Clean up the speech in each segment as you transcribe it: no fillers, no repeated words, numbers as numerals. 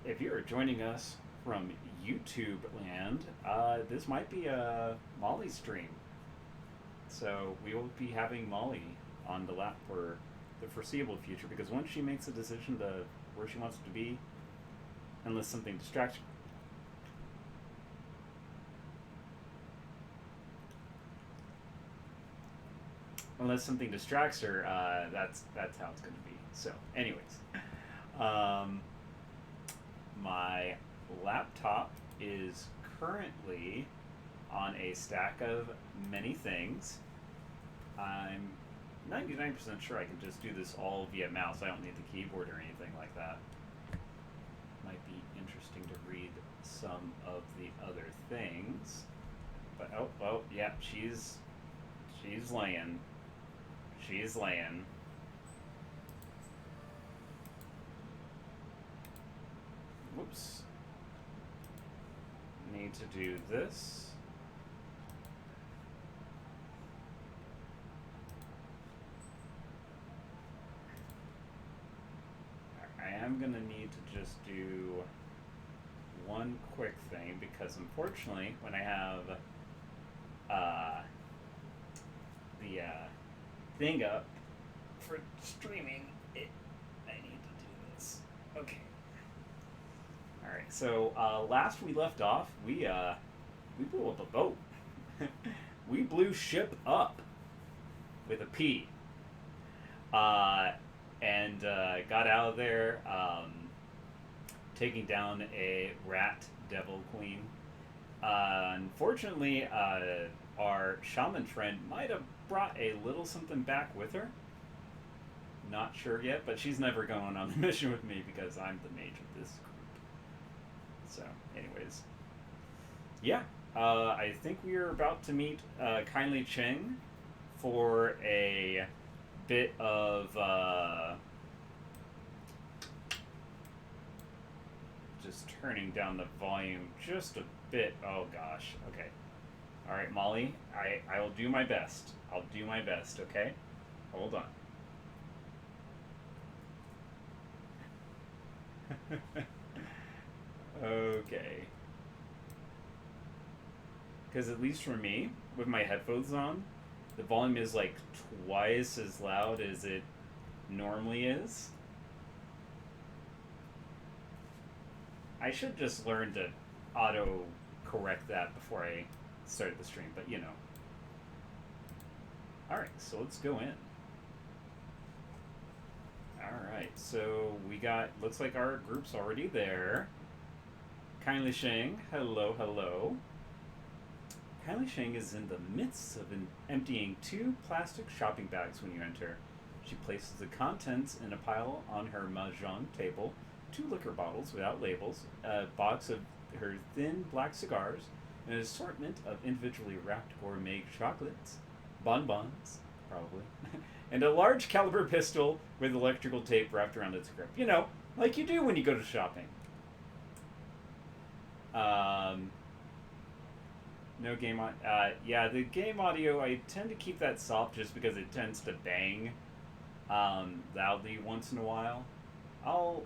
if you're joining us from YouTube land, this might be a Molly stream. So we will be having Molly on the lap for the foreseeable future because once she makes a decision to where she wants to be, unless something distracts her, that's how it's going to be. So, anyways, um, my laptop is currently on a stack of many things. I'm 99% sure I can just do this all via mouse. I don't need the keyboard or anything like that. Might be interesting to read some of the other things. But yeah, she's laying. She's laying. Whoops. Need to do this. I am going to need to just do one quick thing because unfortunately when I have the thing up for streaming, I need to do this. Okay. All right. So last we left off, we blew up a boat. We blew ship up with a P. And got out of there, taking down a rat devil queen. Unfortunately, our shaman friend might have brought a little something back with her. Not sure yet, but she's never going on the mission with me because I'm the mage of this group. So, anyways. Yeah, I think we are about to meet Kindly Cheng for a bit of just turning down the volume just a bit. Oh gosh. Okay. All right, Molly. I will do my best. I'll do my best. Okay. Hold on. Okay. Because at least for me, with my headphones on, the volume is like twice as loud as it normally is. I should just learn to auto correct that before I start the stream, but you know. Alright, so let's go in. Alright, so we got, looks like our group's already there. Kindly Sheng, hello, hello. Kylie Sheng is in the midst of emptying 2 plastic shopping bags when you enter. She places the contents in a pile on her mahjong table, 2 liquor bottles without labels, a box of her thin black cigars, an assortment of individually wrapped gourmet chocolates, bonbons, probably, and a large caliber pistol with electrical tape wrapped around its grip. You know, like you do when you go to shopping. No game on. Yeah, the game audio, I tend to keep that soft just because it tends to bang loudly once in a while. I'll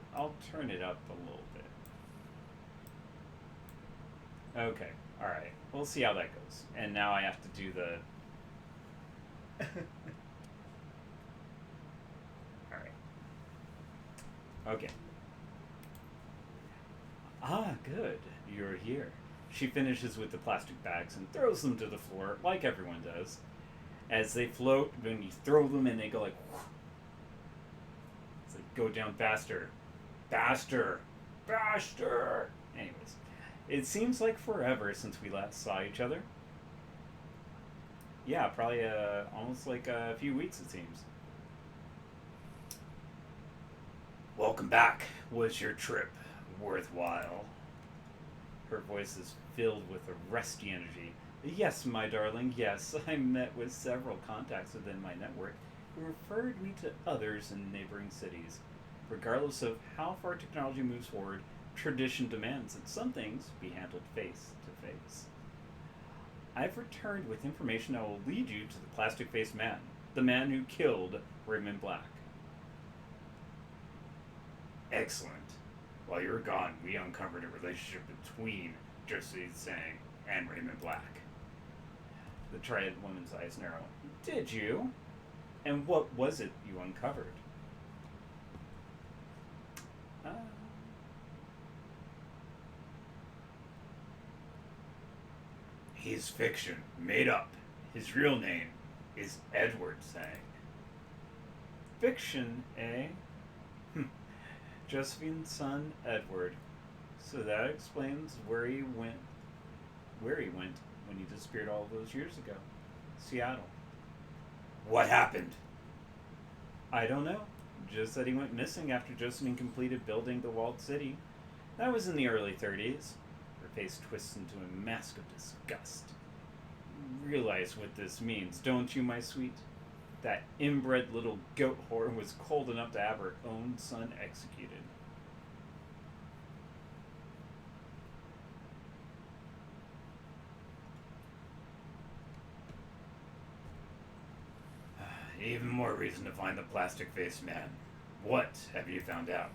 turn it up a little bit. Okay, all right. We'll see how that goes. And now I have to do the. All right. Okay. Ah, good. You're here. She finishes with the plastic bags and throws them to the floor, like everyone does. As they float, when you throw them and they go like, whoosh. It's like, go down faster. Faster. Faster. Anyways, it seems like forever since we last saw each other. Yeah, probably almost like a few weeks, it seems. Welcome back. Was your trip worthwhile? Her voice is filled with a rusty energy. Yes, my darling, yes. I met with several contacts within my network who referred me to others in neighboring cities. Regardless of how far technology moves forward, tradition demands that some things be handled face to face. I've returned with information that will lead you to the plastic-faced man, the man who killed Raymond Black. Excellent. While you were gone, we uncovered a relationship between Josephine Sang and Raymond Black. The triad woman's eyes narrow. Did you? And what was it you uncovered? Uh, He's fiction, made up. His real name is Edward Sang. Fiction, eh? Josephine's son, Edward. So that explains where he went. Where he went when he disappeared all those years ago. Seattle. What happened? I don't know. Just that he went missing after Josephine completed building the walled city. That was in the early 30s. Her face twists into a mask of disgust. Realize what this means, don't you, my sweet? That inbred little goat whore was cold enough to have her own son executed. Even more reason to find the plastic-faced man. What have you found out?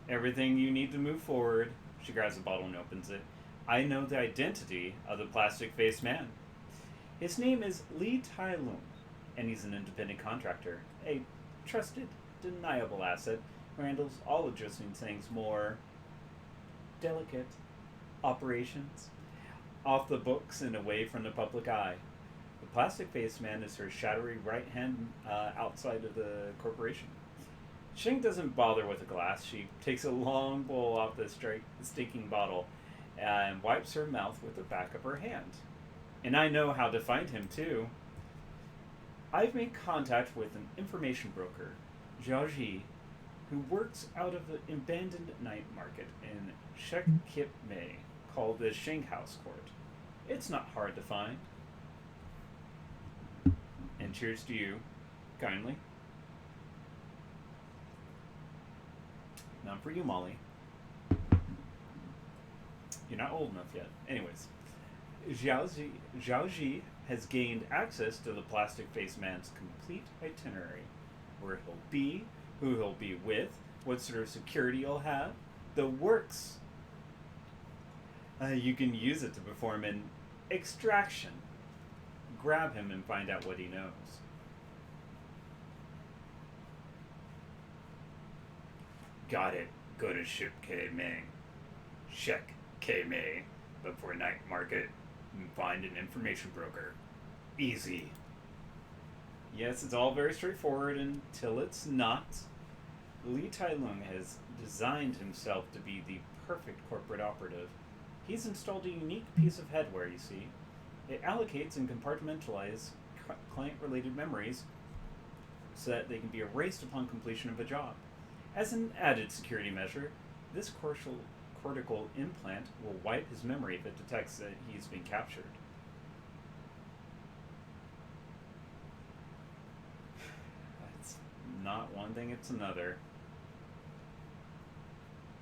Everything you need to move forward. She grabs a bottle and opens it. I know the identity of the plastic-faced man. His name is Lee Tai Lung, and he's an independent contractor, a trusted, deniable asset who handles all of Josephine Sang's more delicate operations, off the books and away from the public eye. The plastic-faced man is her shadowy right hand outside of the corporation. Shing doesn't bother with the glass. She takes a long bowl off the stinking bottle and wipes her mouth with the back of her hand. And I know how to find him, too. I've made contact with an information broker, Jiaoji, who works out of the abandoned night market in Shek-Kip-Mei, called the Shing House Court. It's not hard to find. And cheers to you, kindly. None for you, Molly. You're not old enough yet. Anyways, Jiaoji has gained access to the plastic-faced man's complete itinerary. Where he'll be, who he'll be with, what sort of security he'll have, the works. You can use it to perform an extraction. Grab him and find out what he knows. Got it. Go to Ship K Ming. Shek K Mei. Look for a night market and find an information broker. Easy. Yes, it's all very straightforward until it's not. Li Tai Lung has designed himself to be the perfect corporate operative. He's installed a unique piece of headwear, you see. It allocates and compartmentalizes client-related memories so that they can be erased upon completion of a job. As an added security measure, this cortical implant will wipe his memory if it detects that he's been captured. It's not one thing, it's another.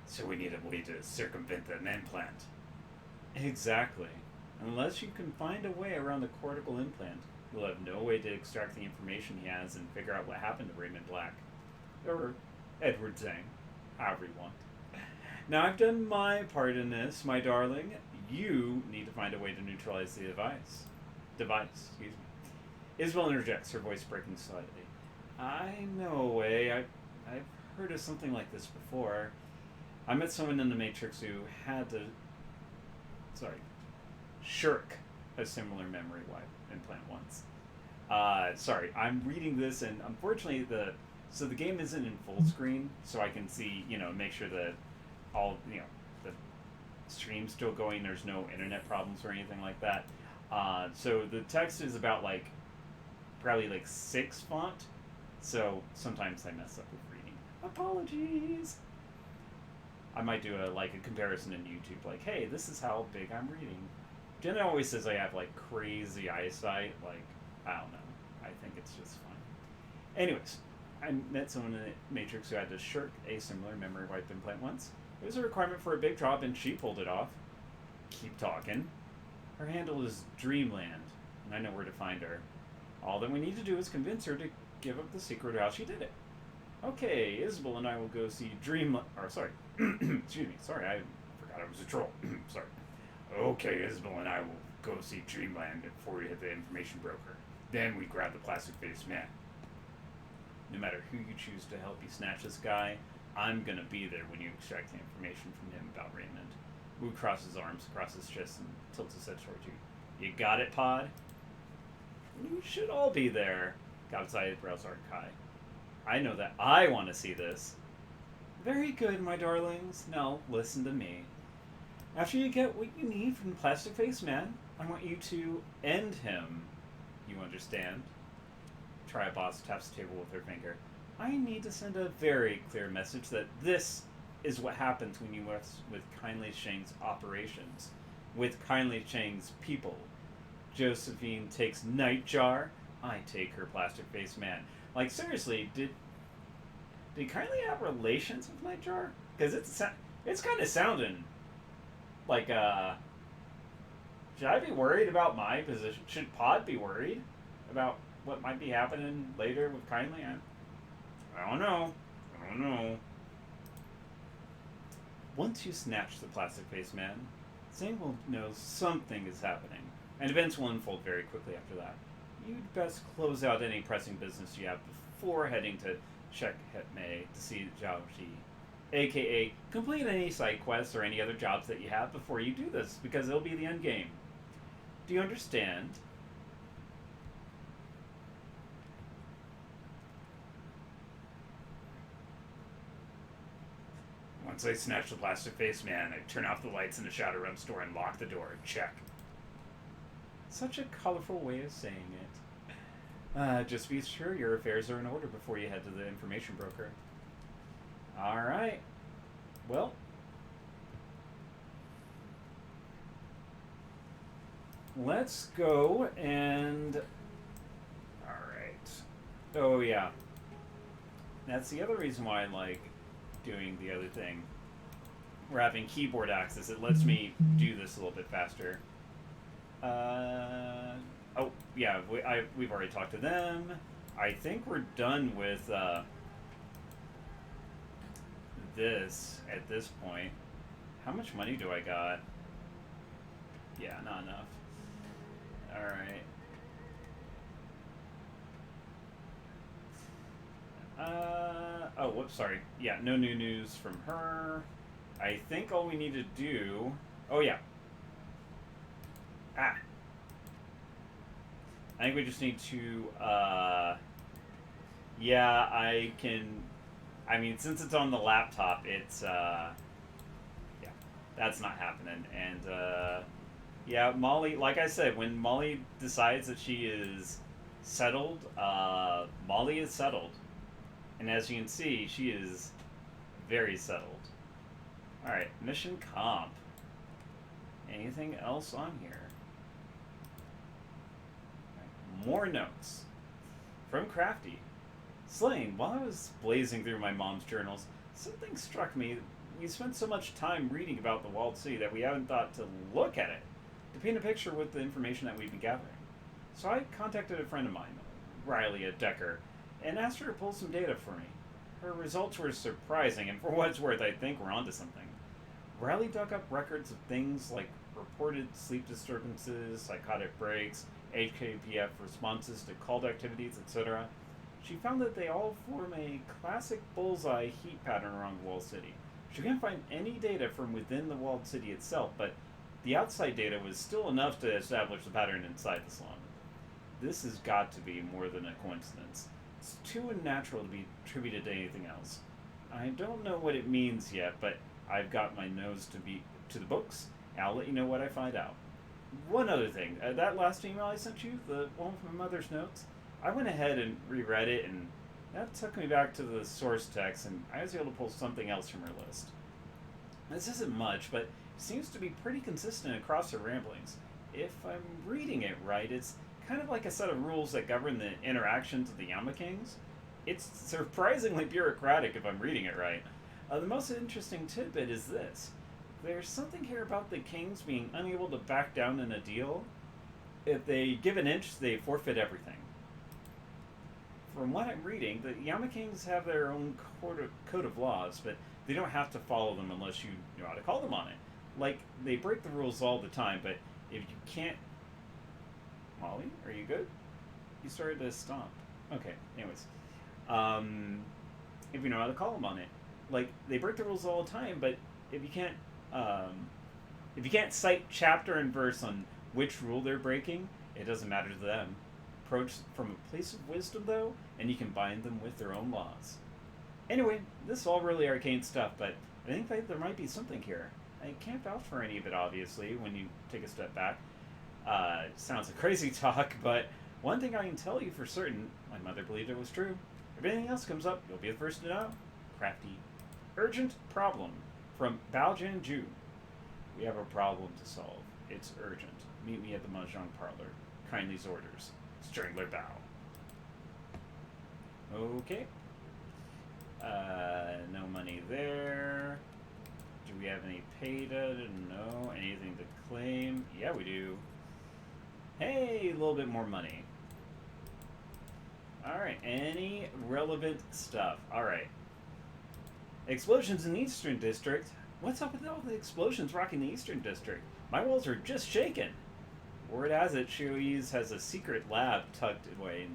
So we need a way to circumvent an implant. Exactly. Unless you can find a way around the cortical implant, you'll have no way to extract the information he has and figure out what happened to Raymond Black. Or Edward Zhang, however you want. Now I've done my part in this, my darling. You need to find a way to neutralize the device. Excuse me. Isabel interjects, her voice breaking slightly. I know a way. I've heard of something like this before. I met someone in the Matrix who had to... shirk a similar memory wipe implant once. Sorry, I'm reading this, and unfortunately the game isn't in full screen, so I can see, make sure that all, the stream's still going, there's no internet problems or anything like that. So the text is about, probably 6 font, so sometimes I mess up with reading. Apologies! I might do a comparison in YouTube, hey, this is how big I'm reading. Jenna always says I have, crazy eyesight, I don't know. I think it's just fun. Anyways, I met someone in the Matrix who had to shirk a similar memory wipe implant once. It was a requirement for a big job, and she pulled it off. Keep talking. Her handle is Dreamland, and I know where to find her. All that we need to do is convince her to give up the secret of how she did it. Okay, Isabel and I will go see Dream. Or sorry, excuse me. Sorry, I forgot I was a troll. Sorry. Okay, Isabel and I will go see Dreamland before we hit the information broker. Then we grab the plastic faced man. No matter who you choose to help you snatch this guy, I'm gonna be there when you extract the information from him about Raymond. Wu crosses his arms across his chest and tilts his head towards you. You got it, Pod? You should all be there. God's eyebrows are high. I know that I want to see this. Very good, my darlings. Now, listen to me. After you get what you need from the plastic face man, I want you to end him. You understand? Triboss taps the table with her finger. I need to send a very clear message that this is what happens when you mess with Kindly Shang's operations. With Kindly Shang's people. Josephine takes Nightjar. I take her plastic face man. Like, seriously, did Kindly have relations with Nightjar? Because it's kind of sounding like, should I be worried about my position? Should Pod be worried about what might be happening later with Kindly? I don't know. I don't know. Once you snatch the plastic face man, Zane will know something is happening, and events will unfold very quickly after that. You'd best close out any pressing business you have before heading to Checkmate to see Zhao Ji. AKA, complete any side quests or any other jobs that you have before you do this, because it'll be the end game. Do you understand? Once I snatch the plastic face man, I turn off the lights in the Shadowrun store and lock the door. Check. Such a colorful way of saying it. Just be sure your affairs are in order before you head to the information broker. Alright. Well. Let's go and... Alright. Oh, yeah. That's the other reason why I like doing the other thing. We're having keyboard access. It lets me do this a little bit faster. Oh, yeah, we've already talked to them. I think we're done with this at this point. How much money do I got? Yeah, not enough. Alright. Oh, whoops, sorry. Yeah, no new news from her. I think all we need to do... Oh, yeah. Ah. I think we just need to, yeah, I can... I mean, since it's on the laptop, it's, yeah, that's not happening. And, yeah, Molly, like I said, when Molly decides that she is settled, Molly is settled. And as you can see, she is very settled. Alright, mission comp. Anything else on here? Right, more notes. From Crafty. Slane, while I was blazing through my mom's journals, something struck me. We spent so much time reading about the walled city that we haven't thought to look at it, to paint a picture with the information that we've been gathering. So I contacted a friend of mine, Riley at Decker, and asked her to pull some data for me. Her results were surprising, and for what it's worth, I think we're onto something. Riley dug up records of things like reported sleep disturbances, psychotic breaks, HKPF responses to called activities, etc. She found that they all form a classic bullseye heat pattern around the walled city. She couldn't find any data from within the walled city itself, but the outside data was still enough to establish the pattern inside the slum. This has got to be more than a coincidence. It's too unnatural to be attributed to anything else. I don't know what it means yet, but I've got my nose to the books, and I'll let you know what I find out. One other thing, that last email I sent you, the one from my mother's notes, I went ahead and reread it, and that took me back to the source text, and I was able to pull something else from her list. This isn't much, but it seems to be pretty consistent across her ramblings. If I'm reading it right, it's kind of like a set of rules that govern the interactions of the Yama Kings. It's surprisingly bureaucratic if I'm reading it right. The most interesting tidbit is this. There's something here about the Kings being unable to back down in a deal. If they give an inch, they forfeit everything. from what I'm reading, the Yamakings have their own code of laws, but they don't have to follow them unless you know how to call them on it. Like, they break the rules all the time, but if you can't... Molly, are you good? You started to stomp. Okay, anyways. If you know how to call them on it. Like, they break the rules all the time, but if you can't... if you can't cite chapter and verse on which rule they're breaking, it doesn't matter to them. Approach from a place of wisdom, though, and you can bind them with their own laws. Anyway, this is all really arcane stuff, but I think that there might be something here. I can't vouch for any of it, obviously, when you take a step back. It sounds like crazy talk, but one thing I can tell you for certain, my mother believed it was true. If anything else comes up, you'll be the first to know. Crafty. Urgent problem. From Baojian Ju. We have a problem to solve. It's urgent. Meet me at the Mahjong parlor. Kindly's orders. Strangler Bow. Okay. No money there. Do we have any payda? No. Anything to claim? Yeah, we do. Hey, a little bit more money. Alright, any relevant stuff? Alright. Explosions in the Eastern District. What's up with all the explosions rocking the Eastern District? My walls are just shaking. Word has it, Shioi's has a secret lab tucked away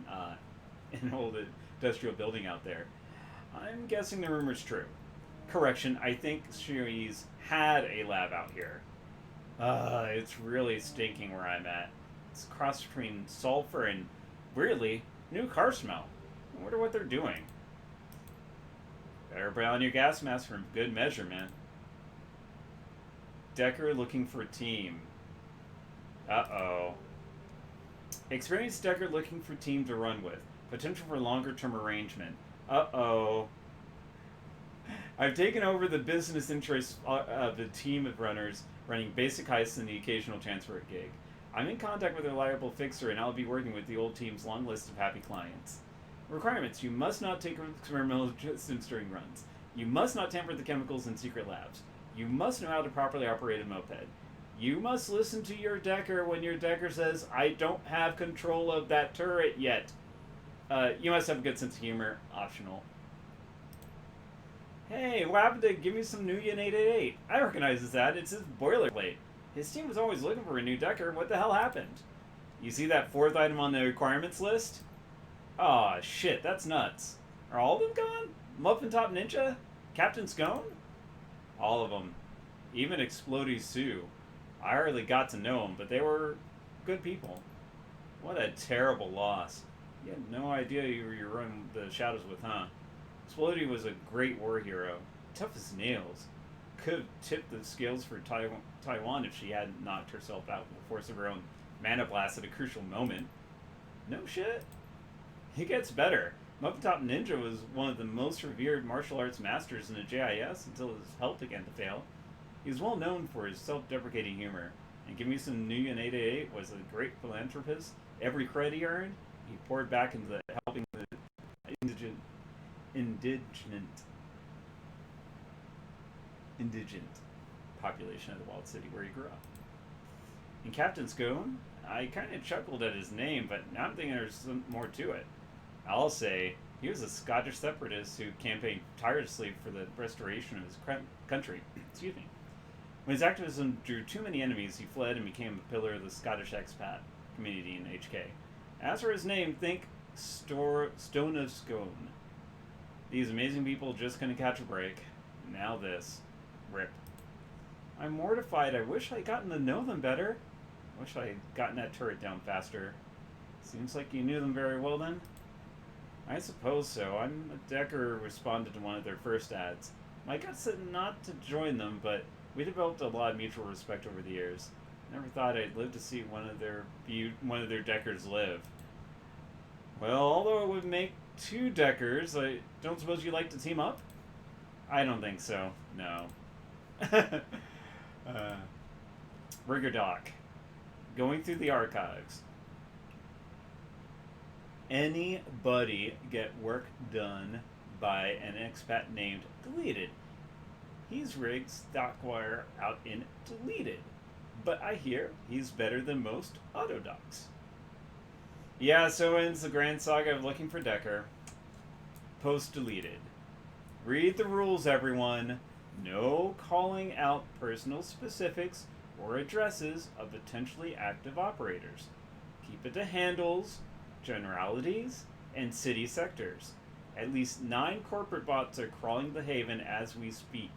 in an old industrial building out there. I'm guessing the rumor's true. Correction, I think Shioi's had a lab out here. It's really stinking where I'm at. It's a cross between sulfur and, weirdly, new car smell. I wonder what they're doing. Better put on your gas mask for good measure, man. Decker looking for a team. Uh-oh. Experienced Decker looking for team to run with. Potential for longer-term arrangement. Uh-oh. I've taken over the business interests of the team of runners running basic heists and the occasional transfer gig. I'm in contact with a reliable fixer, and I'll be working with the old team's long list of happy clients. Requirements. You must not take experimental distance during runs. You must not tamper with the chemicals in secret labs. You must know how to properly operate a moped. You must listen to your decker when your decker says, I don't have control of that turret yet. You must have a good sense of humor. Optional. Hey, what happened to give me some new Yin 888? I recognize this ad. It's his boilerplate. His team was always looking for a new decker. What the hell happened? You see that fourth item on the requirements list? Aw, shit, that's nuts. Are all of them gone? Muffin Top Ninja? Captain Scone? All of them. Even Explodey Sue. I hardly got to know them, but they were good people. What a terrible loss. You had no idea you were running the Shadows with, huh? Explodey was a great war hero. Tough as nails. Could have tipped the scales for Taiwan if she hadn't knocked herself out with the force of her own mana blast at a crucial moment. No shit. It gets better. Muffin Top Ninja was one of the most revered martial arts masters in the JIS until his health began to fail. He was well known for his self-deprecating humor, and Give Me Some Nuyen 888 was a great philanthropist. Every credit he earned, he poured back into helping the indigent population of the walled city where he grew up. In Captain Scone, I kind of chuckled at his name, but now I'm thinking there's some more to it. I'll say he was a Scottish separatist who campaigned tirelessly for the restoration of his country. Excuse me. When his activism drew too many enemies, he fled and became a pillar of the Scottish expat community in HK. As for his name, think Stone of Scone. These amazing people just couldn't catch a break. Now this. Rip. I'm mortified. I wish I'd gotten to know them better. Wish I'd gotten that turret down faster. Seems like you knew them very well then. I suppose so. I'm a Decker responded to one of their first ads. My gut said not to join them, but we developed a lot of mutual respect over the years. Never thought I'd live to see one of their Deckers live. Well, although it would make two Deckers, I don't suppose you'd like to team up? I don't think so. No. Rigger Doc. Going through the archives. Anybody get work done by an expat named Deleted? He's rigged Stockwire out in Deleted, but I hear he's better than most Autodocs. Yeah, so ends the grand saga of looking for Decker. Post deleted. Read the rules, everyone. No calling out personal specifics or addresses of potentially active operators. Keep it to handles, generalities, and city sectors. At least 9 corporate bots are crawling the Haven as we speak.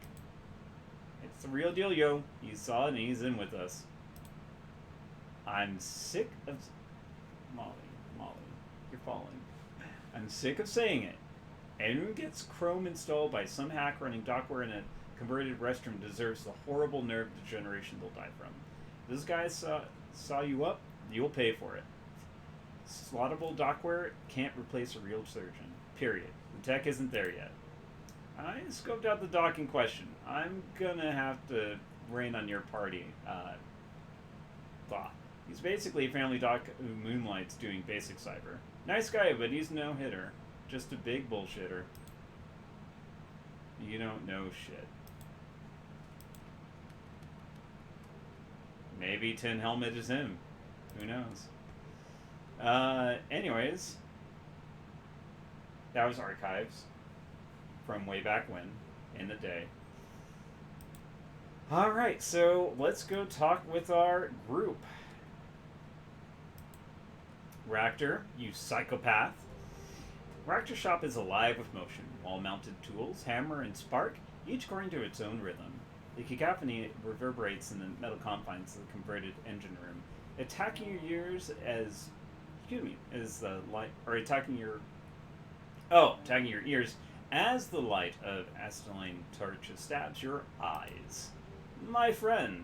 It's the real deal, yo. He saw it and he's in with us. I'm sick of... Molly, you're falling. I'm sick of saying it. Anyone who gets Chrome installed by some hack running dockware in a converted restroom deserves the horrible nerve degeneration they'll die from. This guy saw you up, you'll pay for it. Slottable dockware can't replace a real surgeon. Period. The tech isn't there yet. I scoped out the doc in question. I'm gonna have to rain on your party thought. He's basically a family doc who moonlights doing basic cyber. Nice guy, but he's no hitter. Just a big bullshitter. You don't know shit. Maybe Tin Helmet is him. Who knows? Anyways. That was archives. From way back when. In the day. Alright, so let's go talk with our group. Ractor, you psychopath. Ractor Shop is alive with motion. Wall-mounted tools, hammer, and spark, each according to its own rhythm. The cacophony reverberates in the metal confines of the converted engine room, attacking your ears as... as the light... Or attacking your ears as the light of acetylene torches stabs your eyes. My friend,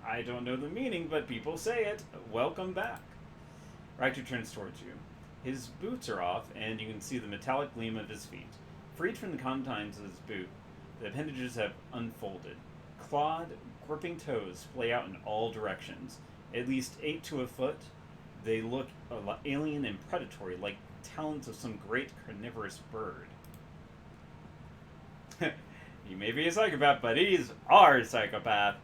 I don't know the meaning, but people say it. Welcome back. Ractor turns towards you. His boots are off, and you can see the metallic gleam of his feet. Freed from the confines of his boot, the appendages have unfolded. Clawed, gripping toes splay out in all directions. At least 8 to a foot. They look alien and predatory, like talons of some great carnivorous bird. He may be a psychopath, but he's our psychopath.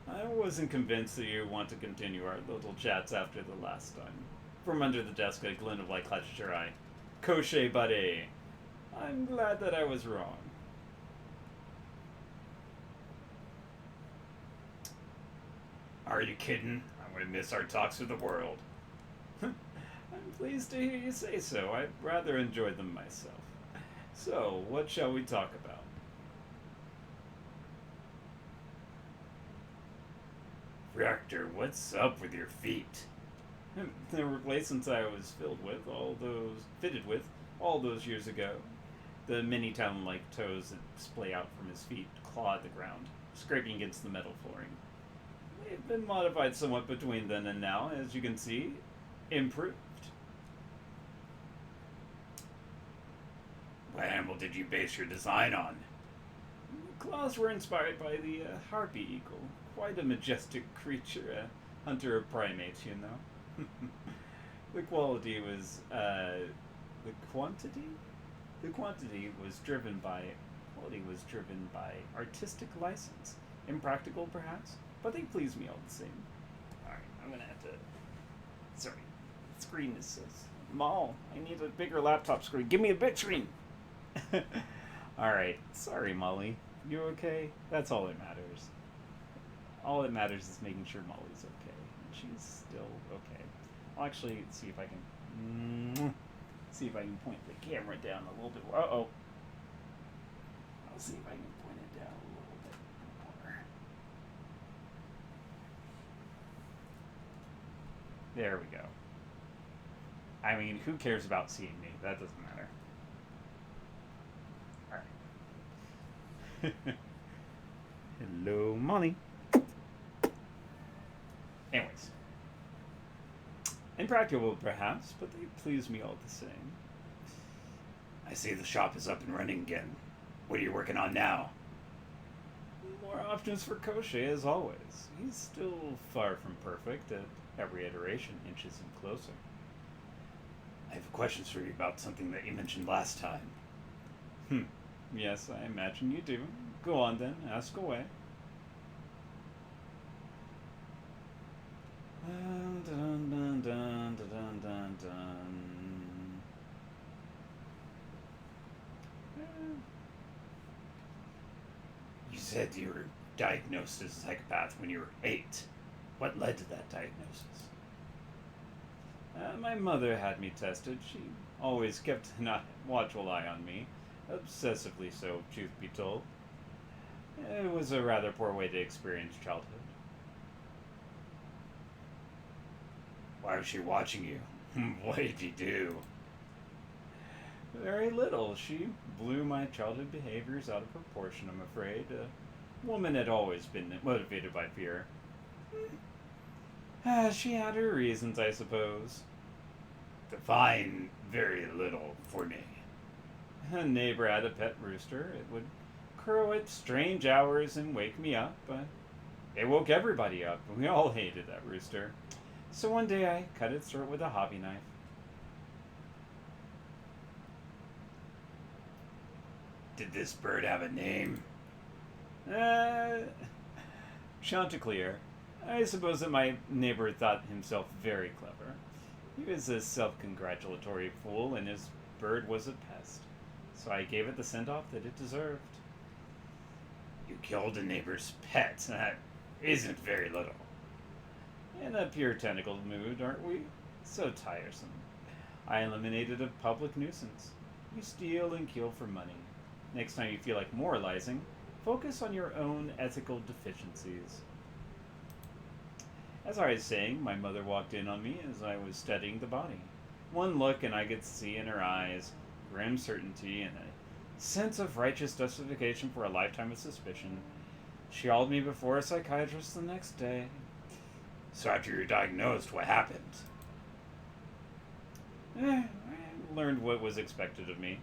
I wasn't convinced that you want to continue our little chats after the last time. From under the desk, a glint of light clutched your eye. Koshe, buddy. I'm glad that I was wrong. Are you kidding? I'm going to miss our talks with the world. I'm pleased to hear you say so. I rather enjoyed them myself. So, what shall we talk about? Reactor, what's up with your feet? The replacements I was fitted with all those years ago. The mini talon-like toes that splay out from his feet claw at the ground, scraping against the metal flooring. They've been modified somewhat between then and now, as you can see. Improved. What animal did you base your design on? The claws were inspired by the harpy eagle. Quite a majestic creature, a hunter of primates, you know. The quality was, the quantity? The quality was driven by artistic license. Impractical, perhaps, but they please me all the same. Alright, I'm gonna have to... Sorry, screen is small. I need a bigger laptop screen. Give me a big screen! Alright, sorry, Molly. You okay? That's all that matters. All that matters is making sure Molly's okay. And she's still okay. I'll actually see if I can... point the camera down a little bit more. Uh-oh. I'll see if I can point it down a little bit more. There we go. I mean, who cares about seeing me? That doesn't matter. Alright. Hello, Molly. Anyways. Impractical, perhaps, but they please me all the same. I see the shop is up and running again. What are you working on now? More options for Koshe, as always. He's still far from perfect. At every iteration inches him closer. I have questions for you about something that you mentioned last time. Yes, I imagine you do. Go on then, ask away. dun, dun, dun, dun, dun, dun. You said you were diagnosed as a psychopath when you were 8. What led to that diagnosis? My mother had me tested. She always kept a watchful eye on me. Obsessively so, truth be told. It was a rather poor way to experience childhood. Why was she watching you? What did you do? Very little. She blew my childhood behaviors out of proportion, I'm afraid. A woman had always been motivated by fear. She had her reasons, I suppose. Define very little for me. A neighbor had a pet rooster. It would crow at strange hours and wake me up. It woke everybody up. We all hated that rooster. So one day I cut its throat with a hobby knife. Did this bird have a name? Chanticleer. I suppose that my neighbor thought himself very clever. He was a self-congratulatory fool, and his bird was a pest. So I gave it the send-off that it deserved. You killed a neighbor's pet. That isn't very little. In a puritanical mood, aren't we? So tiresome. I eliminated a public nuisance. You steal and kill for money. Next time you feel like moralizing, focus on your own ethical deficiencies. As I was saying, my mother walked in on me as I was studying the body. One look and I could see in her eyes grim certainty and a sense of righteous justification for a lifetime of suspicion. She hauled me before a psychiatrist the next day. So after you're diagnosed, what happened? I learned what was expected of me.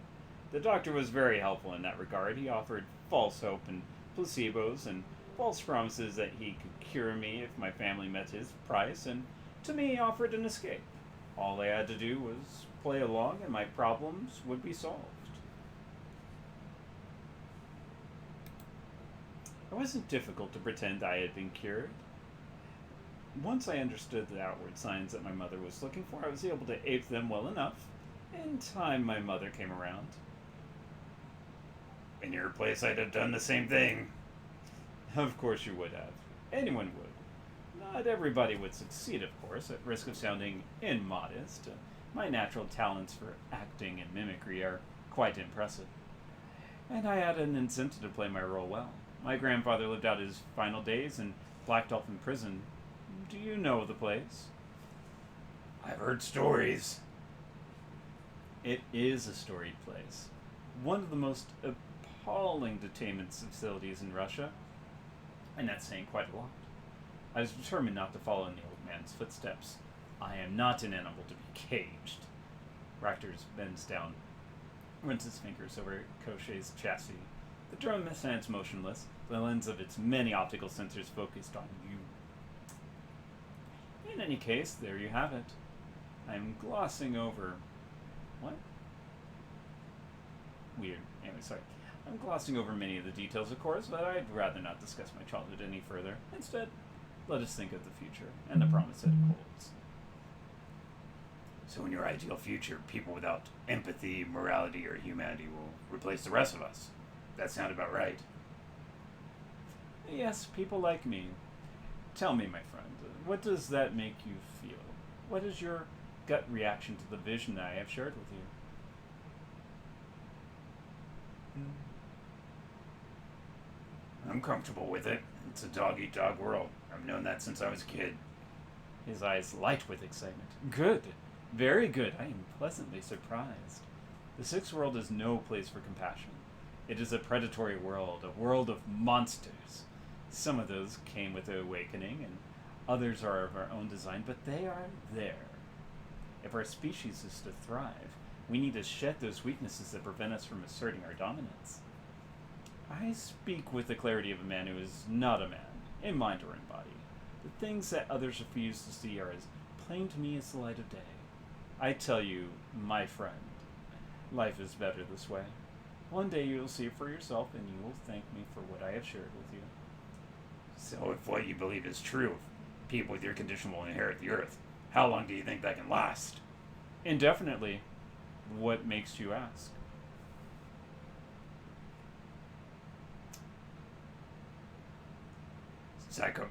The doctor was very helpful in that regard. He offered false hope and placebos and false promises that he could cure me if my family met his price, and to me he offered an escape. All I had to do was play along and my problems would be solved. It wasn't difficult to pretend I had been cured. Once I understood the outward signs that my mother was looking for, I was able to ape them well enough. In time, my mother came around. In your place, I'd have done the same thing. Of course you would have. Anyone would. Not everybody would succeed, of course, at risk of sounding immodest. My natural talents for acting and mimicry are quite impressive. And I had an incentive to play my role well. My grandfather lived out his final days in Black Dolphin Prison. Do you know the place? I've heard stories. It is a storied place. One of the most appalling detainment facilities in Russia. And that's saying quite a lot. I was determined not to follow in the old man's footsteps. I am not an animal to be caged. Rachters bends down, runs his fingers over Koshay's chassis. The drone stands motionless, the lens of its many optical sensors focused on you. In any case, there you have it. I'm glossing over... What? Weird. Anyway, sorry. I'm glossing over many of the details, of course, but I'd rather not discuss my childhood any further. Instead, let us think of the future and the promise that it holds. So in your ideal future, people without empathy, morality, or humanity will replace the rest of us. That sound about right. Yes, people like me. Tell me, my friend, what does that make you feel? What is your gut reaction to the vision that I have shared with you? I'm comfortable with it. It's a dog-eat-dog world. I've known that since I was a kid. His eyes light with excitement. Good. Very good. I am pleasantly surprised. The Sixth World is no place for compassion. It is a predatory world, a world of monsters. Some of those came with the awakening, and others are of our own design, but they are there. If our species is to thrive, we need to shed those weaknesses that prevent us from asserting our dominance. I speak with the clarity of a man who is not a man, in mind or in body. The things that others refuse to see are as plain to me as the light of day. I tell you, my friend, life is better this way. One day you will see for yourself, and you will thank me for what I have shared with you. So if what you believe is true, people with your condition will inherit the earth, How long do you think that can last? Indefinitely. What makes you ask? Psycho.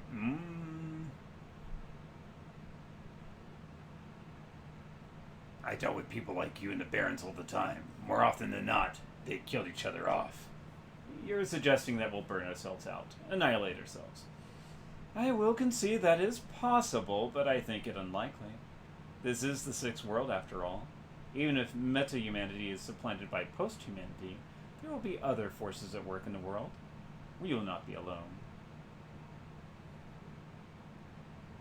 I dealt with people like you in the Barrens all the time. More often than not, they killed each other off. You're suggesting that we'll burn ourselves out, annihilate ourselves. I will concede that is possible, but I think it unlikely. This is the sixth world, after all. Even if meta-humanity is supplanted by post-humanity, there will be other forces at work in the world. We will not be alone.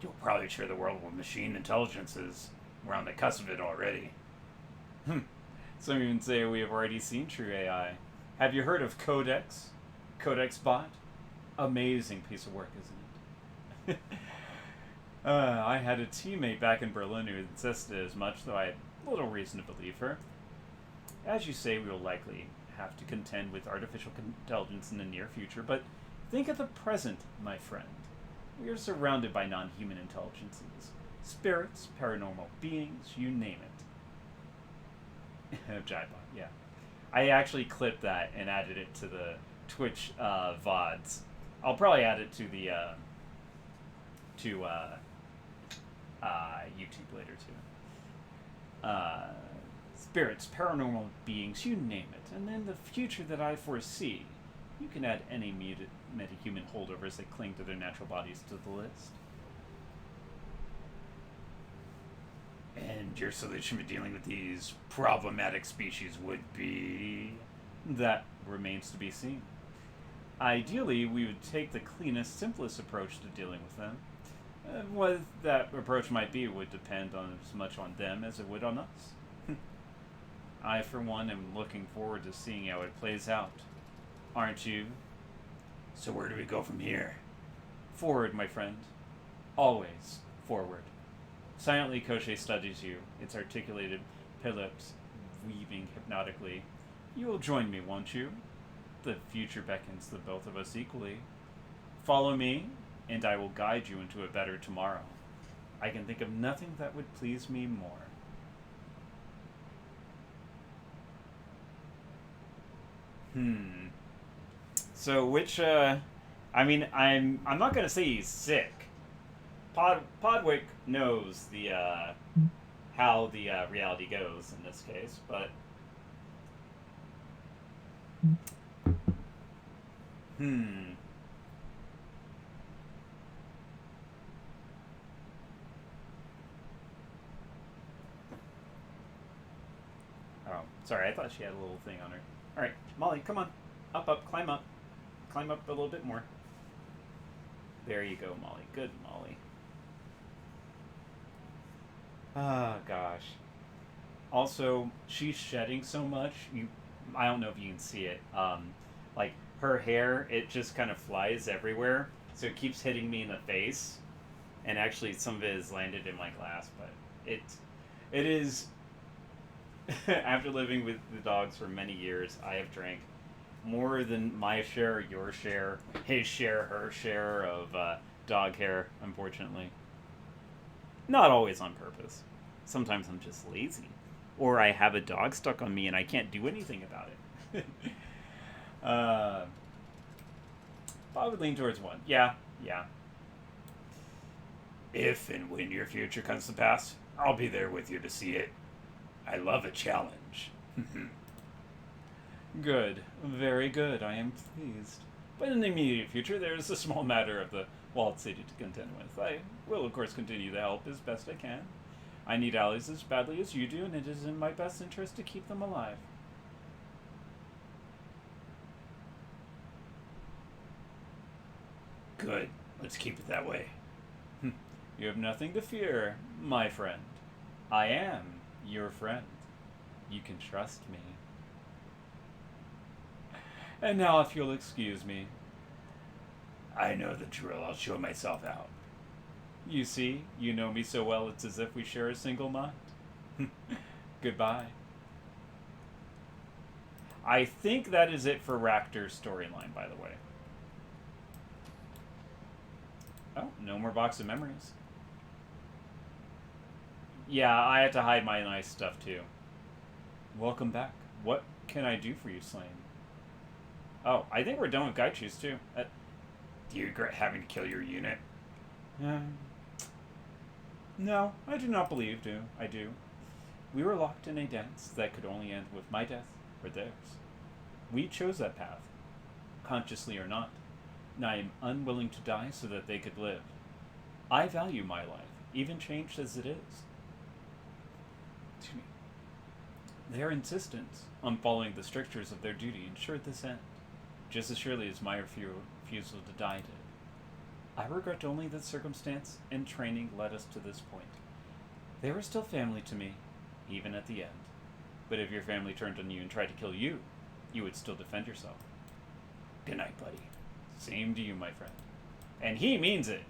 You'll probably share the world with machine intelligences. We're on the cusp of it already. Some even say we have already seen true AI. Have you heard of Codex? Codex Bot? Amazing piece of work, isn't it? I had a teammate back in Berlin who insisted as much, though I had little reason to believe her. As you say, we will likely have to contend with artificial intelligence in the near future, but think of the present, my friend. We are surrounded by non-human intelligences. Spirits, paranormal beings, you name it. Jibot, yeah. I actually clipped that and added it to the Twitch VODs. I'll probably add it to the YouTube later too. Spirits, paranormal beings, you name it. And then the future that I foresee, you can add any metahuman holdovers that cling to their natural bodies to the list. And your solution for dealing with these problematic species would be... That remains to be seen. Ideally, we would take the cleanest, simplest approach to dealing with them. What that approach might be would depend on as much on them as it would on us. I, for one, am looking forward to seeing how it plays out. Aren't you? So where do we go from here? Forward, my friend. Always forward. Silently, Koche studies you, its articulated pilops weaving hypnotically. You will join me, won't you? The future beckons the both of us equally. Follow me, and I will guide you into a better tomorrow. I can think of nothing that would please me more. So which, I mean, I'm not gonna say he's sick. Podwick knows the, how the, reality goes in this case, but... Oh, sorry, I thought she had a little thing on her. Alright, Molly, come on. Up, climb up. Climb up a little bit more. There you go, Molly. Good, Molly. Ah, gosh. Also, she's shedding so much. I don't know if you can see it. Like, her hair, it just kind of flies everywhere. So it keeps hitting me in the face. And actually, some of it has landed in my glass. But it is... After living with the dogs for many years, I have drank more than my share, your share, his share, her share of dog hair, unfortunately. Not always on purpose. Sometimes I'm just lazy. Or I have a dog stuck on me and I can't do anything about it. I would lean towards one. Yeah. If and when your future comes to pass, I'll be there with you to see it. I love a challenge. Good. Very good. I am pleased. But in the immediate future, there is a small matter of the walled city to contend with. I will, of course, continue to help as best I can. I need allies as badly as you do, and it is in my best interest to keep them alive. Good. Let's keep it that way. You have nothing to fear, my friend. I am your friend. You can trust me. And now, if you'll excuse me. I know the drill. I'll show myself out. You see, you know me so well it's as if we share a single mind. Goodbye. I think that is it for Raptor's storyline, by the way. Oh, no more box of memories. Yeah, I had to hide my nice stuff too. Welcome back. What can I do for you, Slane? Oh, I think we're done with Gaichus too. Do you regret having to kill your unit? Uh, no, I do not believe I do. We were locked in a dance that could only end with my death or theirs. We chose that path, consciously or not, and I am unwilling to die so that they could live. I value my life, even changed as it is. Excuse me. Their insistence on following the strictures of their duty ensured this end, just as surely as my refusal to die did. I regret only that circumstance and training led us to this point. They were still family to me, even at the end. But if your family turned on you and tried to kill you, you would still defend yourself. Good night, buddy. Same to you, my friend. And he means it.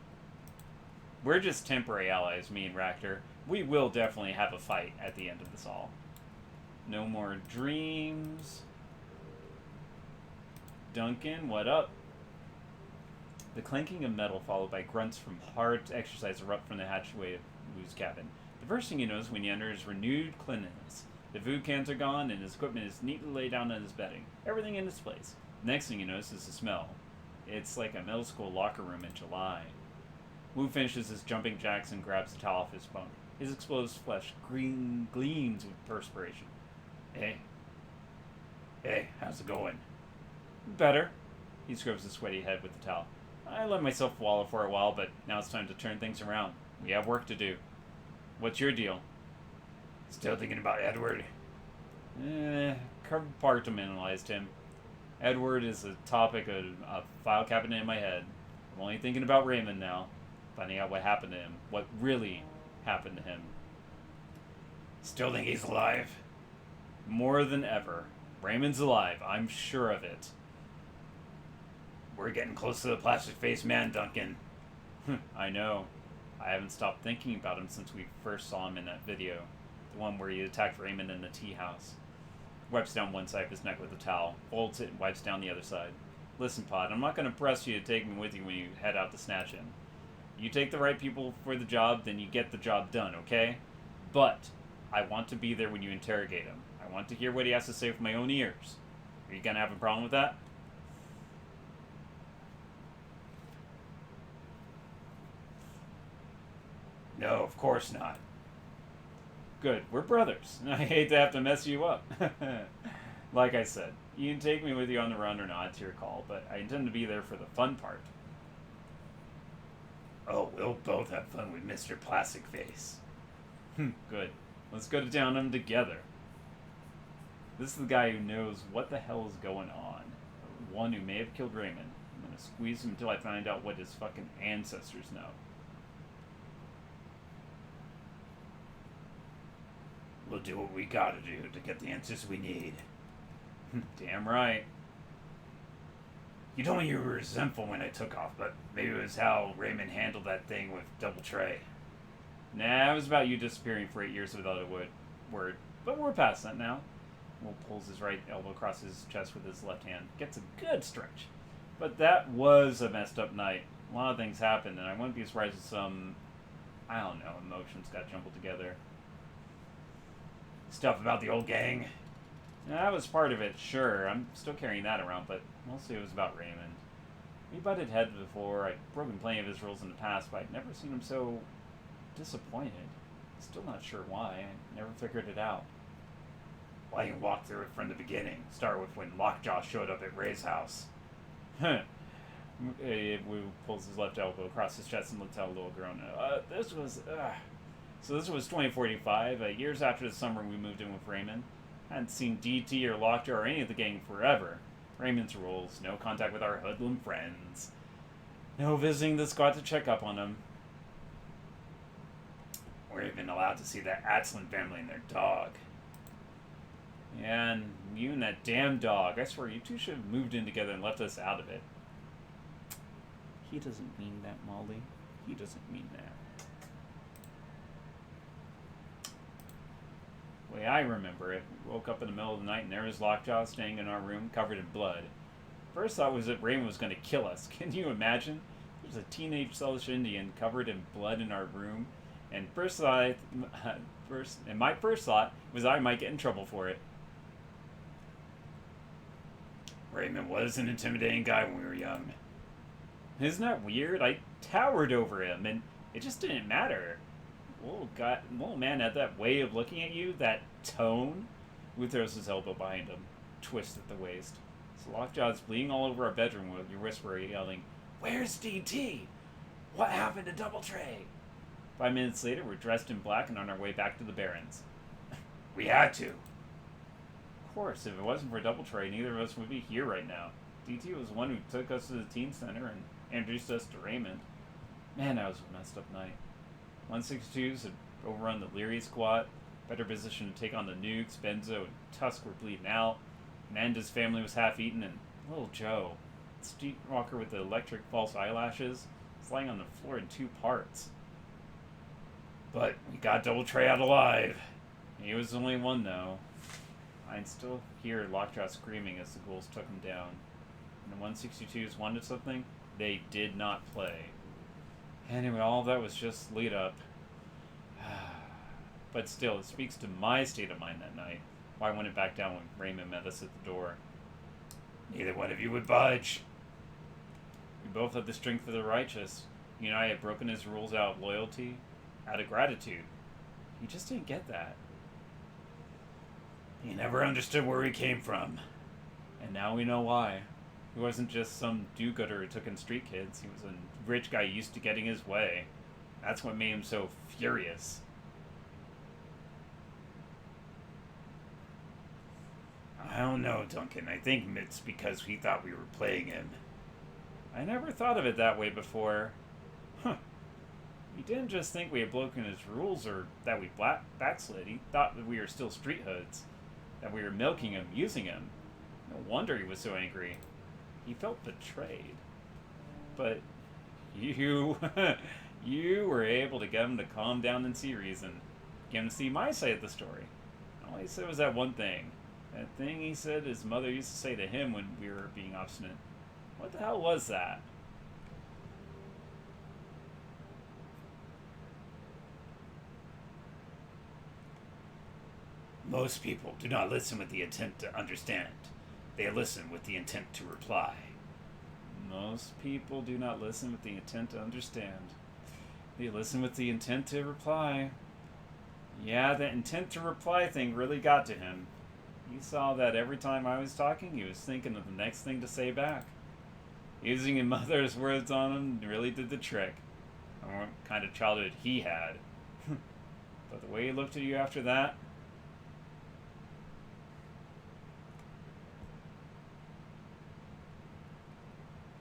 We're just temporary allies, me and Ractor. We will definitely have a fight at the end of this all. No more dreams. Duncan, what up? The clanking of metal followed by grunts from hard exercise erupt from the hatchway of Wu's cabin. The first thing you notice when you enter is renewed cleanliness. The food cans are gone and his equipment is neatly laid down on his bedding. Everything in its place. The next thing you notice is the smell. It's like a middle school locker room in July. Wu finishes his jumping jacks and grabs the towel off his bunk. His exposed flesh gleams with perspiration. Hey. Hey, how's it going? Better. He scrubs his sweaty head with the towel. I let myself wallow for a while, but now it's time to turn things around. We have work to do. What's your deal? Still thinking about Edward? Compartmentalized him. Edward is a topic of a file cabinet in my head. I'm only thinking about Raymond now. Finding out what happened to him. What really happened to him. Still think he's alive? More than ever. Raymond's alive. I'm sure of it. We're getting close to the plastic-faced man, Duncan. I know. I haven't stopped thinking about him since we first saw him in that video. The one where he attacked Raymond in the tea house. Wipes down one side of his neck with a towel, folds it, and wipes down the other side. Listen, Pod, I'm not going to press you to take me with you when you head out to snatch him. You take the right people for the job, then you get the job done, okay? But I want to be there when you interrogate him. I want to hear what he has to say with my own ears. Are you going to have a problem with that? No, of course not. Good. We're brothers. I hate to have to mess you up. Like I said, you can take me with you on the run or not, it's your call, but I intend to be there for the fun part. Oh, we'll both have fun with Mr. Plastic Face. Good. Let's go to town on him together. This is the guy who knows what the hell is going on. The one who may have killed Raymond. I'm gonna squeeze him until I find out what his fucking ancestors know. We'll do what we gotta do to get the answers we need. Damn right. You told me you were resentful when I took off, but maybe it was how Raymond handled that thing with Double Trey. Nah, it was about you disappearing for 8 years without a word. But we're past that now. Will pulls his right elbow across his chest with his left hand. Gets a good stretch. But that was a messed up night. A lot of things happened, and I wouldn't be surprised if some, I don't know, emotions got jumbled together. Stuff about the old gang? That was part of it, sure. I'm still carrying that around, but mostly it was about Raymond. We butted heads before. I'd broken plenty of his rules in the past, but I'd never seen him so disappointed. Still not sure why. I never figured it out. Well, I can walk through it from the beginning. Start with when Lockjaw showed up at Ray's house. Wu pulls his left elbow across his chest and lets out a little groan. So this was 2045, years after the summer we moved in with Raymond. I hadn't seen DT or Lockjaw or any of the gang forever. Raymond's rules, no contact with our hoodlum friends. No visiting the squad to check up on them. We're even allowed to see the Atzlin family and their dog. Yeah, and you and that damn dog. I swear, you two should have moved in together and left us out of it. He doesn't mean that, Molly. He doesn't mean that. The way I remember it, we woke up in the middle of the night and there was Lockjaw staying in our room covered in blood. First thought was that Raymond was going to kill us. Can you imagine? There's a teenage Celtish Indian covered in blood in our room, And my first thought was I might get in trouble for it. Raymond was an intimidating guy when we were young. Isn't that weird? I towered over him, and it just didn't matter. Little man had that way of looking at you, that tone. Wu throws his elbow behind him, twists at the waist. His lockjaw's bleeding all over our bedroom while you whisper, yelling, "Where's DT? What happened to Double Tray?" 5 minutes later, we're dressed in black and on our way back to the Barrens. We had to. Of course, if it wasn't for Double Tray, neither of us would be here right now. DT was the one who took us to the teen center and introduced us to Raymond. Man, that was a messed up night. 162s had overrun the Leary squad, better position to take on the nukes. Benzo and Tusk were bleeding out. Nanda's family was half-eaten, and little Joe, the streetwalker with the electric false eyelashes, was lying on the floor in 2 parts. But we got Double Tray out alive. He was the only one, though. I can still hear Lockjaw screaming as the ghouls took him down. When the 162s wanted something, they did not play. Anyway, all of that was just lead up. But still, it speaks to my state of mind that night. Why I went back down when Raymond met us at the door. Neither one of you would budge. We both had the strength of the righteous. You and I had broken his rules out of loyalty, out of gratitude. He just didn't get that. He never understood where we came from. And now we know why. He wasn't just some do-gooder who took in street kids. He was a rich guy used to getting his way. That's what made him so furious. I don't know, Duncan. I think it's because we thought we were playing him. I never thought of it that way before. Huh. He didn't just think we had broken his rules or that we backslid. He thought that we were still street hoods. That we were milking him, using him. No wonder he was so angry. He felt betrayed. But you were able to get him to calm down and see reason. Get him to see my side of the story. All he said was that one thing. That thing he said his mother used to say to him when we were being obstinate. What the hell was that? Most people do not listen with the intent to understand. They listen with the intent to reply. Most people do not listen with the intent to understand. They listen with the intent to reply. Yeah, that intent to reply thing really got to him. He saw that every time I was talking, he was thinking of the next thing to say back. Using his mother's words on him really did the trick. I wonder what kind of childhood he had. But the way he looked at you after that,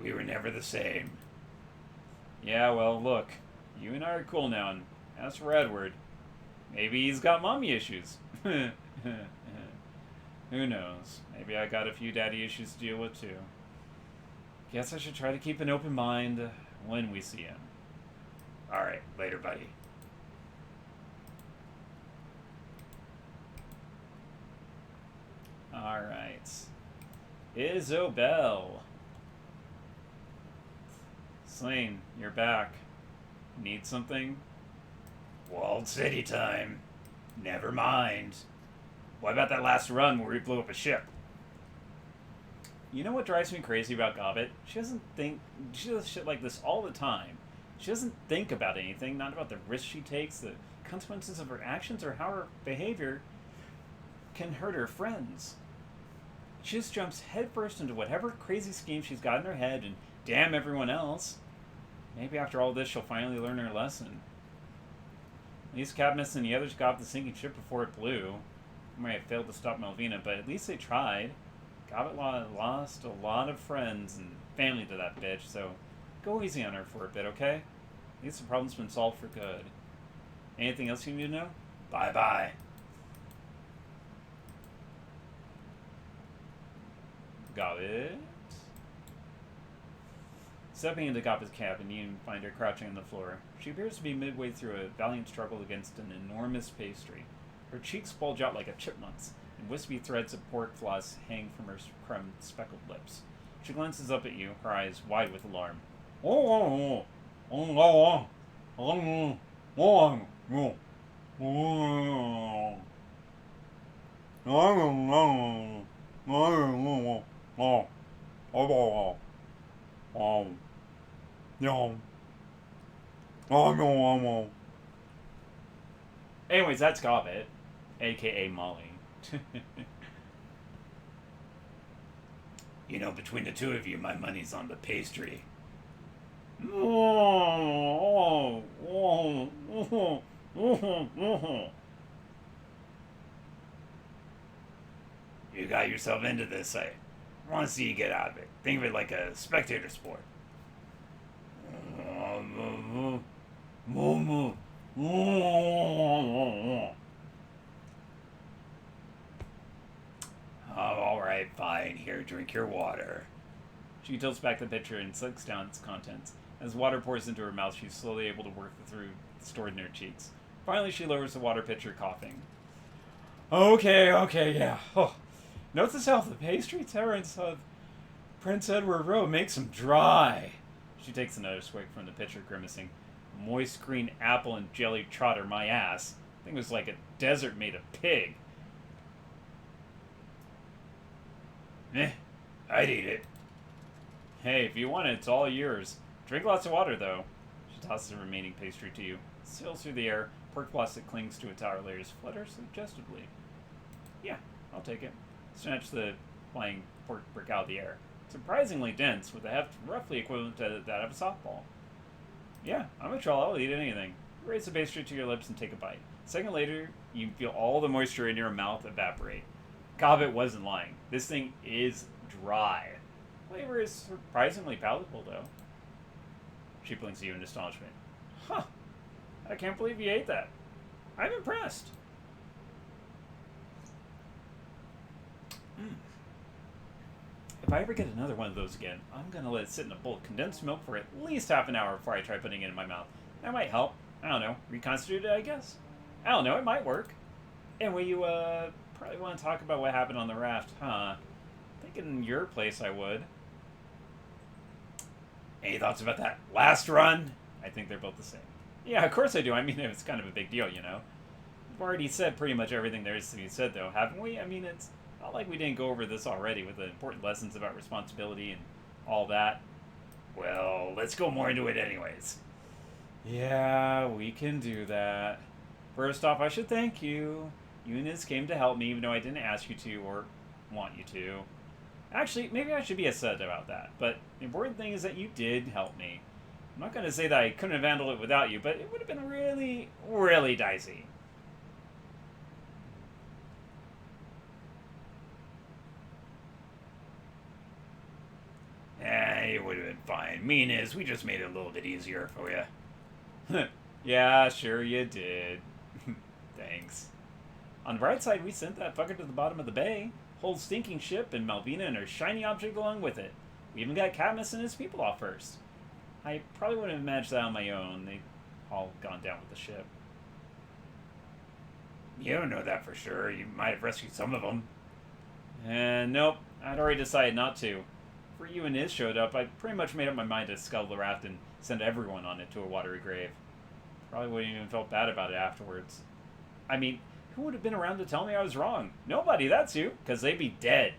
we were never the same. yeah, well, look, you and I are cool now, and as for Edward, maybe he's got mommy issues. Who knows? Maybe I got a few daddy issues to deal with, too. Guess I should try to keep an open mind when we see him. Alright, later, buddy. Alright. Isobel. Slane, you're back. Need something? Walled City time. Never mind. What about that last run where we blew up a ship? You know what drives me crazy about Gobbet? She does shit like this all the time. She doesn't think about anything, not about the risks she takes, the consequences of her actions, or how her behavior can hurt her friends. She just jumps headfirst into whatever crazy scheme she's got in her head and damn everyone else. Maybe after all this she'll finally learn her lesson. At least Cadmus and the others got off the sinking ship before it blew. They might have failed to stop Malvina, but at least they tried. Gobbet lost a lot of friends and family to that bitch, so go easy on her for a bit, okay? At least the problem's been solved for good. Anything else you need to know? Bye-bye. Gobbet. Stepping into Gobbet's cabin, you find her crouching on the floor. She appears to be midway through a valiant struggle against an enormous pastry. Her cheeks bulge out like a chipmunk's, and wispy threads of pork floss hang from her crumbed, speckled lips. She glances up at you, her eyes wide with alarm. Oh. Anyways, that's Gobbit, aka Molly. You know, between the two of you, my money's on the pastry. You got yourself into this. I want to see you get out of it. Think of it like a spectator sport. Oh, all right, fine. Here, drink your water. She tilts back the pitcher and sucks down its contents. As water pours into her mouth, she's slowly able to work through stored in her cheeks. Finally, she lowers the water pitcher, coughing. Okay, yeah. Oh. Note to self, the pastry terrace of Prince Edward Road makes them dry. She takes another swig from the pitcher, grimacing. Moist green apple and jelly trotter my ass. Thing was like a desert made of pig. I'd eat it. Hey, if you want it, it's all yours. Drink lots of water, though. She tosses the remaining pastry to you. Sails through the air. Pork plastic clings to its outer layers, flutters suggestively. Yeah, I'll take it. Snatch the flying pork brick out of the air. Surprisingly dense, with a heft roughly equivalent to that of a softball. Yeah, I'm a troll. I'll eat anything. Raise the pastry to your lips and take a bite. A second later, you feel all the moisture in your mouth evaporate. Cobbett wasn't lying. This thing is dry. Flavor is surprisingly palatable, though. She blinks at you in astonishment. Huh. I can't believe you ate that. I'm impressed. If I ever get another one of those again, I'm going to let it sit in a bowl of condensed milk for at least half an hour before I try putting it in my mouth. That might help. I don't know. Reconstitute it, I guess? I don't know. It might work. Anyway, you, probably want to talk about what happened on the raft, huh? Thinking in your place, I would. Any thoughts about that last run? I think they're both the same. Yeah, of course I do. I mean, it's kind of a big deal, you know? We've already said pretty much everything there is to be said, though, haven't we? I mean, it's not like we didn't go over this already with the important lessons about responsibility and all that. Well, let's go more into it anyways. Yeah, we can do that. First off, I should thank you. You and Iz came to help me, even though I didn't ask you to or want you to. Actually, maybe I should be upset about that, but the important thing is that you did help me. I'm not going to say that I couldn't have handled it without you, but it would have been really, really dicey. It would have been fine. Me and Iz, we just made it a little bit easier for you. Yeah, sure you did. Thanks. On the bright side, we sent that fucker to the bottom of the bay. Whole stinking ship and Malvina and her shiny object along with it. We even got Cadmus and his people off first. I probably wouldn't have managed that on my own. They'd all gone down with the ship. You don't know that for sure. You might have rescued some of them. And nope, I'd already decided not to. Before you and Iz showed up, I pretty much made up my mind to scuttle the raft and send everyone on it to a watery grave. Probably wouldn't even felt bad about it afterwards. I mean, who would have been around to tell me I was wrong? Nobody, that's you, because they'd be dead.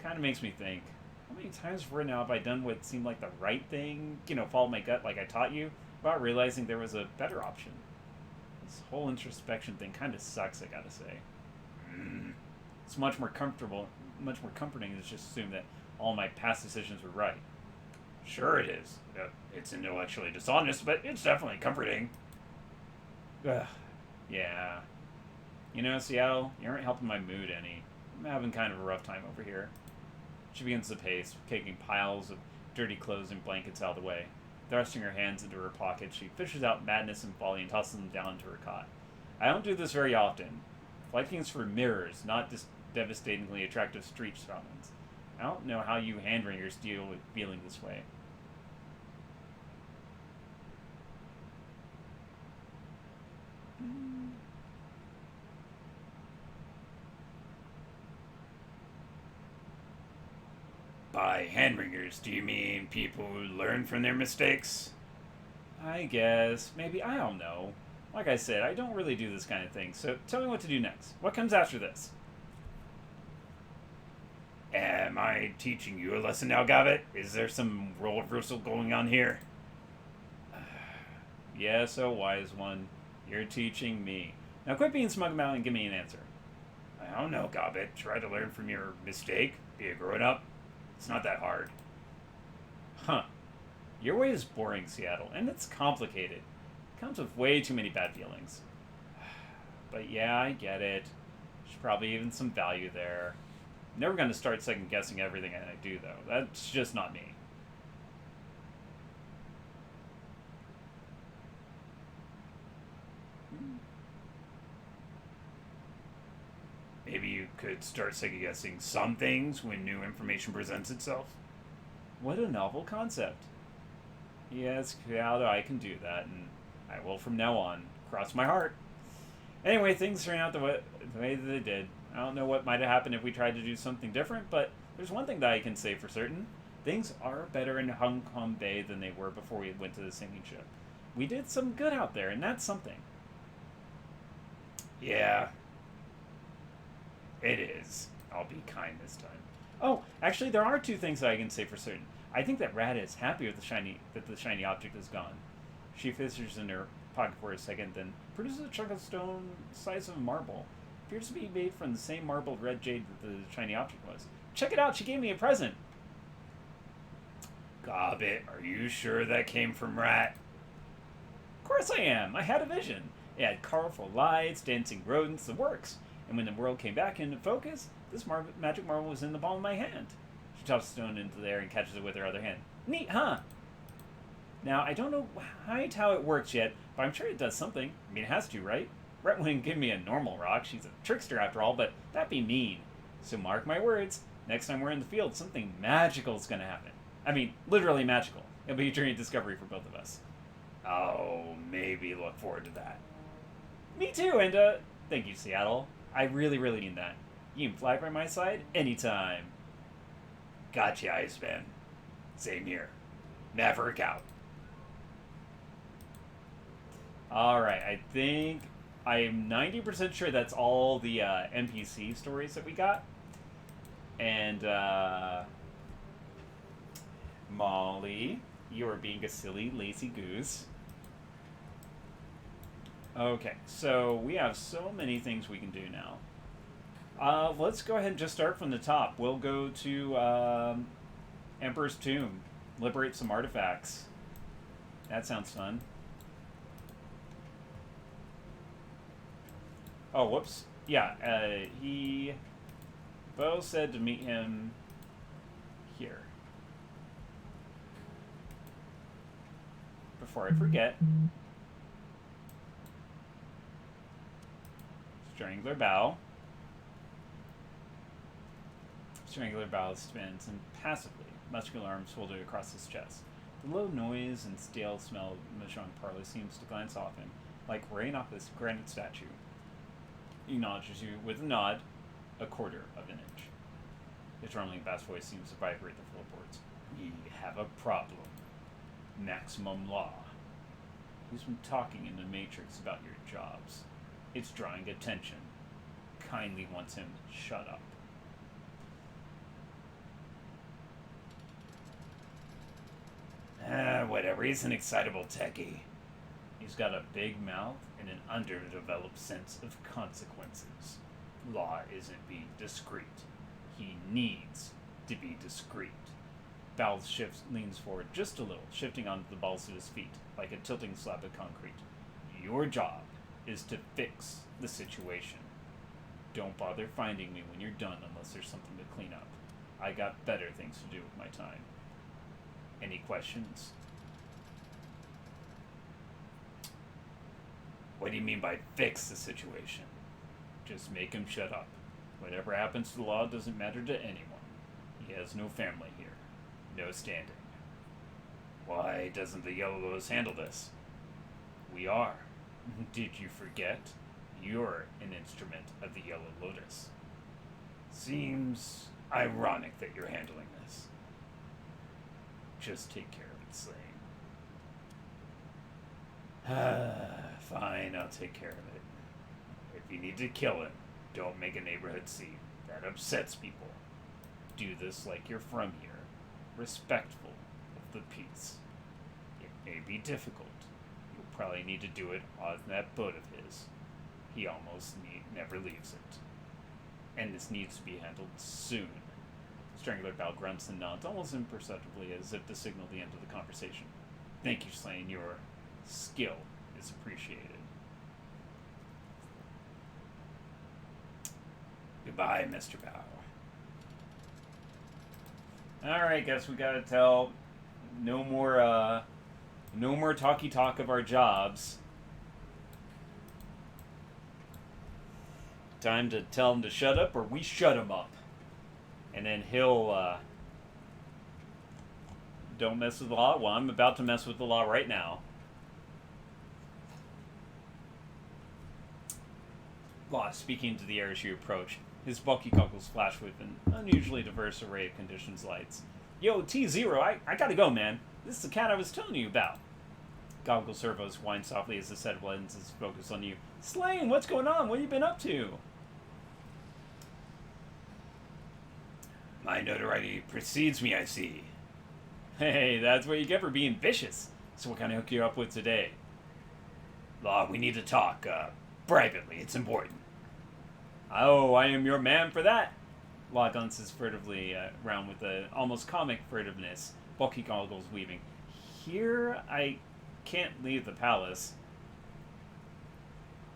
Kind of makes me think, how many times before now have I done what seemed like the right thing, follow my gut like I taught you, without realizing there was a better option? This whole introspection thing kind of sucks, I gotta say. It's much more comforting to just assume that all my past decisions were right. Sure it is. It's intellectually dishonest, but it's definitely comforting. Ugh. Yeah. Seattle, you aren't helping my mood any. I'm having kind of a rough time over here. She begins to pace, kicking piles of dirty clothes and blankets out of the way. Thrusting her hands into her pockets, she fishes out madness and folly and tosses them down into her cot. I don't do this very often. Flight's for mirrors, not just devastatingly attractive street shamans. I don't know how you hand-wringers deal with feeling this way. By hand-wringers, do you mean people who learn from their mistakes? I guess. Maybe. I don't know. Like I said, I don't really do this kind of thing, so tell me what to do next. What comes after this? Am I teaching you a lesson now, Gabbett? Is there some role reversal going on here? Yes, oh wise one. You're teaching me. Now quit being smug about it and give me an answer. I don't know, Gabbett. Try to learn from your mistake. Be a grown up. It's not that hard. Huh. Your way is boring, Seattle, and it's complicated. It comes with way too many bad feelings. But yeah, I get it. There's probably even some value there. I'm never going to start second guessing everything I do, though. That's just not me. Maybe you could start second guessing some things when new information presents itself. What a novel concept. Yes, Seattle, I can do that, and I will from now on. Cross my heart. Anyway, things turned out the way that they did. I don't know what might have happened if we tried to do something different, but there's one thing that I can say for certain. Things are better in Hong Kong Bay than they were before we went to the sinking ship. We did some good out there, and that's something. Yeah, it is. I'll be kind this time. Oh, actually, there are two things that I can say for certain. I think that Rat is happy with that the shiny object is gone. She fishers in her pocket for a second, then produces a chunk of stone the size of a marble. Appears to be made from the same marbled red jade that the shiny object was. Check it out, she gave me a present. Gabbett, are you sure that came from Rat? Of course I am. I had a vision. It had colorful lights, dancing rodents, the works. And when the world came back into focus, this magic marble was in the palm of my hand. She tosses the stone into the air and catches it with her other hand. Neat, huh? Now, I don't know quite how it works yet, but I'm sure it does something. I mean, it has to, right? Rat wouldn't give me a normal rock. She's a trickster after all, but that'd be mean. So mark my words, next time we're in the field, something magical is going to happen. I mean, literally magical. It'll be a journey of discovery for both of us. Oh, maybe look forward to that. Me too, and, thank you, Seattle. I really, really mean that. You can fly by my side anytime. Gotcha, Iceman. Same here. Maverick out. Alright, I think I'm 90% sure that's all the NPC stories that we got. And, Molly, you are being a silly, lazy goose. Okay, so we have so many things we can do now. Let's go ahead and just start from the top. We'll go to Emperor's Tomb. Liberate some artifacts. That sounds fun. Oh, whoops. Yeah, Bo said to meet him here. Before I forget. Strangler bow. Strangler bow spins impassively, muscular arms folded across his chest. The low noise and stale smell of Michonne parlor seems to glance off him, like rain off this granite statue. He acknowledges you with a nod, a quarter of an inch. His rumbling bass voice seems to vibrate the floorboards. We have a problem. Maximum law. He's been talking in the Matrix about your jobs. It's drawing attention. Kindly wants him shut up. Whatever. He's an excitable techie. He's got a big mouth and an underdeveloped sense of consequences. Law isn't being discreet. He needs to be discreet. Bowles leans forward just a little, shifting onto the balls of his feet, like a tilting slab of concrete. Your job is to fix the situation. Don't bother finding me when you're done unless there's something to clean up. I got better things to do with my time. Any questions? What do you mean by fix the situation? Just make him shut up. Whatever happens to the law doesn't matter to anyone. He has no family here. No standing. Why doesn't the Yellow Lotus handle this? We are. Did you forget? You're an instrument of the Yellow Lotus. Seems ironic that you're handling this. Just take care of it, Slane. Fine, I'll take care of it. If you need to kill him, don't make a neighborhood scene. That upsets people. Do this like you're from here, respectful of the peace. It may be difficult. You'll probably need to do it on that boat of his. He almost never leaves it. And this needs to be handled soon. Strangler Bow grunts and nods almost imperceptibly as if to signal the end of the conversation. Thank you, Slane. Your skill is appreciated. Goodbye, Mr. Bow. Alright, guess we gotta tell no more talky talk of our jobs. Time to tell him to shut up or we shut him up. And then he'll, don't mess with the law. Well, I'm about to mess with the law right now. Law, speaking to the air as you approach. His bulky goggles flash with an unusually diverse array of conditions lights. Yo, T0, I gotta go, man. This is the cat I was telling you about. Goggle servos whine softly as the set of lenses focus on you. Slane, what's going on? What have you been up to? My notoriety precedes me, I see. Hey, that's what you get for being vicious. So what can I hook you up with today? Law, we need to talk, privately. It's important. Oh, I am your man for that. Law glances furtively around with an almost comic furtiveness, bulky goggles weaving. Here, I can't leave the palace.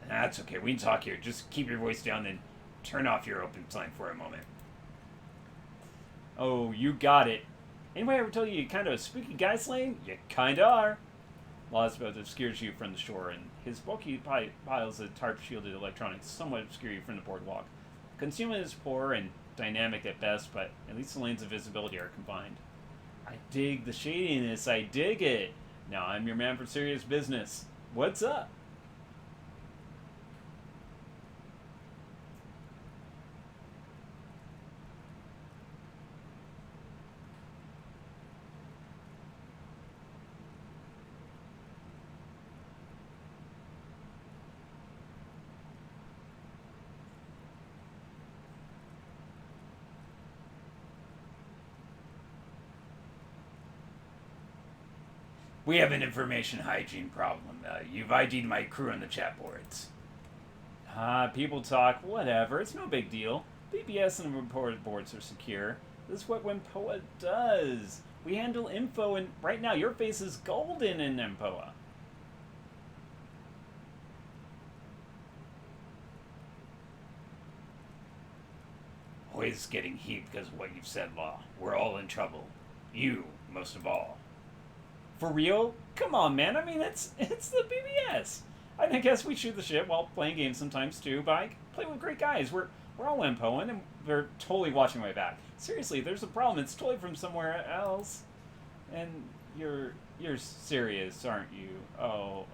That's okay. We can talk here. Just keep your voice down and turn off your open flame for a moment. Oh, you got it. Anybody ever tell you you're kind of a spooky guy, Slane? You kinda are. Law's about obscures you from the shore, and his bulky piles of tarp-shielded electronics somewhat obscure you from the boardwalk. Concealment is poor and dynamic at best, but at least the lanes of visibility are combined. I dig the shadiness, I dig it. Now I'm your man for serious business. What's up? We have an information hygiene problem. You've ID'd my crew on the chat boards. People talk, whatever, it's no big deal. BBS and report boards are secure. This is what Wimpoa does. We handle info, and right now your face is golden in Wimpoa. Always getting heat because of what you've said, Law. We're all in trouble. You, most of all. For real? Come on, man. I mean, it's the BBS. I guess we shoot the shit while playing games sometimes too, but I play with great guys. We're all Wimpoan, and they're totally watching my back. Seriously, there's a problem. It's totally from somewhere else. And you're serious, aren't you? Oh,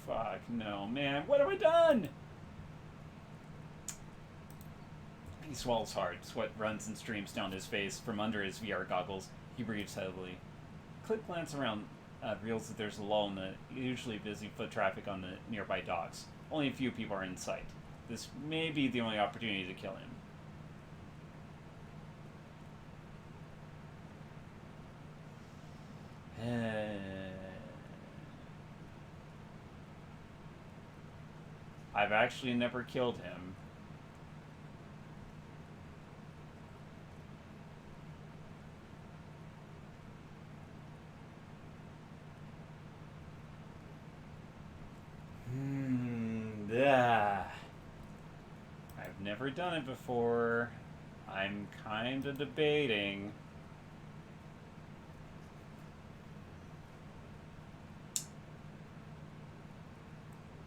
fuck no, man. What have I done? He swallows hard. Sweat runs and streams down his face. From under his VR goggles, he breathes heavily. Quick glance around reveals that there's a lull in the usually busy foot traffic on the nearby docks. Only a few people are in sight. This may be the only opportunity to kill him. I've actually never killed him. I've never done it before. I'm kind of debating.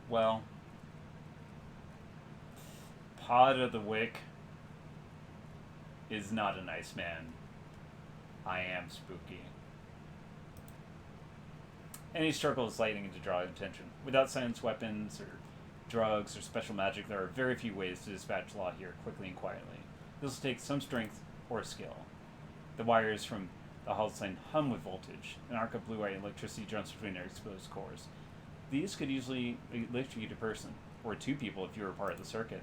Well, Pod of the Wick is not a nice man. I am spooky. Any struggle is lightning to draw attention. Without silenced weapons or drugs or special magic, there are very few ways to dispatch law here quickly and quietly. This will take some strength or skill. The wires from the hull sign hum with voltage. An arc of blue-white electricity jumps between their exposed cores. These could easily electrocute a person, or two people if you were part of the circuit.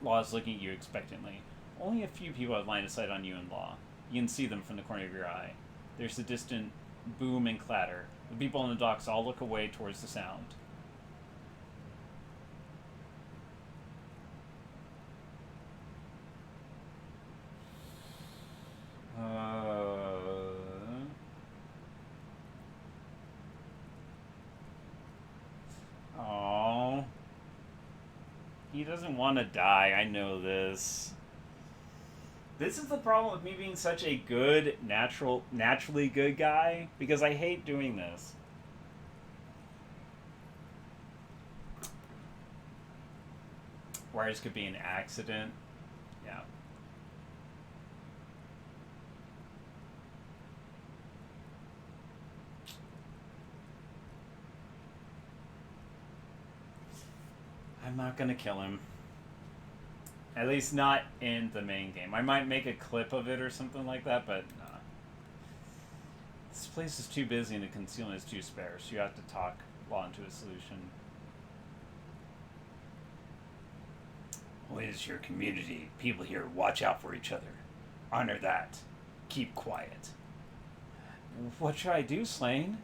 Law is looking at you expectantly. Only a few people have line of sight on you and Law. You can see them from the corner of your eye. There's a distant boom and clatter. The people on the docks all look away towards the sound. Oh. He doesn't want to die. I know this. This is the problem with me being such a good, naturally good guy, because I hate doing this. Wires could be an accident. Yeah. I'm not gonna kill him. At least not in the main game. I might make a clip of it or something like that, but nah. This place is too busy and the concealment is too sparse. You have to talk Law into a solution. What is your community? People here watch out for each other. Honor that. Keep quiet. What should I do, Slane?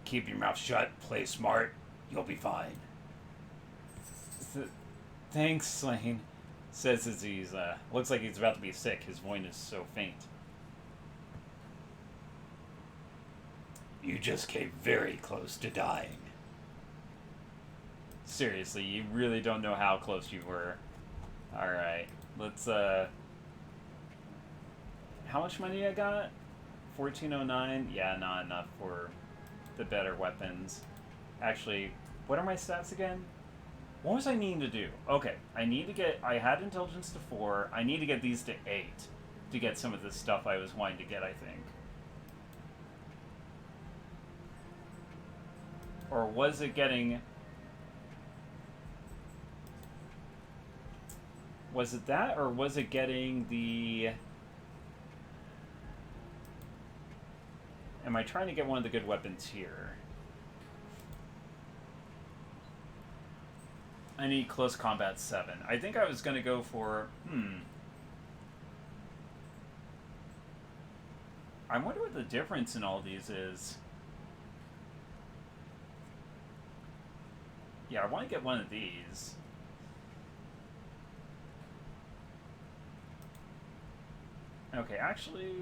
Keep your mouth shut, play smart, you'll be fine. Thanks, Slane, says as he's, looks like he's about to be sick. His voice is so faint. You just came very close to dying. Seriously, you really don't know how close you were. Alright, let's, how much money I got? 1409? Yeah, not enough for the better weapons. Actually, what are my stats again? What was I needing to do? Okay, I had intelligence to 4. I need to get these to 8 to get some of the stuff I was wanting to get, I think. Or was it getting... Was it that, or was it getting the... Am I trying to get one of the good weapons here? I need close combat 7. I think I was going to go for... I wonder what the difference in all these is. Yeah, I want to get one of these. Okay, actually...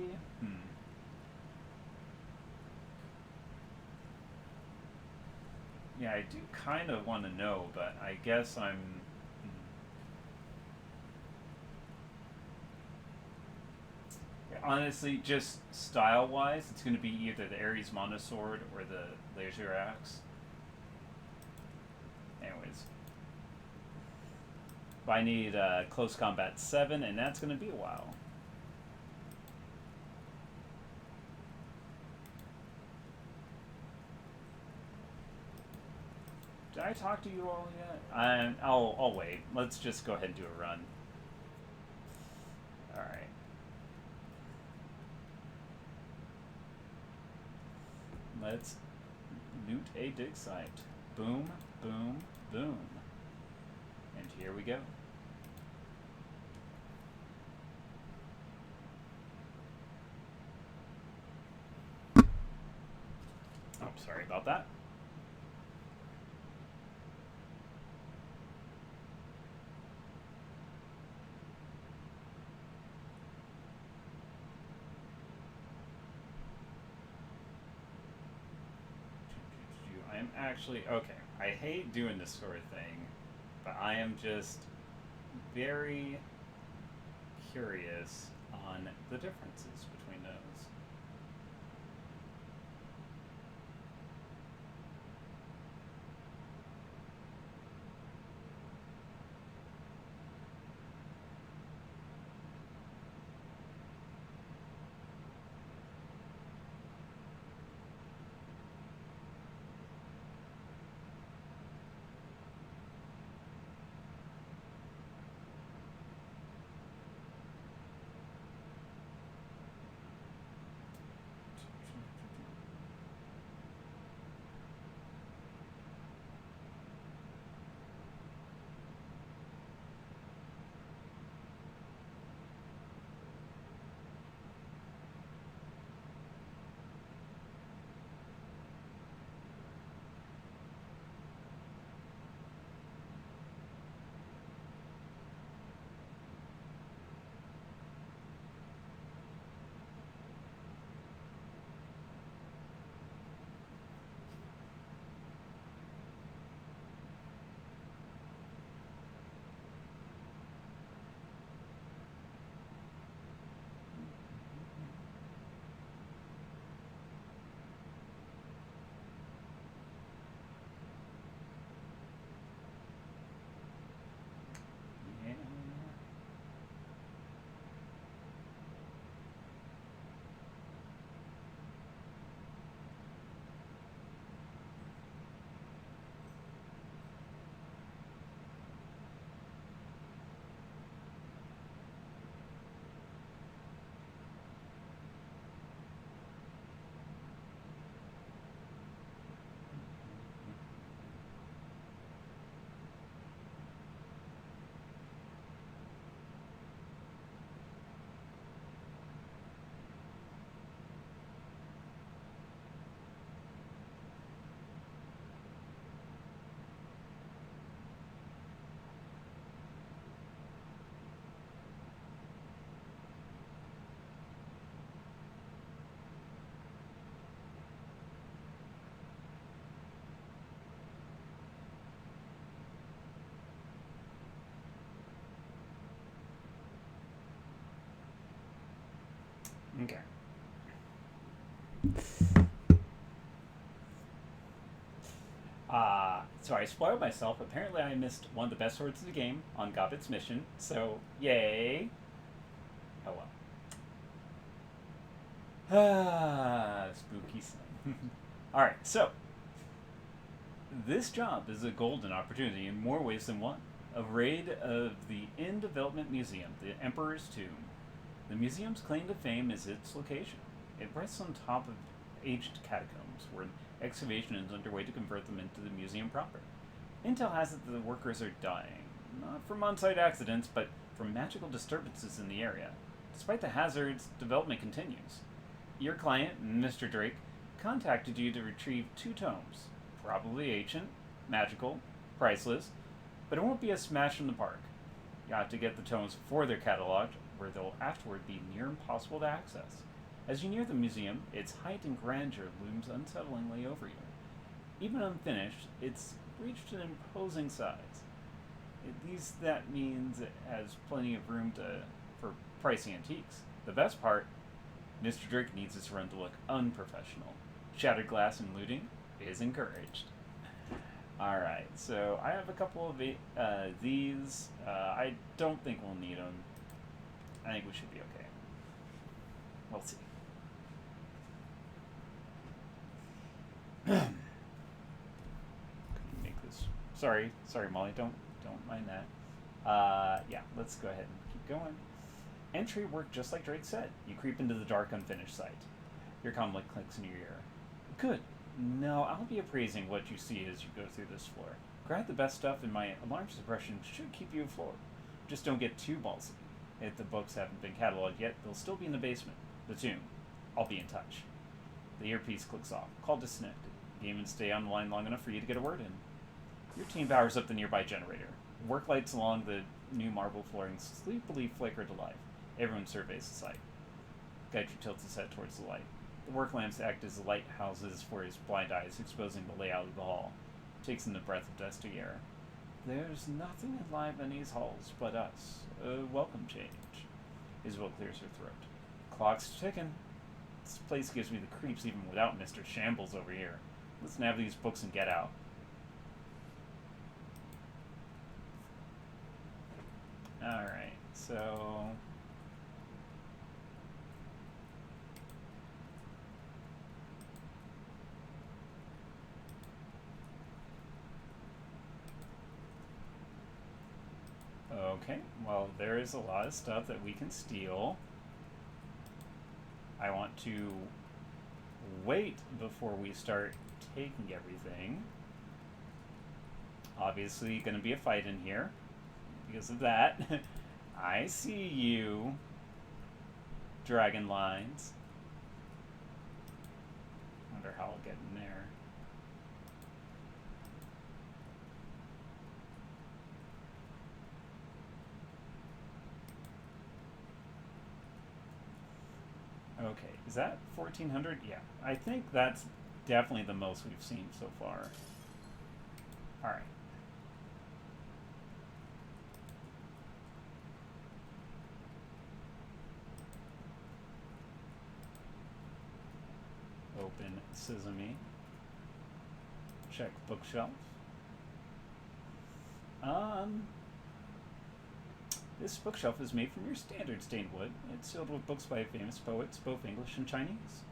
Yeah, I do kind of want to know, but I guess I'm... Honestly, just style-wise, it's going to be either the Ares Monosword or the Laser Axe. Anyways. But I need Close Combat 7, and that's going to be a while. Did I talk to you all yet? I'll wait. Let's just go ahead and do a run. Alright. Let's loot a dig site. Boom, boom, boom. And here we go. Oh, sorry about that. I'm actually, okay, I hate doing this sort of thing, but I am just very curious on the differences between those. Okay. So I spoiled myself. Apparently, I missed one of the best swords of the game on Gobbet's mission. So, yay. Oh well. Spooky sun. Alright, so. This job is a golden opportunity in more ways than one. A raid of the In Development Museum, the Emperor's Tomb. The museum's claim to fame is its location. It rests on top of ancient catacombs, where an excavation is underway to convert them into the museum proper. Intel has it that the workers are dying, not from on-site accidents, but from magical disturbances in the area. Despite the hazards, development continues. Your client, Mr. Drake, contacted you to retrieve 2 tomes. Probably ancient, magical, priceless, but it won't be a smash in the park. You have to get the tomes before they're cataloged, where they'll afterward be near impossible to access. As you near the museum, its height and grandeur looms unsettlingly over you. Even unfinished, it's reached an imposing size. At least that means it has plenty of room for pricey antiques. The best part, Mr. Drake needs this run to look unprofessional. Shattered glass and looting is encouraged. Alright, so I have a couple of these. I don't think we'll need them. I think we should be okay. We'll see. Make this. Sorry, Molly. Don't mind that. Yeah, let's go ahead and keep going. Entry worked just like Drake said. You creep into the dark, unfinished site. Your comm clicks in your ear. Good. No, I'll be appraising what you see as you go through this floor. Grab the best stuff, and my alarm suppression should keep you afloat. Just don't get too ballsy. If the books haven't been cataloged yet, they'll still be in the basement. The tomb. I'll be in touch. The earpiece clicks off. Call disconnected. You even stay on the line long enough for you to get a word in. Your team powers up the nearby generator. Work lights along the new marble flooring sleepily flicker to life. Everyone surveys the site. Geiger tilts his head towards the light. The work lamps act as lighthouses for his blind eyes, exposing the layout of the hall. Takes in the breath of dusty air. There's nothing alive in these halls but us. A welcome change. Isabel clears her throat. Clock's ticking. This place gives me the creeps even without Mr. Shambles over here. Let's nab these books and get out. Alright, so... Okay, well, there is a lot of stuff that we can steal. I want to wait before we start taking everything. Obviously, going to be a fight in here because of that. I see you, dragon lines. Wonder how I'll get in there. Okay, is that 1400? Yeah, I think that's definitely the most we've seen so far. Alright. Open Sesame. Check bookshelf. This bookshelf is made from your standard stained wood. It's filled with books by famous poets, both English and Chinese.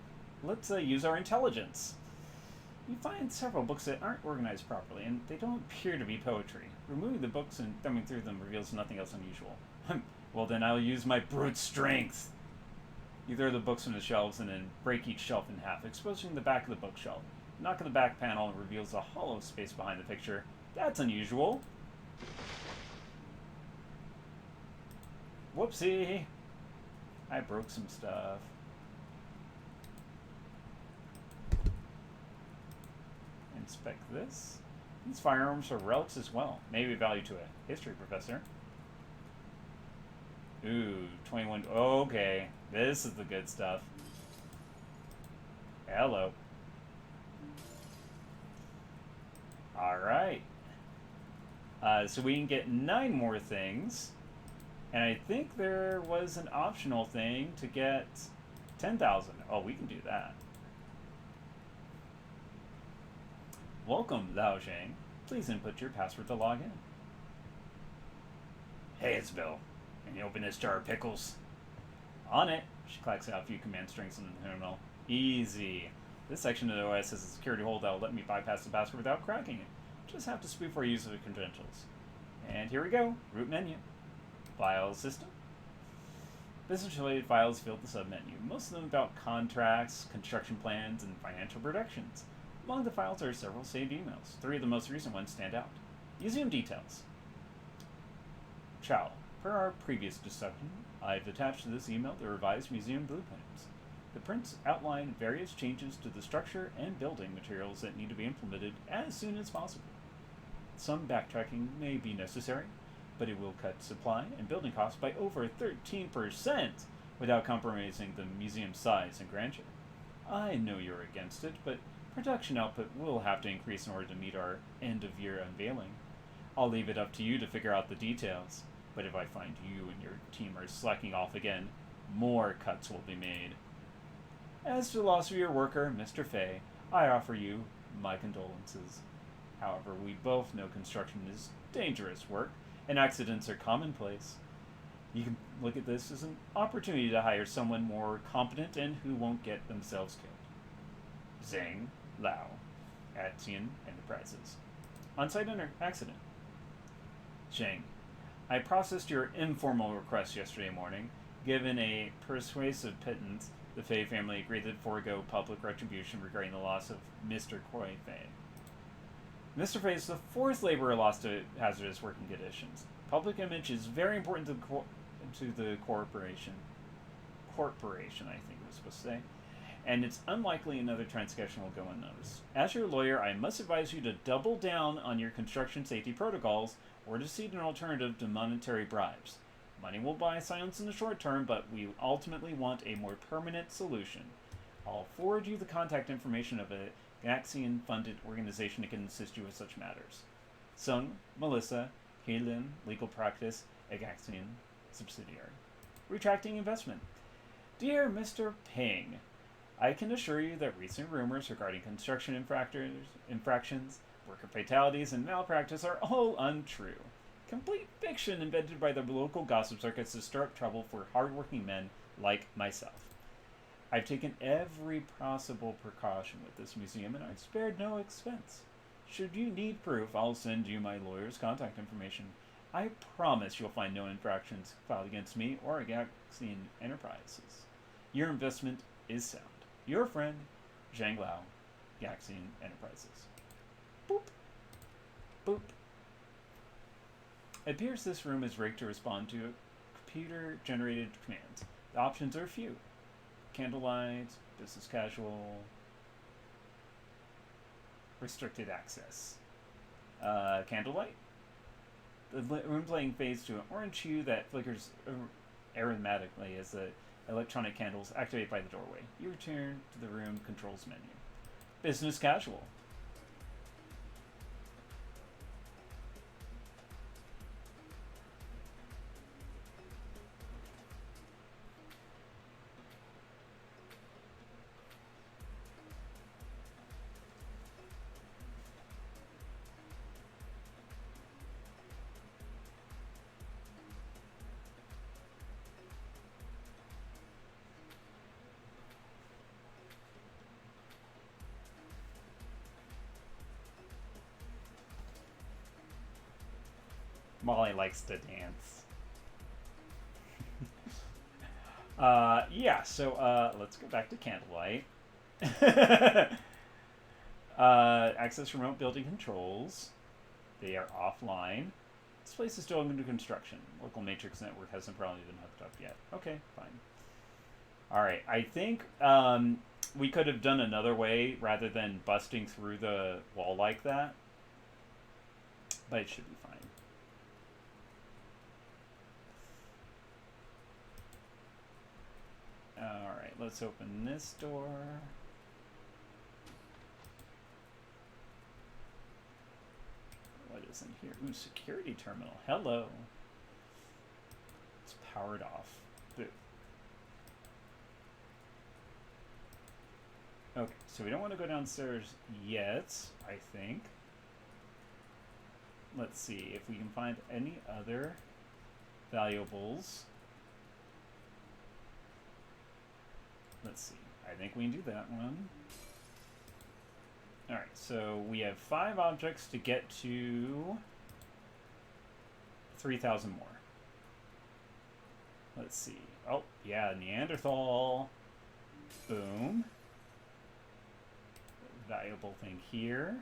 Let's use our intelligence. You find several books that aren't organized properly, and they don't appear to be poetry. Removing the books and thumbing through them reveals nothing else unusual. Well, then I'll use my brute strength. You throw the books from the shelves and then break each shelf in half, exposing the back of the bookshelf. Knock on the back panel and reveals a hollow space behind the picture. That's unusual. Whoopsie! I broke some stuff. Inspect this. These firearms are relics as well. Maybe value to a history professor. Ooh, 21. Okay, this is the good stuff. Hello. Alright. So we can get 9 more things. And I think there was an optional thing to get 10,000. Oh, we can do that. Welcome, Lao Zhang. Please input your password to log in. Hey, Isabel. Can you open this jar of pickles? On it. She clacks out a few command strings in the terminal. Easy. This section of the OS has a security hole that will let me bypass the password without cracking it. Just have to spoof our user credentials. And here we go. Root menu. File system. Business-related files fill the submenu, most of them about contracts, construction plans, and financial projections. Among the files are several saved emails. 3 of the most recent ones stand out. Museum details. Ciao. Per our previous discussion, I've attached to this email the revised museum blueprints. The prints outline various changes to the structure and building materials that need to be implemented as soon as possible. Some backtracking may be necessary, but it will cut supply and building costs by over 13% without compromising the museum's size and grandeur. I know you're against it, but production output will have to increase in order to meet our end-of-year unveiling. I'll leave it up to you to figure out the details, but if I find you and your team are slacking off again, more cuts will be made. As to the loss of your worker, Mr. Fay, I offer you my condolences. However, we both know construction is dangerous work, and accidents are commonplace. You can look at this as an opportunity to hire someone more competent and who won't get themselves killed. Zhang Lao, Axion Enterprises. On-site accident. Zhang, I processed your informal request yesterday morning. Given a persuasive pittance, the Fay family agreed to forego public retribution regarding the loss of Mr. Koi Fay. Mr. Fay is the 4th laborer lost to hazardous working conditions. Public image is very important to the corporation. Corporation, I think it was supposed to say. And it's unlikely another transgression will go unnoticed. As your lawyer, I must advise you to double down on your construction safety protocols or to seek an alternative to monetary bribes. Money will buy silence in the short term, but we ultimately want a more permanent solution. I'll forward you the contact information of a Gaxian-funded organization that can assist you with such matters. Sung, Melissa, Kaylin, Legal Practice, a Gaxian subsidiary. Retracting investment. Dear Mr. Ping, I can assure you that recent rumors regarding construction infractions, worker fatalities, and malpractice are all untrue. Complete fiction invented by the local gossip circuits to stir up trouble for hardworking men like myself. I've taken every possible precaution with this museum, and I've spared no expense. Should you need proof, I'll send you my lawyer's contact information. I promise you'll find no infractions filed against me or Gaxian Enterprises. Your investment is sound. Your friend, Zhang Lao, Gaxian Enterprises. Boop. Boop. It appears this room is rigged to respond to computer-generated commands. The options are few. Candlelight, business casual, restricted access. Candlelight. The room playing fades to an orange hue that flickers aromatically as the electronic candles activate by the doorway. You return to the room controls menu. Business casual. Molly likes to dance. Yeah, so let's go back to Candlelight. Access remote building controls. They are offline. This place is still under construction. Local matrix network hasn't probably been hooked up yet. Okay, fine. Alright, I think we could have done another way rather than busting through the wall like that. But it should be fine. Alright, let's open this door. What is in here? Ooh, security terminal. Hello. It's powered off. Boo. Okay, so we don't want to go downstairs yet, I think. Let's see if we can find any other valuables. Let's see. I think we can do that one. Alright, so we have 5 objects to get to 3,000 more. Let's see. Oh, yeah, Neanderthal. Boom. Valuable thing here.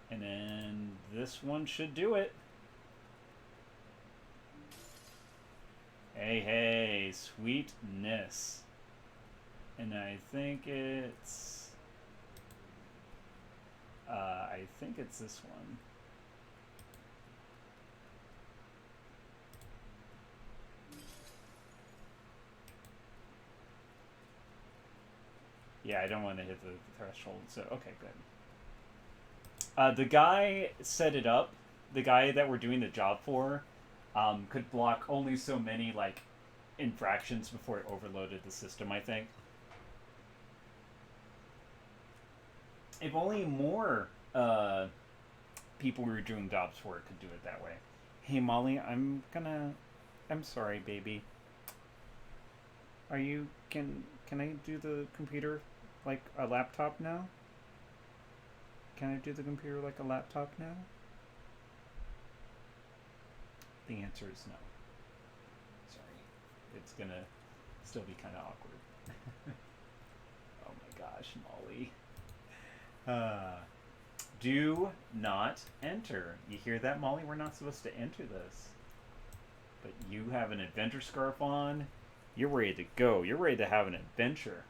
And then this one should do it. Hey, hey, sweetness. And I think it's... this one. Yeah, I don't want to hit the threshold, so okay, good. The guy set it up. The guy that we're doing the job for could block only so many, like, infractions before it overloaded the system, I think. If only more people we were doing jobs for could do it that way. Hey, Molly, I'm sorry, baby. Can I do the computer like a laptop now? Can I do the computer like a laptop now? The answer is no. Sorry. It's gonna still be kind of awkward. Oh my gosh, Molly. Do not enter. You hear that, Molly? We're not supposed to enter this. But you have an adventure scarf on. You're ready to go. You're ready to have an adventure.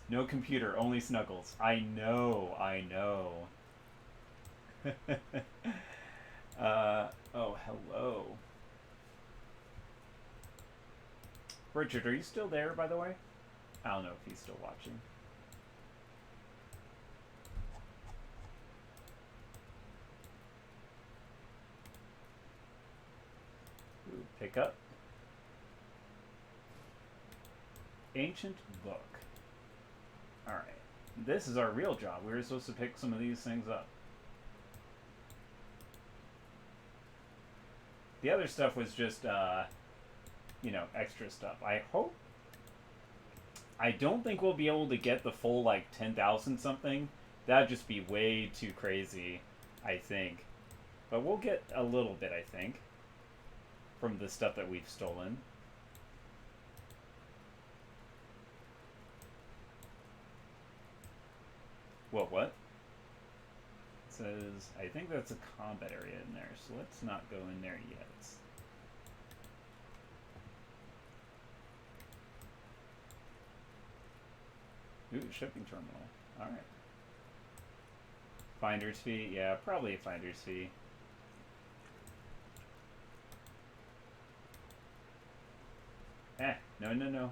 No computer, only snuggles. I know. Oh, hello. Richard, are you still there, by the way? I don't know if he's still watching. Ooh, pick up. Ancient book. Alright. This is our real job. We were supposed to pick some of these things up. The other stuff was just, extra stuff. I don't think we'll be able to get the full, 10,000 something. That'd just be way too crazy, I think. But we'll get a little bit, I think, from the stuff that we've stolen. What? It says, I think that's a combat area in there, so let's not go in there yet. Ooh, shipping terminal. Alright. Finder's fee? Yeah, probably a finder's fee. No.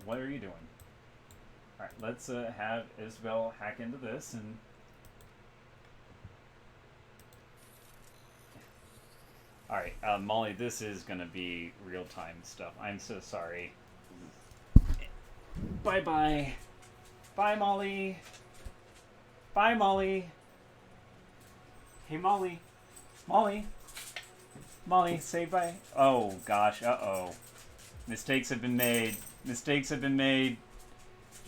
What are you doing? Alright, let's have Isabel hack into this and... Alright, Molly, this is gonna be real-time stuff. I'm so sorry. Bye-bye. Bye, Molly. Bye, Molly. Hey, Molly. Molly, say bye. Oh, gosh, uh-oh. Mistakes have been made.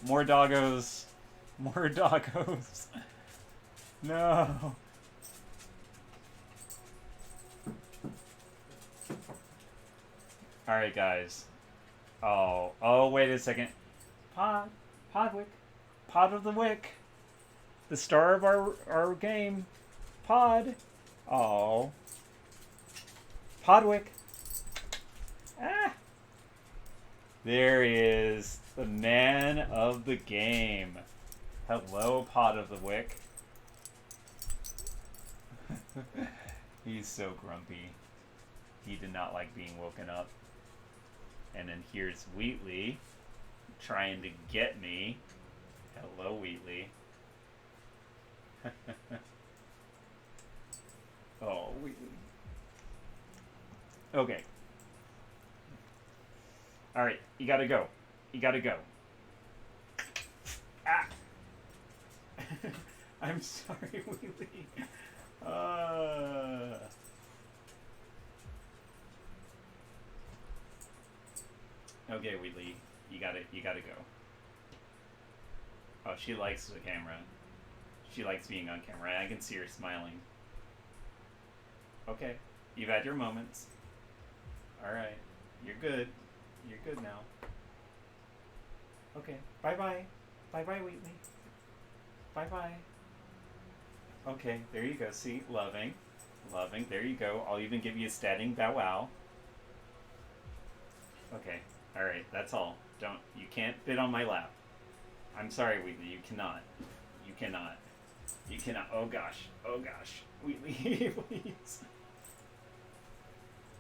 More doggos. No. Alright, guys. Oh, wait a second. Podwick. Pod of the Wick. The star of our game. Pod. Oh. Podwick. Ah. There he is. The man of the game. Hello, Pod of the Wick. He's so grumpy. He did not like being woken up. And then here's Wheatley trying to get me. Hello, Wheatley. Oh, Wheatley. Okay. Alright. You gotta go. You gotta go. Ah! I'm sorry, Wheelie. Okay, Wheelie. You gotta go. Oh, she likes the camera. She likes being on camera. I can see her smiling. Okay. You've had your moments. Alright. You're good. You're good now. Okay. Bye-bye. Bye-bye, Wheatley. Bye-bye. Okay, there you go. See? Loving. Loving. There you go. I'll even give you a standing bow wow. Okay. Alright, that's all. You can't fit on my lap. I'm sorry, Wheatley. You cannot. You cannot. You cannot. Oh gosh. Oh gosh. Wheatley, please.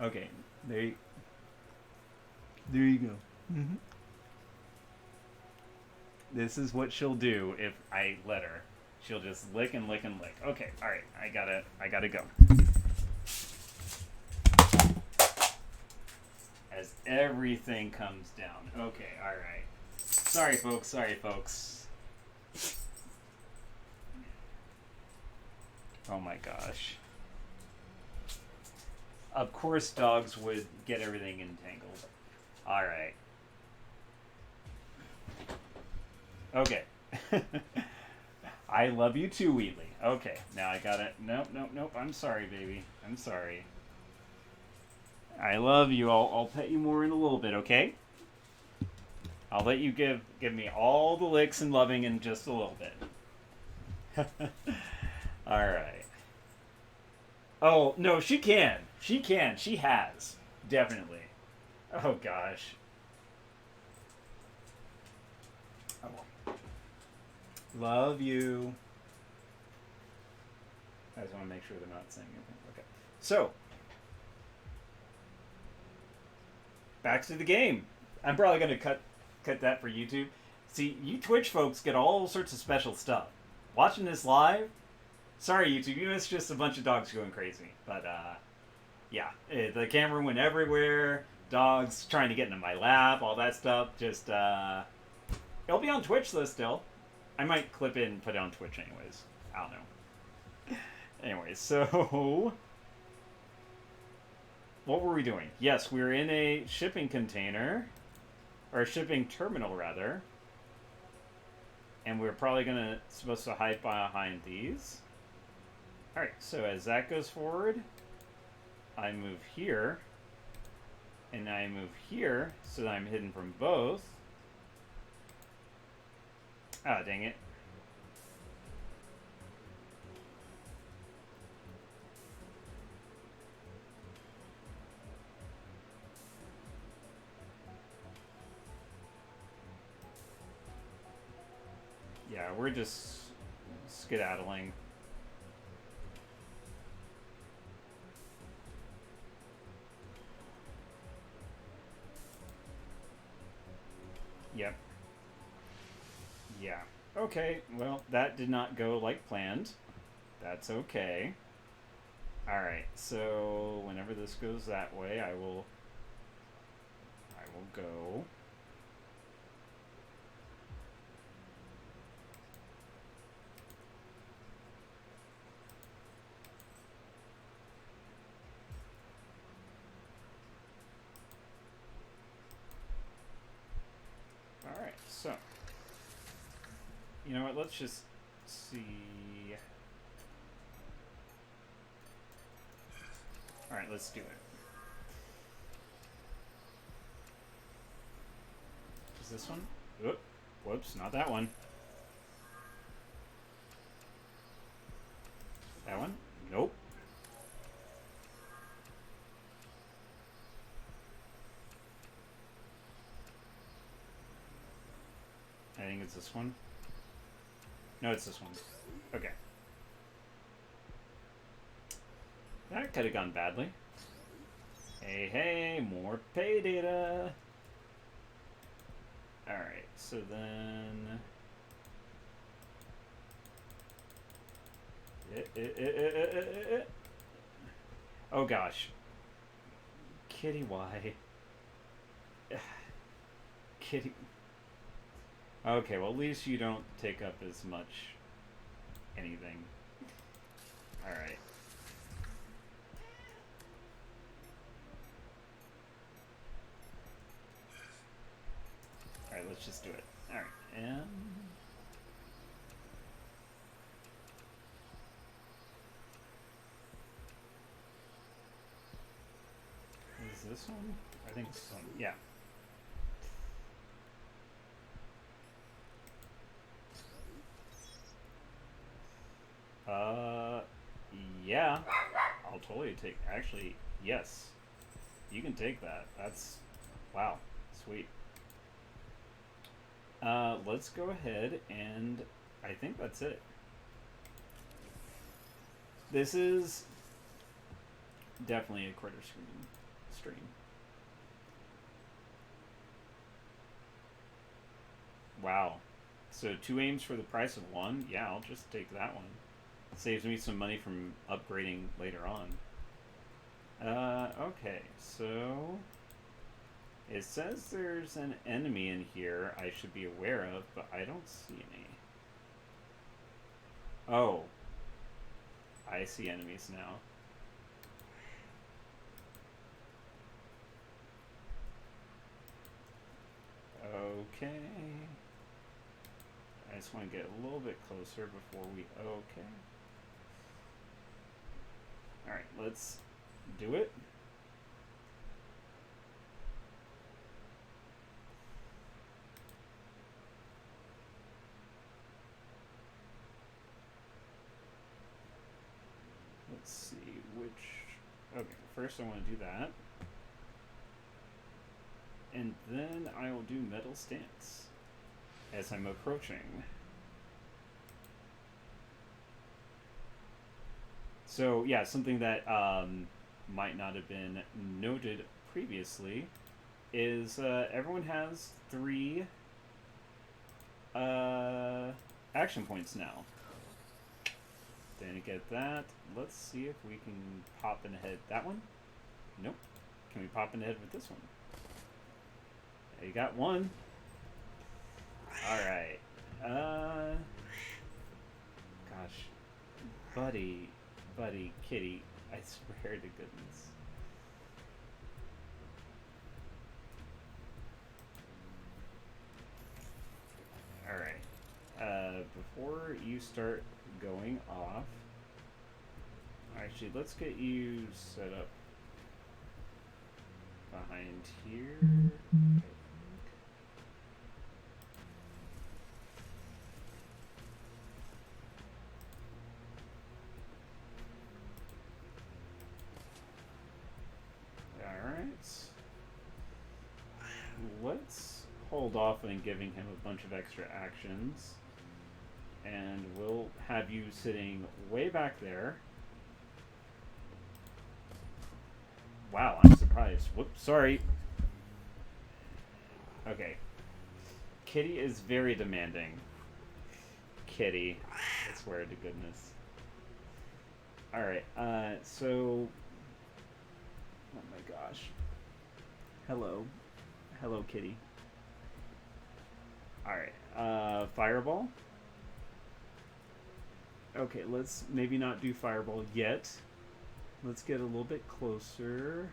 Okay. There you go. Mm-hmm. This is what she'll do if I let her. She'll just lick and lick and lick. Okay, alright. I gotta go. As everything comes down. Okay, alright. Sorry, folks. Sorry, folks. Oh my gosh. Of course dogs would get everything entangled. Alright. Okay. I love you too, Wheatley. Okay, now I gotta... Nope. I'm sorry, baby. I'm sorry. I love you. I'll pet you more in a little bit, okay? I'll let you give me all the licks and loving in just a little bit. Alright. Oh, no, she can. She can. She has. Definitely. Oh, gosh. Oh. Love you. I just want to make sure they're not saying anything. Okay. So. Back to the game. I'm probably going to cut that for YouTube. See, you Twitch folks get all sorts of special stuff. Watching this live, sorry YouTube, you missed just a bunch of dogs going crazy. But, yeah, the camera went everywhere, dogs trying to get into my lap, all that stuff. Just, it'll be on Twitch though still. I might clip it and put it on Twitch anyways. I don't know. Anyways, so... What were we doing? Yes, we were in a shipping container, or a shipping terminal rather, and we're probably supposed to hide behind these. All right, so as that goes forward, I move here, and I move here, so that I'm hidden from both. Ah, dang it. Yeah, we're just skedaddling. Yep. Yeah. Okay, well, that did not go like planned. That's okay. Alright, so whenever this goes that way, I will go. Alright, so. You know what, let's just see. Alright, let's do it. Is this one? Oop. Whoops, not that one. That one? Nope. I think it's this one. No, it's this one. Okay. That could have gone badly. Hey, more pay data. Alright, so then... Oh gosh. Kitty, why? Kitty. Okay, well, at least you don't take up as much anything. Alright. Alright, let's just do it. Alright, and... Is this one? I think this one. Yeah. Yeah. I'll totally take... Actually, yes. You can take that. That's... Wow. Sweet. Let's go ahead and... I think that's it. This is... definitely a critter stream. Wow. So 2 aims for the price of 1? Yeah, I'll just take that one. Saves me some money from upgrading later on. Okay, so... It says there's an enemy in here I should be aware of, but I don't see any. Oh. I see enemies now. Okay. I just want to get a little bit closer before we... Okay. Alright, let's do it. Let's see which... Okay, first I want to do that. And then I will do metal stance as I'm approaching. So yeah, something that might not have been noted previously is everyone has 3 action points now. Didn't get that. Let's see if we can pop in ahead. That one? Nope. Can we pop in ahead with this one? You got 1. Alright. Gosh. Buddy, kitty. I swear to goodness. Alright. Before you start going off... Actually, let's get you set up behind here. Let's hold off on giving him a bunch of extra actions, and we'll have you sitting way back there. Wow, I'm surprised. Whoops, sorry. Okay. Kitty is very demanding. Kitty. I swear to goodness. Alright, so... Oh my gosh. Hello. Hello, kitty. Alright, fireball? Okay, let's maybe not do fireball yet. Let's get a little bit closer.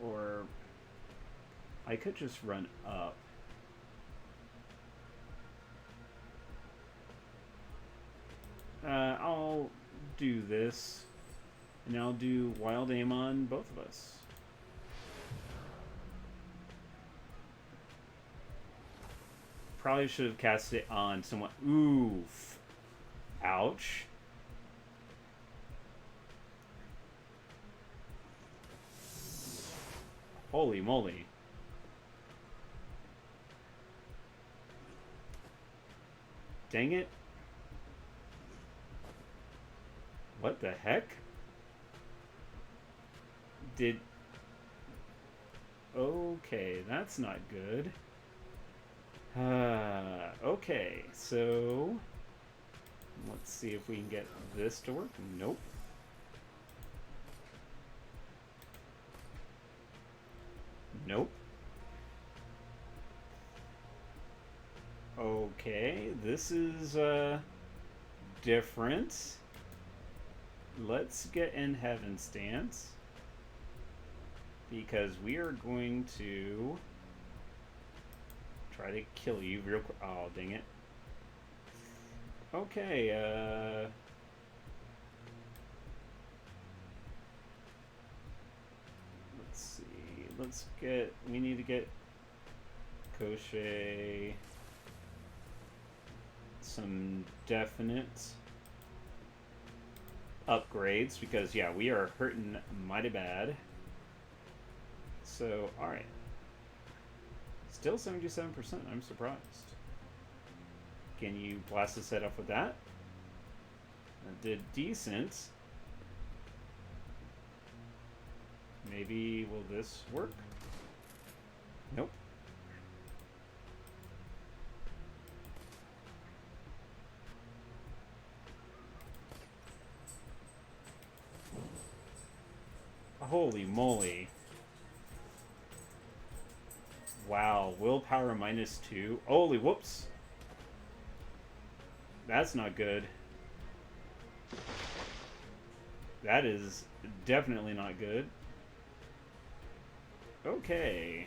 Or... I could just run up. I'll do this. And I'll do wild aim on both of us. Probably should have cast it on someone. Oof. Ouch. Holy moly. Dang it. What the heck? Did... Okay, that's not good. Okay, so... Let's see if we can get this to work. Nope. Nope. Okay, this is different. Let's get in Heaven Stance. Because we are going to try to kill you real quick. Oh, dang it. Okay, let's see. We need to get Koshe some definite upgrades because, yeah, we are hurting mighty bad. So, alright. Still 77%. I'm surprised. Can you blast his head off with that? That did decent. Maybe will this work? Nope. Holy moly. Wow, willpower -2. Holy whoops. That's not good. That is definitely not good. Okay.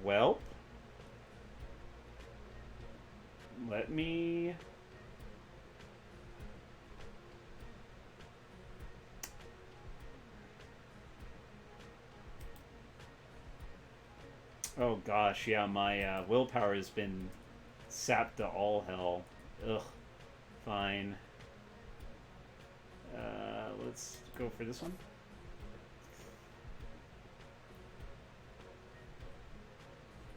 Well. Let me... Oh gosh, yeah, my willpower has been sapped to all hell. Ugh. Fine. Let's go for this one.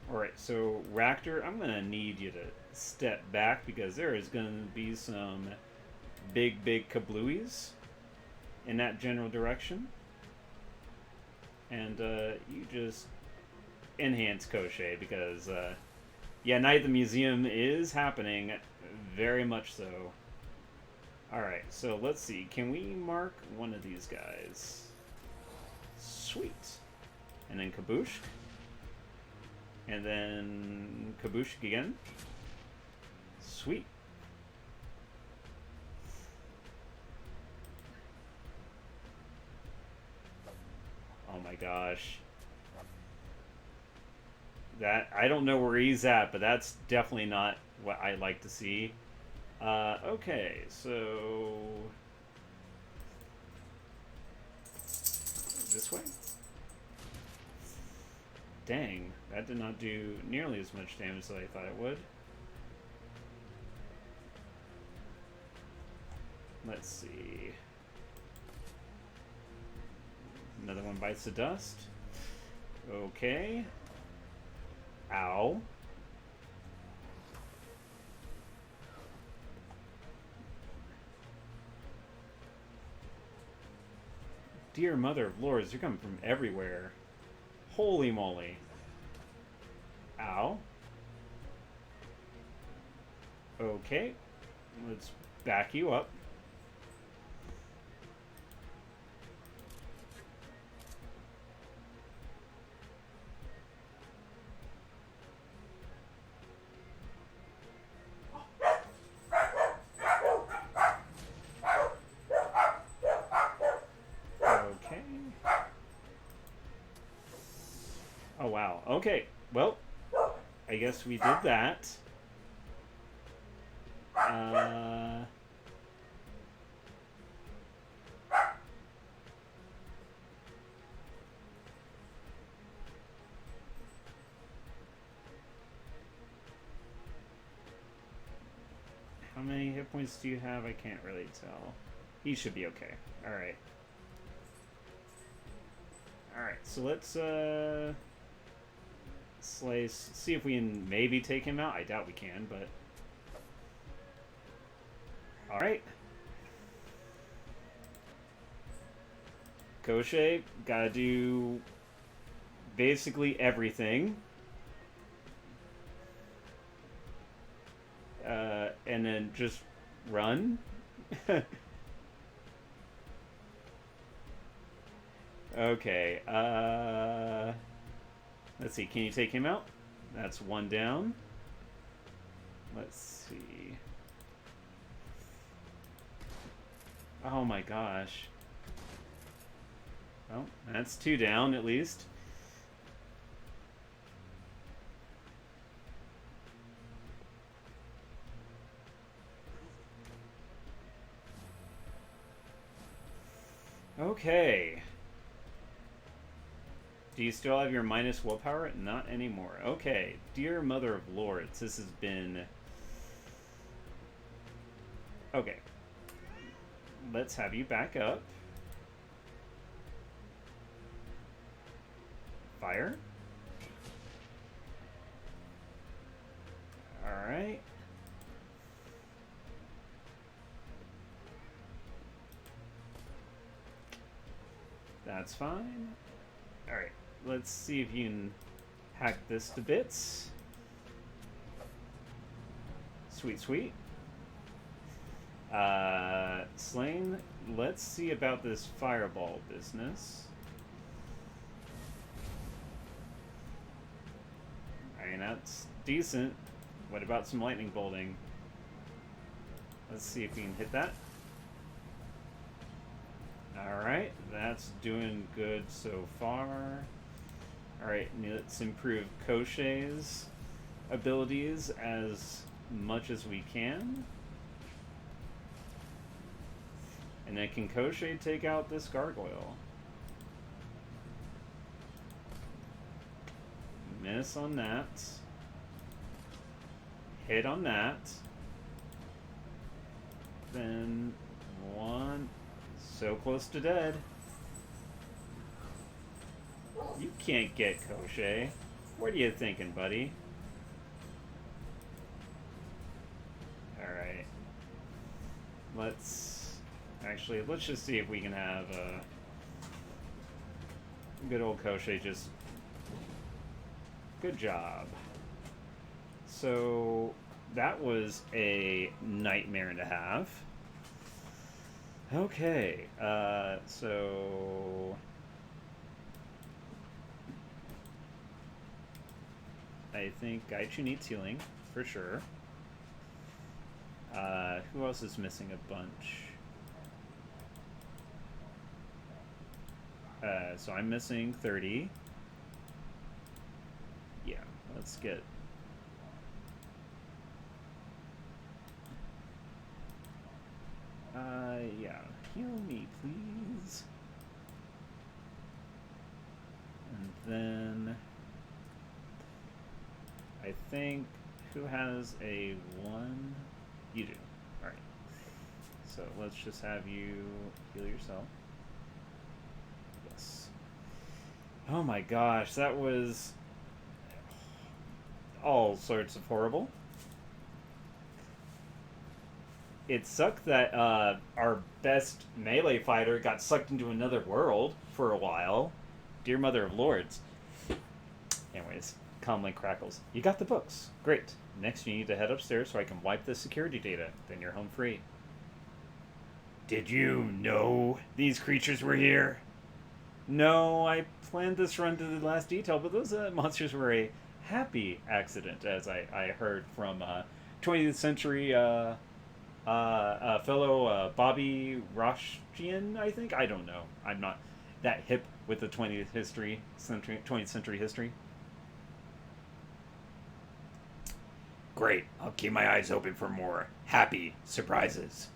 Alright, so Raptor, I'm gonna need you to step back because there is gonna be some big kablooies in that general direction. And you just enhance Koshe because, yeah, Night at the Museum is happening, very much so. Alright, so let's see. Can we mark one of these guys? Sweet. And then Kabushk. And then Kabushk again. Sweet. Oh my gosh. That, I don't know where he's at, but that's definitely not what I like to see. Okay, so... this way? Dang, that did not do nearly as much damage as I thought it would. Let's see. Another one bites the dust. Okay. Ow. Dear mother of lords, you're coming from everywhere. Holy moly. Ow. Okay. Let's back you up. Okay, well, I guess we did that. How many hit points do you have? I can't really tell. He should be okay. Alright. Alright, so let's, slice, see if we can maybe take him out. I doubt we can, but... Alright. Koshe, gotta do basically everything. And then just run. Okay. Let's see. Can you take him out? That's one down. Let's see. Oh my gosh. Well, that's two down at least. Okay. Do you still have your minus willpower? Not anymore. Okay. Dear Mother of Lords, this has been... Okay. Let's have you back up. Fire. Alright. That's fine. Alright. Let's see if you can hack this to bits. Sweet, sweet. Slain, let's see about this fireball business. I mean, that's decent. What about some lightning bolting? Let's see if we can hit that. Alright, that's doing good so far. Alright, let's improve Koshay's abilities as much as we can. And then can Koshay take out this gargoyle? Miss on that. Hit on that. Then one. So close to dead. You can't get Koshay. What are you thinking, buddy? Alright. Let's just see if we can have good old Koshay just... Good job. So, that was a nightmare and a half. Okay, so... I think Gaichu needs healing, for sure. Who else is missing a bunch? So I'm missing 30. Yeah, let's get... yeah, heal me, please. And then... I think... Who has a 1? You do. Alright. So let's just have you heal yourself. Yes. Oh my gosh, that was all sorts of horrible. It sucked that our best melee fighter got sucked into another world for a while. Dear Mother of Lords. Anyways, Comlink crackles. You got the books. Great. Next you need to head upstairs so I can wipe the security data. Then you're home free. Did you know these creatures were here? No, I planned this run to the last detail, but those monsters were a happy accident, as I heard from 20th century fellow Bobby Roshkian, I think? I don't know. I'm not that hip with the 20th century history. Great. I'll keep my eyes open for more happy surprises.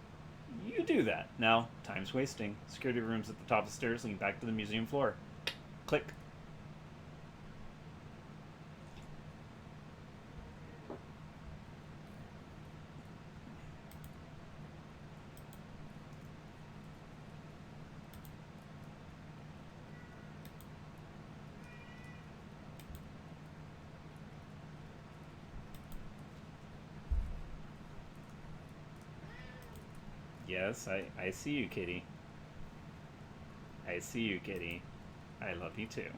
You do that. Now, time's wasting. Security room's at the top of the stairs, leading back to the museum floor. Click. Yes, I see you, kitty. I see you, kitty. I love you too.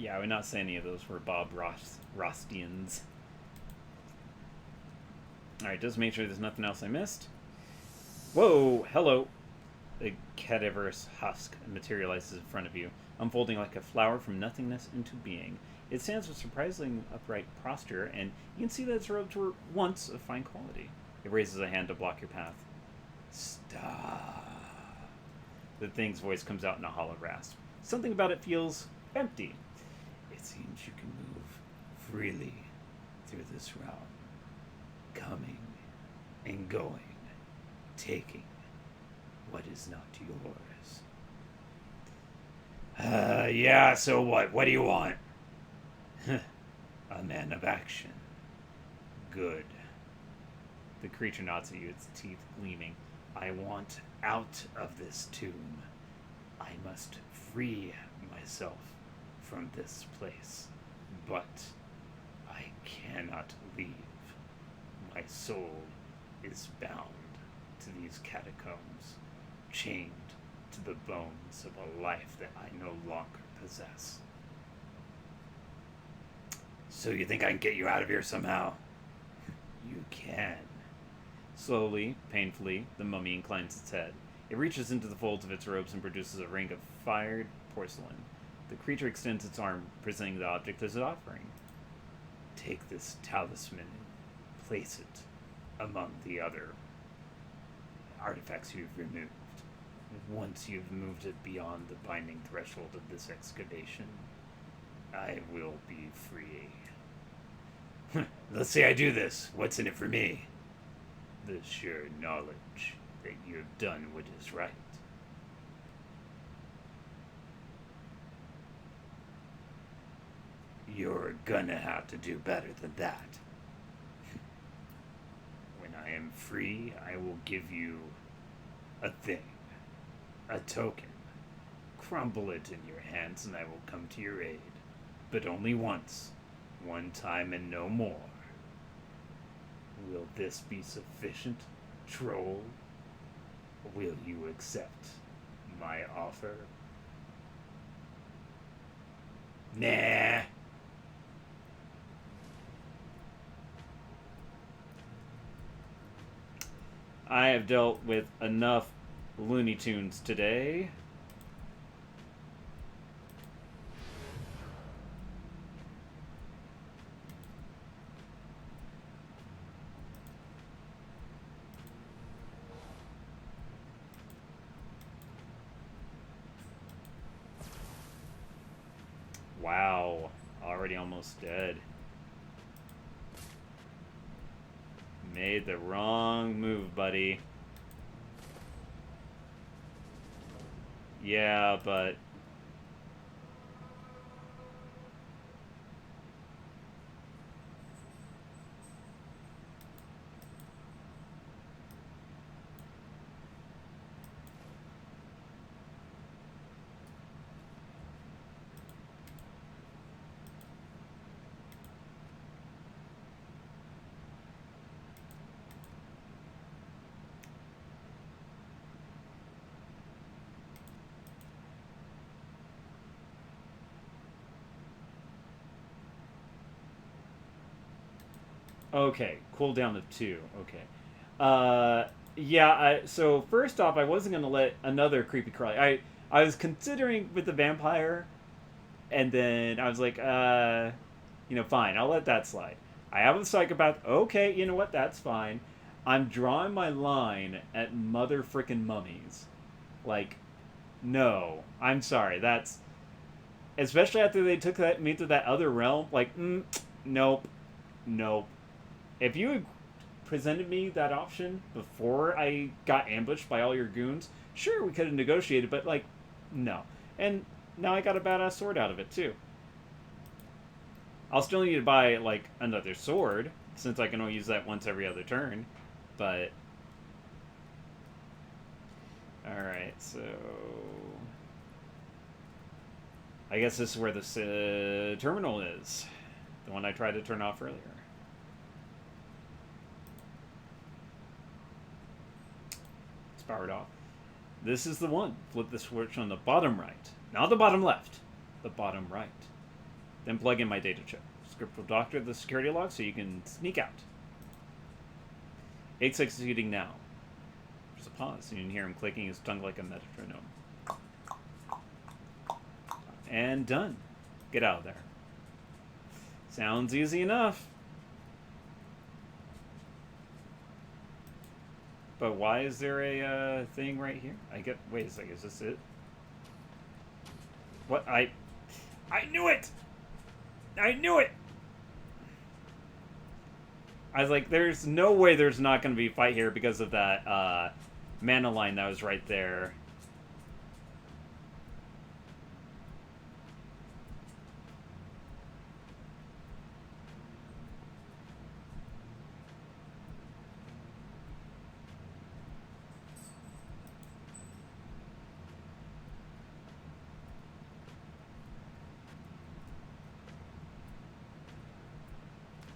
Yeah, I would not say any of those were Bob Rostians. Alright, just make sure there's nothing else I missed. Whoa, hello. The cadaverous husk materializes in front of you, unfolding like a flower from nothingness into being. It stands with surprisingly upright posture, and you can see that its robes were once of fine quality. It raises a hand to block your path. Stop. The thing's voice comes out in a hollow rasp. Something about it feels empty. It seems you can move freely through this realm, coming and going, taking what is not yours. Yeah, so what? What do you want? A man of action. Good. The creature nods at you, its teeth gleaming. I want out of this tomb. I must free myself from this place. But I cannot leave. My soul is bound to these catacombs, chained to the bones of a life that I no longer possess. So you think I can get you out of here somehow? You can. Slowly, painfully, the mummy inclines its head. It reaches into the folds of its robes and produces a ring of fired porcelain. The creature extends its arm, presenting the object as an offering. Take this talisman and place it among the other artifacts you've removed. Once you've moved it beyond the binding threshold of this excavation, I will be free. Let's say I do this. What's in it for me? The sure knowledge that you have done what is right. You're gonna have to do better than that. When I am free, I will give you a thing, a token. Crumble it in your hands and I will come to your aid. But only once. One time and no more. Will this be sufficient, troll? Will you accept my offer? Nah. I have dealt with enough Looney Tunes today. Wow, already almost dead. Made the wrong move, buddy. Yeah, but... Okay, cooldown of 2. Okay. Yeah, so first off, I wasn't going to let another creepy crawly... I was considering with the vampire, and then I was like, fine, I'll let that slide. I have a psychopath. Okay, you know what? That's fine. I'm drawing my line at mother frickin' mummies. Like, no. I'm sorry. That's... Especially after they took me to that other realm. Like, nope. Nope. If you had presented me that option before I got ambushed by all your goons, sure, we could have negotiated, but, like, no. And now I got a badass sword out of it, too. I'll still need to buy, like, another sword, since I can only use that once every other turn, but... Alright, so... I guess this is where this terminal is. The one I tried to turn off earlier. It's powered off. This is the one. Flip the switch on the bottom right. Not the bottom left. The bottom right. Then plug in my data chip. Script will doctor the security log so you can sneak out. 8's executing now. There's a pause, and you can hear him clicking his tongue like a metronome. And done. Get out of there. Sounds easy enough. But why is there a thing right here? Wait a second, is this it? What? I knew it! I knew it! I was like, there's no way there's not going to be a fight here because of that mana line that was right there.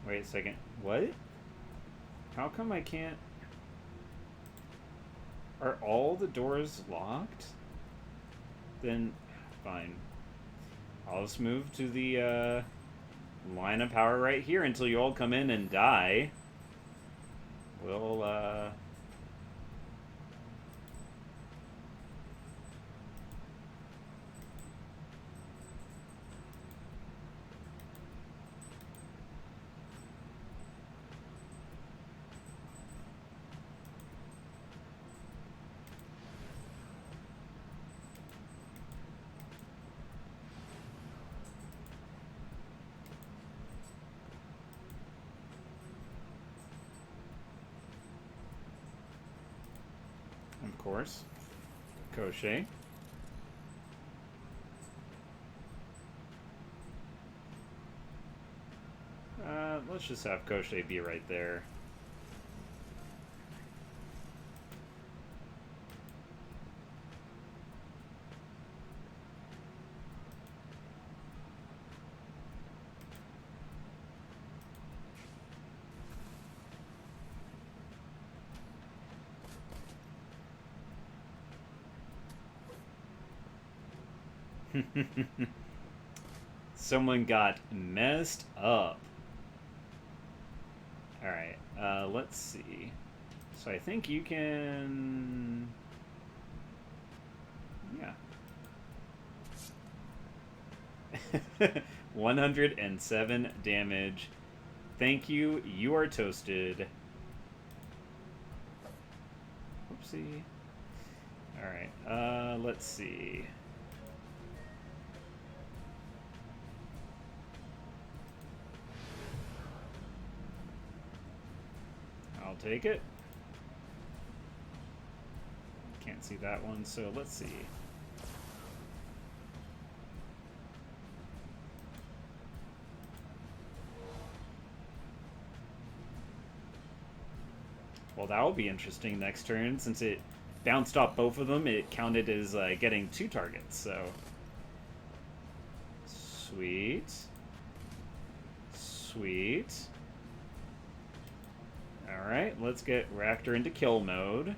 Wait a second. What? How come I can't... Are all the doors locked? Then, fine. I'll just move to the line of power right here until you all come in and die. We'll, of course. Crochet. Let's just have Crochet be right there. Someone got messed up. Alright, let's see. So I think you can... Yeah. 107 damage. Thank you, you are toasted. Oopsie. Alright, let's see. I'll take it. Can't see that one, so let's see. Well, that'll be interesting next turn. Since it bounced off both of them, it counted as getting 2 targets, so... Sweet. Sweet. Alright, let's get Raptor into kill mode.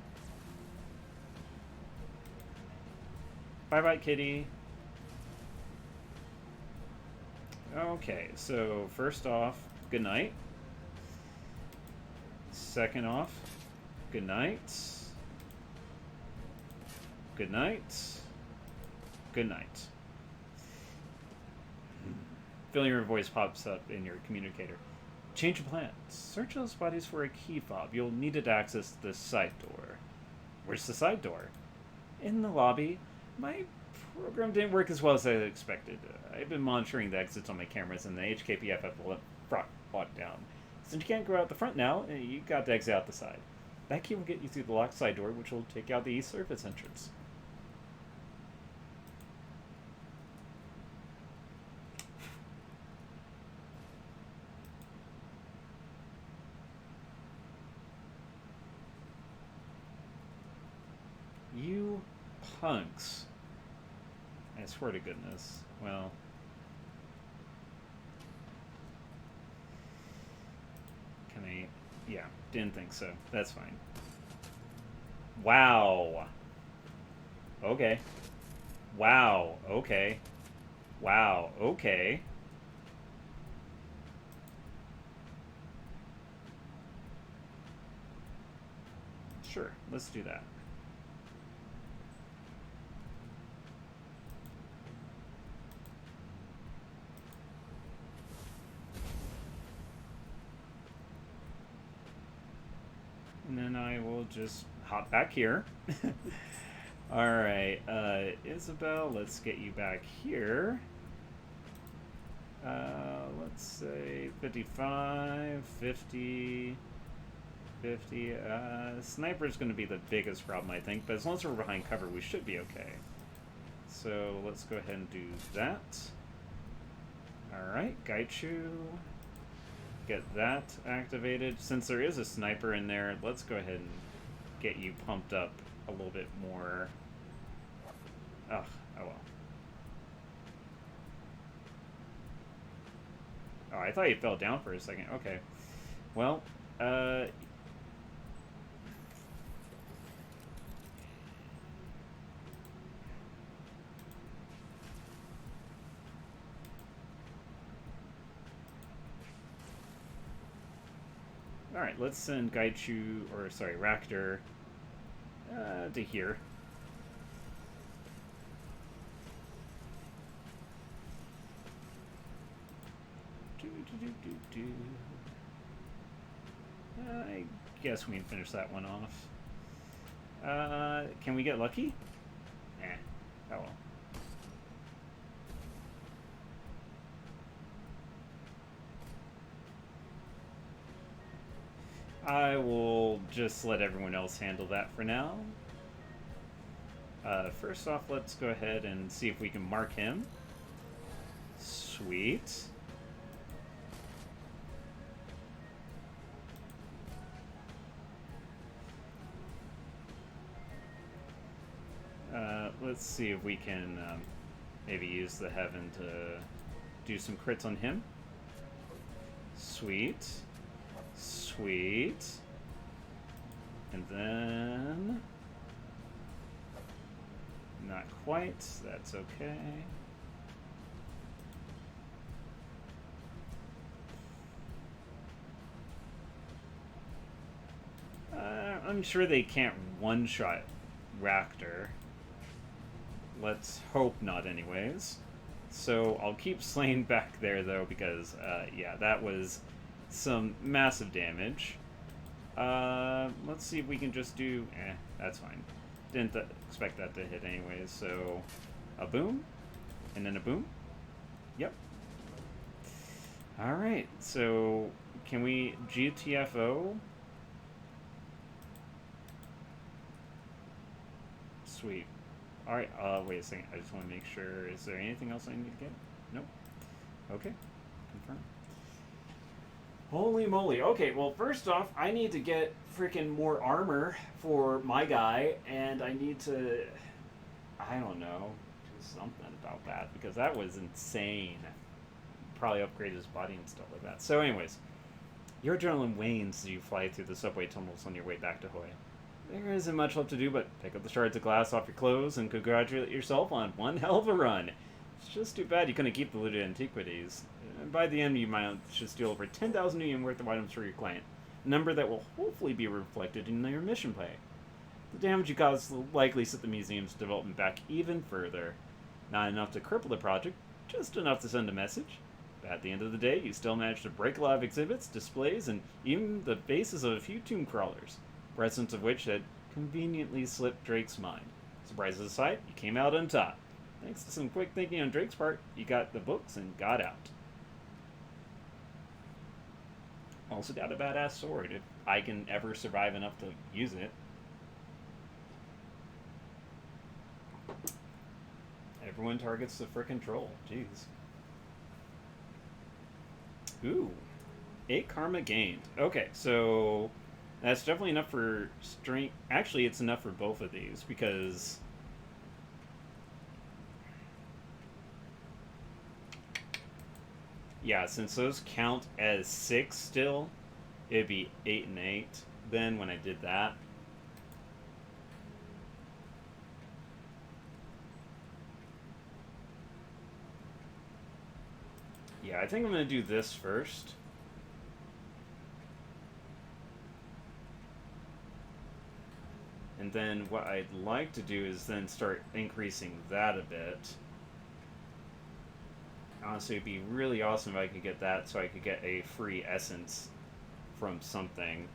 Bye-bye, kitty. Okay, so first off, good night. Second off, good night. Good night. Good night. Familiar voice pops up in your communicator. Change of plans. Search those bodies for a key fob. You'll need it to access the side door. Where's the side door? In the lobby. My program didn't work as well as I expected. I've been monitoring the exits on my cameras, and the HKPF have locked down. Since you can't go out the front now, you got to exit out the side. That key will get you through the locked side door, which will take out the east surface entrance. You punks. I swear to goodness. Well... Can I... Yeah, didn't think so. That's fine. Wow. Okay. Wow. Okay. Wow. Okay. Sure, let's do that. And then I will just hop back here. Alright, Isabel, let's get you back here. Let's say 55, 50, 50. Sniper's going to be the biggest problem, I think, but as long as we're behind cover, we should be okay. So let's go ahead and do that. Alright, Gaichu. Get that activated. Since there is a sniper in there, let's go ahead and get you pumped up a little bit more. Ugh, oh well. Oh, I thought you fell down for a second. Okay. Well, alright, let's send Gaichu, or sorry, Raptor, to here. I guess we can finish that one off. Can we get lucky? Eh. Oh well. I will just let everyone else handle that for now. First off, let's go ahead and see if we can mark him. Sweet. Let's see if we can maybe use the heaven to do some crits on him. Sweet. Sweet. And then... not quite. That's okay. I'm sure they can't one-shot Raptor. Let's hope not anyways. So I'll keep Slain back there though because, yeah, that was some massive damage. Let's see if we can just do... that's fine. Didn't expect that to hit anyways, so... a boom, and then a boom. Yep. Alright, so can we GTFO? Sweet. Alright, wait a second. I just want to make sure. Is there anything else I need to get? Nope. Okay. Confirm. Holy moly. Okay, well, first off, I need to get freaking more armor for my guy, and I need to, I don't know, do something about that, because that was insane. Probably upgrade his body and stuff like that. So anyways, your adrenaline wanes as you fly through the subway tunnels on your way back to Hoy. There isn't much left to do but pick up the shards of glass off your clothes and congratulate yourself on one hell of a run. It's just too bad you couldn't keep the looted antiquities. By the end, you might should steal over 10,000 yen worth of items for your client, a number that will hopefully be reflected in your mission pay. The damage you caused will likely set the museum's development back even further. Not enough to cripple the project, just enough to send a message. But at the end of the day, you still managed to break a lot of exhibits, displays, and even the bases of a few tomb crawlers, presence of which had conveniently slipped Drake's mind. Surprises aside, you came out on top. Thanks to some quick thinking on Drake's part, you got the books and got out. Also got a badass sword, if I can ever survive enough to use it. Everyone targets the frickin' troll. Jeez. Ooh. 8 karma gained. Okay, so that's definitely enough for strength. Actually, it's enough for both of these, because... yeah, since those count as 6 still, it'd be 8 and 8 then when I did that. Yeah, I think I'm going to do this first. And then what I'd like to do is then start increasing that a bit. Honestly, it'd be really awesome if I could get that so I could get a free essence from something.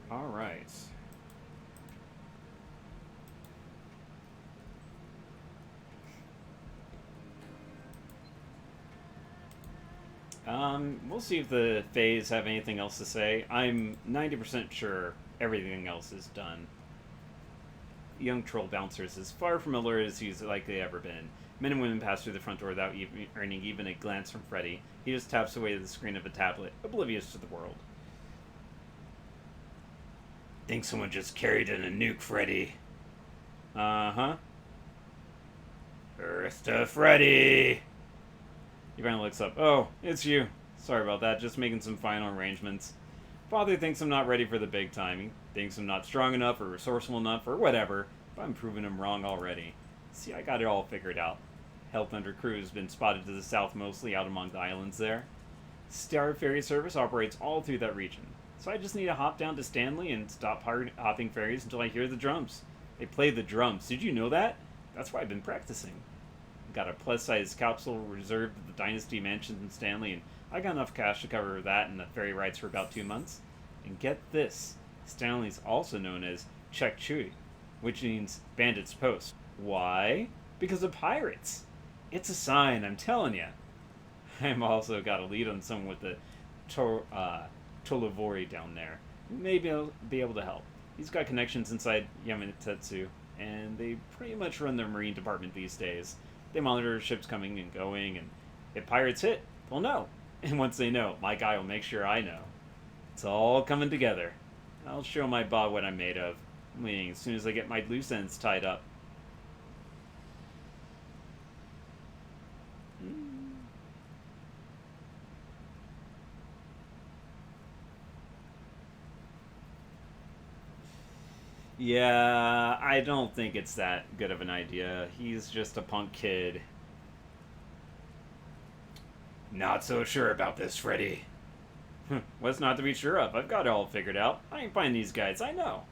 Alright. We'll see if the Fays have anything else to say. I'm 90% sure everything else is done. Young troll bouncer is as far from alert as he's likely ever been. Men and women pass through the front door without earning even a glance from Freddy. He just taps away to the screen of a tablet, oblivious to the world. Think someone just carried in a nuke, Freddy. Uh-huh. Earth to Freddy! He finally looks up. Oh, it's you. Sorry about that, just making some final arrangements. Father thinks I'm not ready for the big time. He thinks I'm not strong enough or resourceful enough or whatever, but I'm proving him wrong already. See, I got it all figured out. Hell Thunder crew has been spotted to the south, mostly out among the islands there. Star Ferry service operates all through that region. So I just need to hop down to Stanley and stop hopping ferries until I hear the drums. They play the drums. Did you know that? That's why I've been practicing. Got a plus-size capsule reserved at the Dynasty Mansion in Stanley, and I got enough cash to cover that and the ferry rides for about 2 months. And get this, Stanley's also known as Chek Chui, which means Bandit's Post. Why? Because of pirates. It's a sign, I'm telling you. I've also got a lead on someone with the Tolovori down there. Maybe I'll be able to help. He's got connections inside Yamatetsu, and they pretty much run their marine department these days. They monitor ships coming and going, and if pirates hit, they'll know. And once they know, my guy will make sure I know. It's all coming together. I'll show my ba what I'm made of. Meaning, as soon as I get my loose ends tied up. Yeah, I don't think it's that good of an idea. He's just a punk kid. Not so sure about this, Freddy. What's not to be sure of? I've got it all figured out. I ain't find these guys, I know.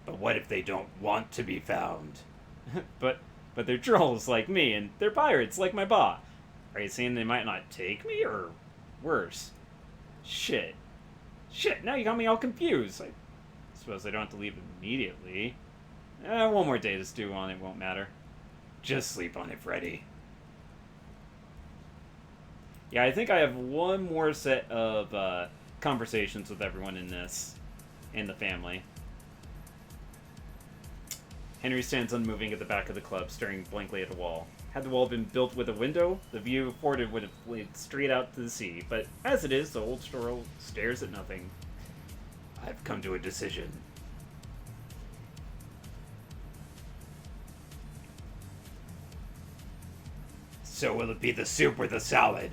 But what if they don't want to be found? but they're trolls like me, and they're pirates like my ba. Are you saying they might not take me, or worse? Shit, now you got me all confused. I suppose I don't have to leave immediately. One more day to stew on it won't matter. Just sleep on it, Freddy. Yeah, I think I have one more set of conversations with everyone in this, and the family. Henry stands unmoving at the back of the club, staring blankly at a wall. Had the wall been built with a window, the view afforded would have led straight out to the sea, but as it is, the old store stares at nothing. I've come to a decision. So will it be the soup or the salad?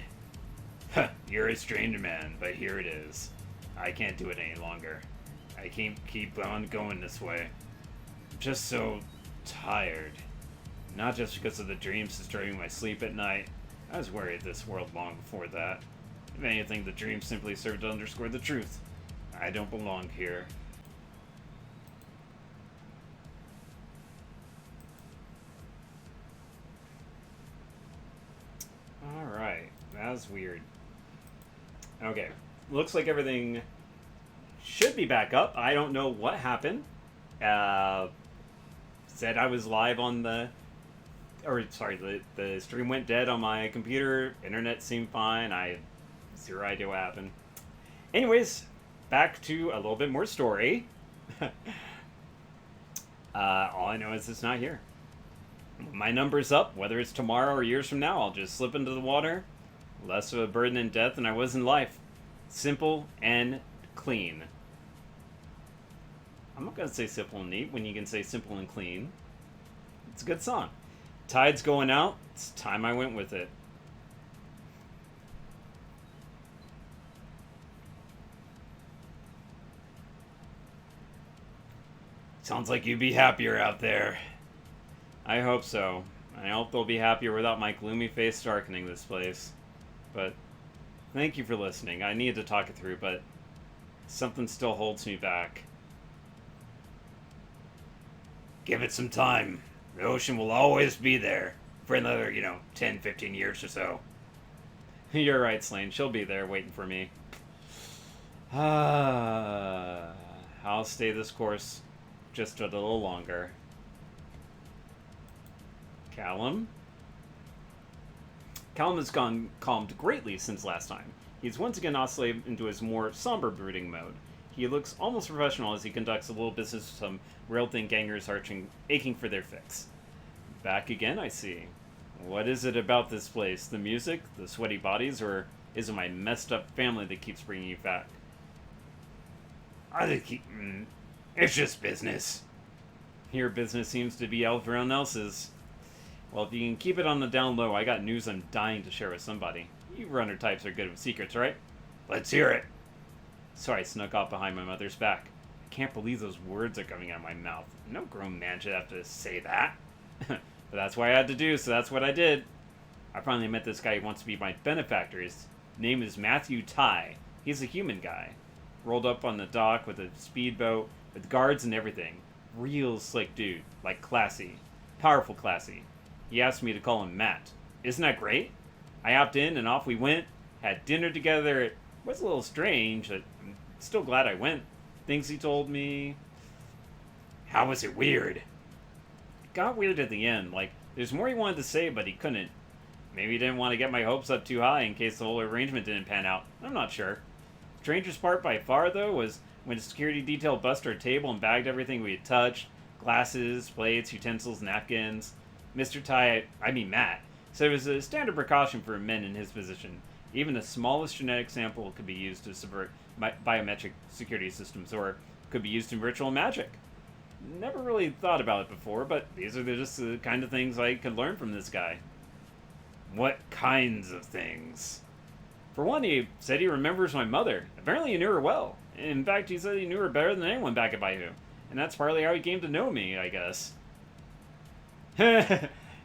Huh, you're a strange man, but here it is. I can't do it any longer. I can't keep on going this way. I'm just so tired. Not just because of the dreams disturbing my sleep at night. I was worried this world long before that. If anything, the dreams simply serve to underscore the truth. I don't belong here. Alright, that was weird. Okay, looks like everything should be back up. I don't know what happened. Said I was live on the stream went dead on my computer. Internet seemed fine. I have zero idea what happened. Anyways, back to a little bit more story. All I know is it's not here. My number's up. Whether it's tomorrow or years from now, I'll just slip into the water. Less of a burden in death than I was in life. Simple and clean. I'm not going to say simple and neat when you can say simple and clean. It's a good song. Tide's going out. It's time I went with it. Sounds like you'd be happier out there. I hope so. I hope they'll be happier without my gloomy face darkening this place. But Thank you for listening. I needed to talk it through, but something still holds me back. Give it some time. The ocean will always be there for another, 10, 15 years or so. You're right, Slane. She'll be there waiting for me. I'll stay this course just a little longer. Callum? Callum has calmed greatly since last time. He's once again oscillated into his more somber brooding mode. He looks almost professional as he conducts a little business with some rail-thin gangers aching for their fix. Back again, I see. What is it about this place? The music? The sweaty bodies? Or is it my messed up family that keeps bringing you back? It's just business. Your business seems to be everyone else's. Well, if you can keep it on the down low, I got news I'm dying to share with somebody. You runner types are good with secrets, right? Let's hear it. So I snuck off behind my mother's back. I can't believe those words are coming out of my mouth. No grown man should have to say that. But that's what I had to do, so that's what I did. I finally met this guy who wants to be my benefactor. His name is Matthew Ty. He's a human guy. Rolled up on the dock with a speedboat, with guards and everything. Real slick dude. Like classy. Powerful classy. He asked me to call him Matt. Isn't that great? I hopped in and off we went. Had dinner together. It was a little strange, but I'm still glad I went. Things he told me. How was it weird? It got weird at the end. Like, there's more he wanted to say, but he couldn't. Maybe he didn't want to get my hopes up too high in case the whole arrangement didn't pan out. I'm not sure. Strangest part by far, though, was when the security detail busted our table and bagged everything we had touched. Glasses, plates, utensils, napkins. Mr. Ty, Matt, said it was a standard precaution for men in his position. Even the smallest genetic sample could be used to subvert biometric security systems, or could be used in ritual magic. Never really thought about it before, but these are just the kind of things I could learn from this guy. What kinds of things? For one, he said he remembers my mother. Apparently he knew her well. In fact, he said he knew her better than anyone back at Bayou. And that's partly how he came to know me, I guess.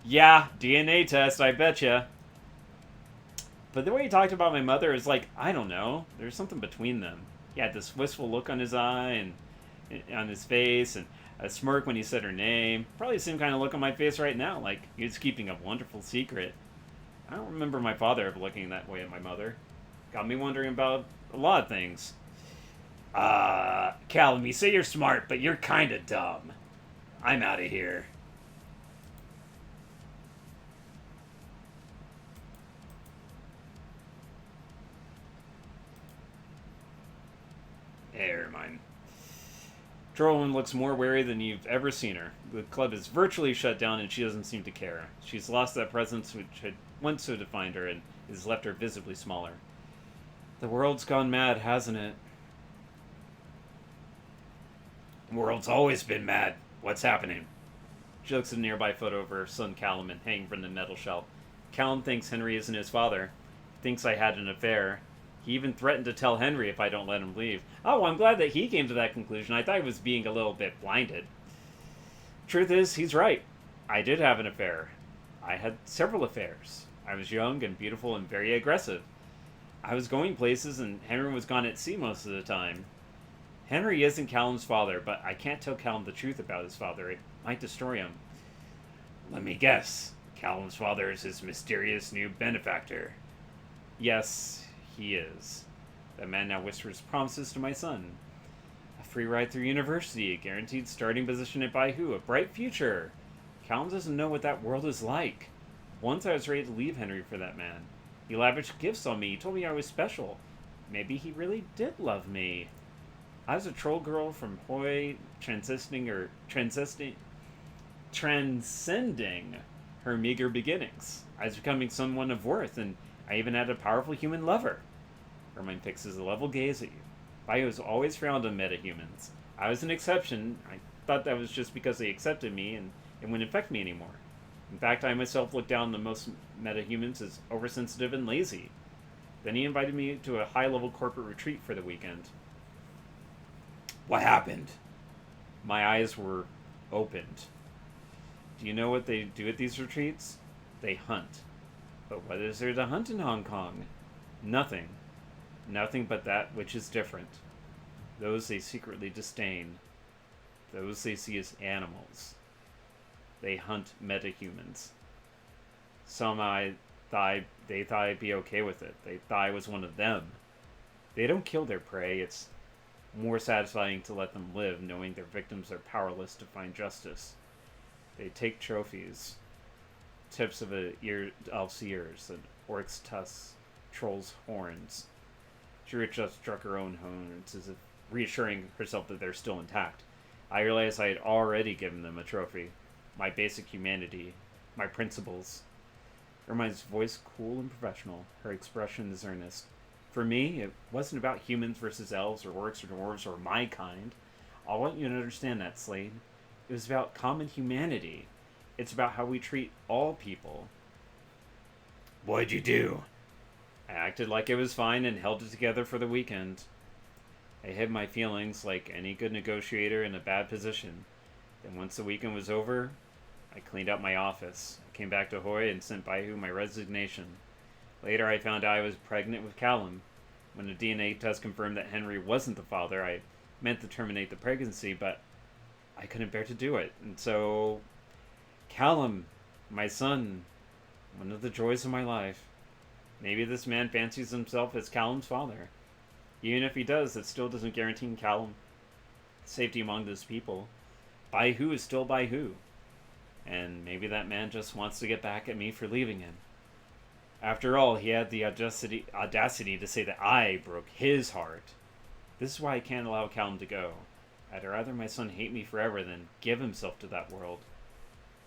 Yeah, DNA test, I betcha. But the way he talked about my mother is like, I don't know, there's something between them. He had this wistful look on his eye and on his face, and a smirk when he said her name. Probably the same kind of look on my face right now, like he was keeping a wonderful secret. I don't remember my father ever looking that way at my mother. Got me wondering about a lot of things. Callum, you say you're smart, but you're kinda dumb. I'm out of here. Never mind. Drolin looks more wary than you've ever seen her. The club is virtually shut down and she doesn't seem to care. She's lost that presence which had once so defined her and has left her visibly smaller. The world's gone mad, hasn't it? The world's always been mad. What's happening? She looks at a nearby photo of her son Callum and hanging from the metal shelf. Callum thinks Henry isn't his father. Thinks I had an affair. He even threatened to tell Henry if I don't let him leave. Oh, I'm glad that he came to that conclusion. I thought he was being a little bit blinded. Truth is, he's right. I did have an affair. I had several affairs. I was young and beautiful and very aggressive. I was going places and Henry was gone at sea most of the time. Henry isn't Callum's father, but I can't tell Callum the truth about his father. It might destroy him. Let me guess. Callum's father is his mysterious new benefactor. Yes, he is. That man now whispers promises to my son. A free ride through university, a guaranteed starting position at Bayou, a bright future. Callum doesn't know what that world is like. Once I was ready to leave Henry for that man. He lavished gifts on me. He told me I was special. Maybe he really did love me. I was a troll girl from Hoy, transcending her meager beginnings. I was becoming someone of worth, and I even had a powerful human lover. Ermine fixes a level gaze at you. Bios always frowned on metahumans. I was an exception. I thought that was just because they accepted me and it wouldn't affect me anymore. In fact, I myself looked down on most metahumans as oversensitive and lazy. Then he invited me to a high-level corporate retreat for the weekend. What happened? My eyes were opened. Do you know what they do at these retreats? They hunt. But what is there to hunt in Hong Kong? Nothing. Nothing but that which is different. Those they secretly disdain. Those they see as animals. They hunt metahumans. They thought I'd be okay with it. They thought I was one of them. They don't kill their prey. It's more satisfying to let them live, knowing their victims are powerless to find justice. They take trophies, tips of elf's ears, an orc's tusks, troll's horns. She just struck her own horns as if reassuring herself that they're still intact. I realized I had already given them a trophy. My basic humanity, my principles. Ermine's voice cool and professional. Her expression is earnest. For me, it wasn't about humans versus elves or orcs or dwarves or my kind. I want you to understand that, Slade. It was about common humanity. It's about how we treat all people. What'd you do? I acted like it was fine and held it together for the weekend. I hid my feelings like any good negotiator in a bad position. Then once the weekend was over, I cleaned up my office. I came back to Hoy and sent Baihu my resignation. Later I found out I was pregnant with Callum. When the DNA test confirmed that Henry wasn't the father, I meant to terminate the pregnancy, but I couldn't bear to do it. And so, Callum, my son, one of the joys of my life. Maybe this man fancies himself as Callum's father. Even if he does, it still doesn't guarantee Callum safety among those people. Baihu is still Baihu. And maybe that man just wants to get back at me for leaving him. After all, he had the audacity to say that I broke his heart. This is why I can't allow Callum to go. I'd rather my son hate me forever than give himself to that world.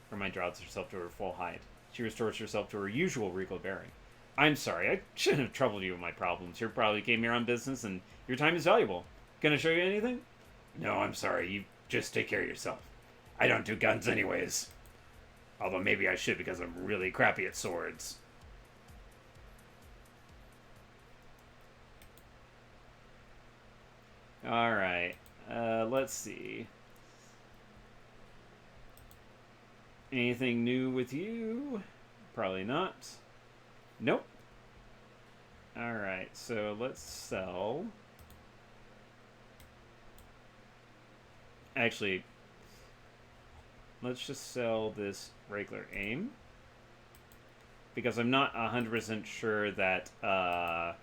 Hermione draws herself to her full height. She restores herself to her usual regal bearing. I'm sorry, I shouldn't have troubled you with my problems. You probably came here on business and your time is valuable. Can I show you anything? No, I'm sorry. You just take care of yourself. I don't do guns anyways. Although maybe I should because I'm really crappy at swords. Alright. Let's see. Anything new with you? Probably not. Nope. Alright, so let's sell. Actually, let's just sell this regular aim. Because I'm not 100% sure that the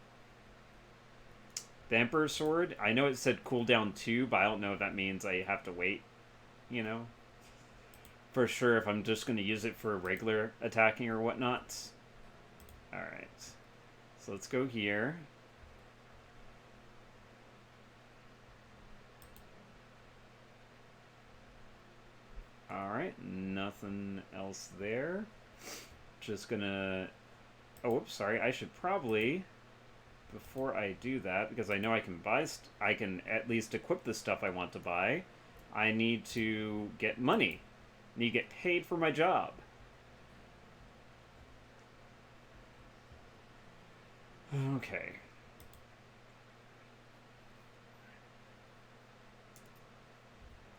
Emperor's Sword, I know it said cooldown 2, but I don't know if that means I have to wait, you know, for sure if I'm just going to use it for regular attacking or whatnot. Alright, so let's go here. Alright, nothing else there. Just gonna... Oh, whoops, sorry, I should probably... Before I do that, because I know I can buy... I can at least equip the stuff I want to buy, I need to get money. I need to get paid for my job. Okay.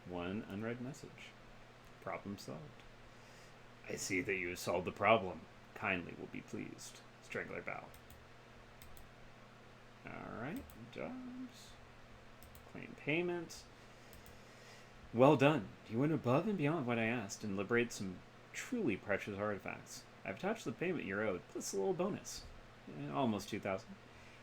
One unread message. Problem solved. I see that you have solved the problem. Kindly will be pleased. Strangler bow. Alright, jobs. Claim payment. Well done. You went above and beyond what I asked and liberated some truly precious artifacts. I've attached the payment you're owed, plus a little bonus. Almost 2,000.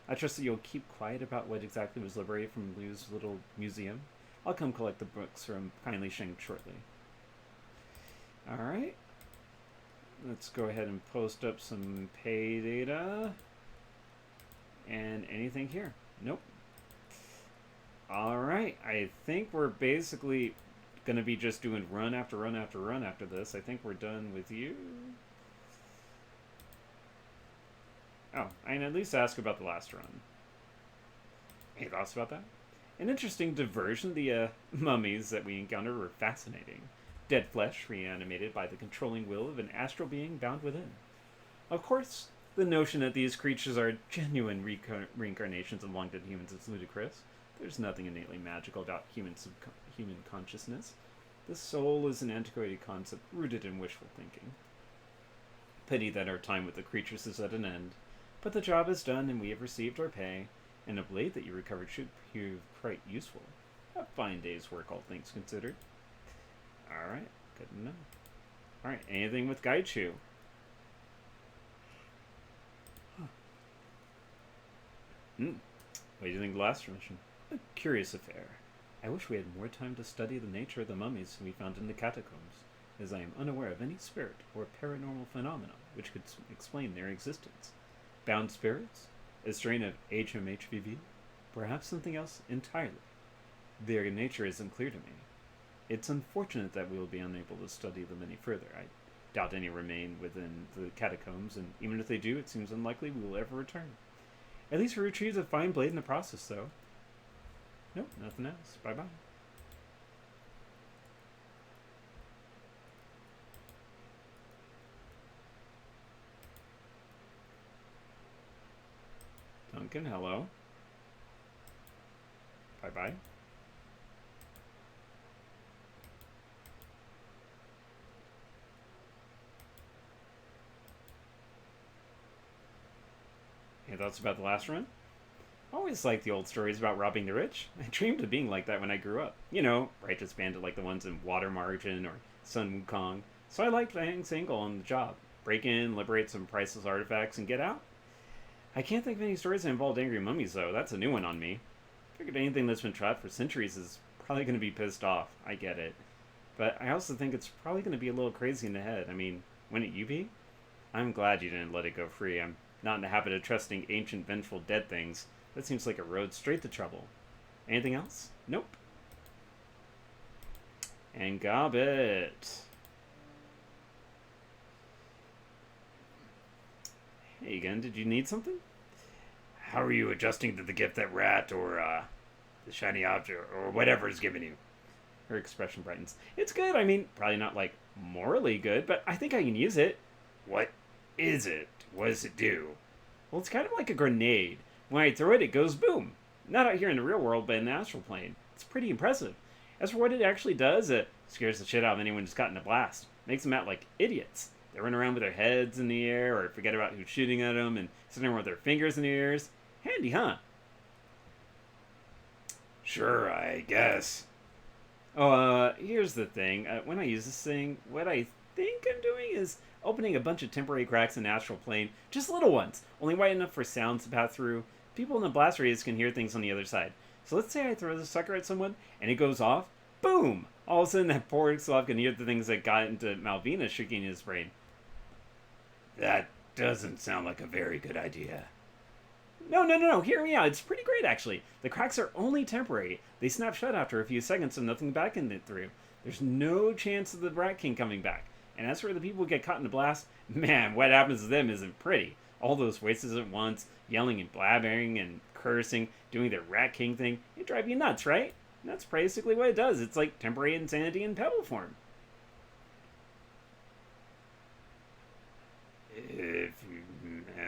I trust that you'll keep quiet about what exactly was liberated from Liu's little museum. I'll come collect the books from Kindly Sheng shortly. Alright. Let's go ahead and post up some pay data. And anything here? Nope. Alright, I think we're basically going to be just doing run after run after run after this. I think we're done with you. Oh, I can at least ask about the last run. Any thoughts about that? An interesting diversion. The mummies that we encountered were fascinating. Dead flesh reanimated by the controlling will of an astral being bound within. Of course, the notion that these creatures are genuine reincarnations of long-dead humans is ludicrous. There's nothing innately magical about human consciousness. The soul is an antiquated concept rooted in wishful thinking. Pity that our time with the creatures is at an end. But the job is done, and we have received our pay, and a blade that you recovered should prove quite useful. A fine day's work, all things considered. Alright, good to know. Alright, anything with Gaichu? What do you think of the last mission? A curious affair. I wish we had more time to study the nature of the mummies we found in the catacombs, as I am unaware of any spirit or paranormal phenomena which could explain their existence. Bound spirits? A strain of HMHVV? Perhaps something else entirely. Their nature isn't clear to me. It's unfortunate that we will be unable to study them any further. I doubt any remain within the catacombs, and even if they do, it seems unlikely we will ever return. At least we retrieved a fine blade in the process, though. Nope, nothing else. Bye-bye. Duncan, hello. Bye-bye. Any thoughts about the last run? I always liked the old stories about robbing the rich. I dreamed of being like that when I grew up. You know, righteous bandit like the ones in Water Margin or Sun Wukong. So I liked Liang's angle on the job. Break in, liberate some priceless artifacts, and get out. I can't think of any stories that involved angry mummies, though. That's a new one on me. Figured anything that's been trapped for centuries is probably going to be pissed off. I get it. But I also think it's probably going to be a little crazy in the head. I mean, wouldn't you be? I'm glad you didn't let it go free. I'm not in the habit of trusting ancient, vengeful dead things. That seems like a road straight to trouble. Anything else? Nope. And Gobbit. Hey again, did you need something? How are you adjusting to the gift that Rat or the shiny object or whatever is giving you? Her expression brightens. It's good. I mean, probably not like morally good, but I think I can use it. What is it? What does it do? Well, it's kind of like a grenade. When I throw it, it goes boom. Not out here in the real world, but in the astral plane. It's pretty impressive. As for what it actually does, it scares the shit out of anyone who's caught in a blast. Makes them out like idiots. They run around with their heads in the air, or forget about who's shooting at them, and sitting around with their fingers in their ears. Handy, huh? Sure, I guess. Oh, here's the thing. When I use this thing, what I think I'm doing is opening a bunch of temporary cracks in the astral plane. Just little ones, only wide enough for sounds to pass through. People in the blast radius can hear things on the other side. So let's say I throw the sucker at someone, and it goes off. Boom! All of a sudden, that poor Slav can hear the things that got into Malvina shaking his brain. That doesn't sound like a very good idea. No. Hear me out. It's pretty great, actually. The cracks are only temporary. They snap shut after a few seconds and nothing back in it through. There's no chance of the Rat King coming back. And as for the people who get caught in the blast, man, what happens to them isn't pretty. All those voices at once, yelling and blabbering and cursing, doing their Rat King thing, it drives you nuts, right? And that's basically what it does. It's like temporary insanity in pebble form.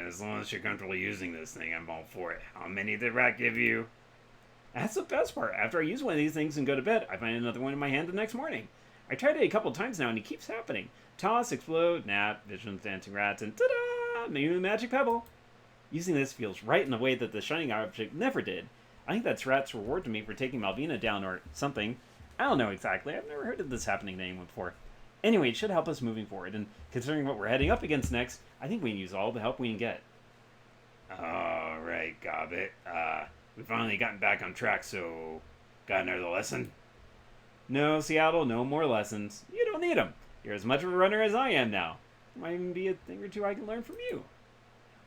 As long as you're comfortable using this thing, I'm all for it. How many did Rat give you? That's the best part. After I use one of these things and go to bed, I find another one in my hand the next morning. I tried it a couple times now and it keeps happening. Toss, explode, nap, visions, dancing rats, and ta-da! Maybe a magic pebble. Using this feels right in the way that the shining object never did. I think that's Rat's reward to me for taking Malvina down or something. I don't know exactly. I've never heard of this happening to anyone before. Anyway, it should help us moving forward, and considering what we're heading up against next, I think we can use all the help we can get. Alright, Gobbit. We've finally gotten back on track, so got another lesson? No, Seattle, no more lessons. You don't need them. You're as much of a runner as I am now. There might even be a thing or two I can learn from you.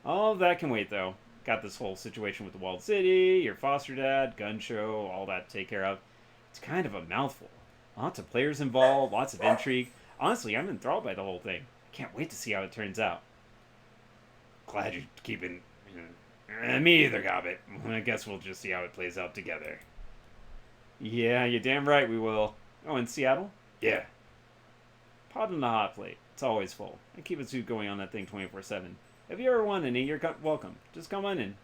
All of that can wait, though. Got this whole situation with the walled city, your foster dad, gun show, all that to take care of. It's kind of a mouthful. Lots of players involved, lots of intrigue. Honestly, I'm enthralled by the whole thing. I can't wait to see how it turns out. Glad you're keeping... me either, Gobbit. I guess we'll just see how it plays out together. Yeah, you're damn right we will. Oh, in Seattle? Yeah. Pot on the hot plate. It's always full. I keep a suit going on that thing 24/7. If you ever want any, you're welcome. Just come on in.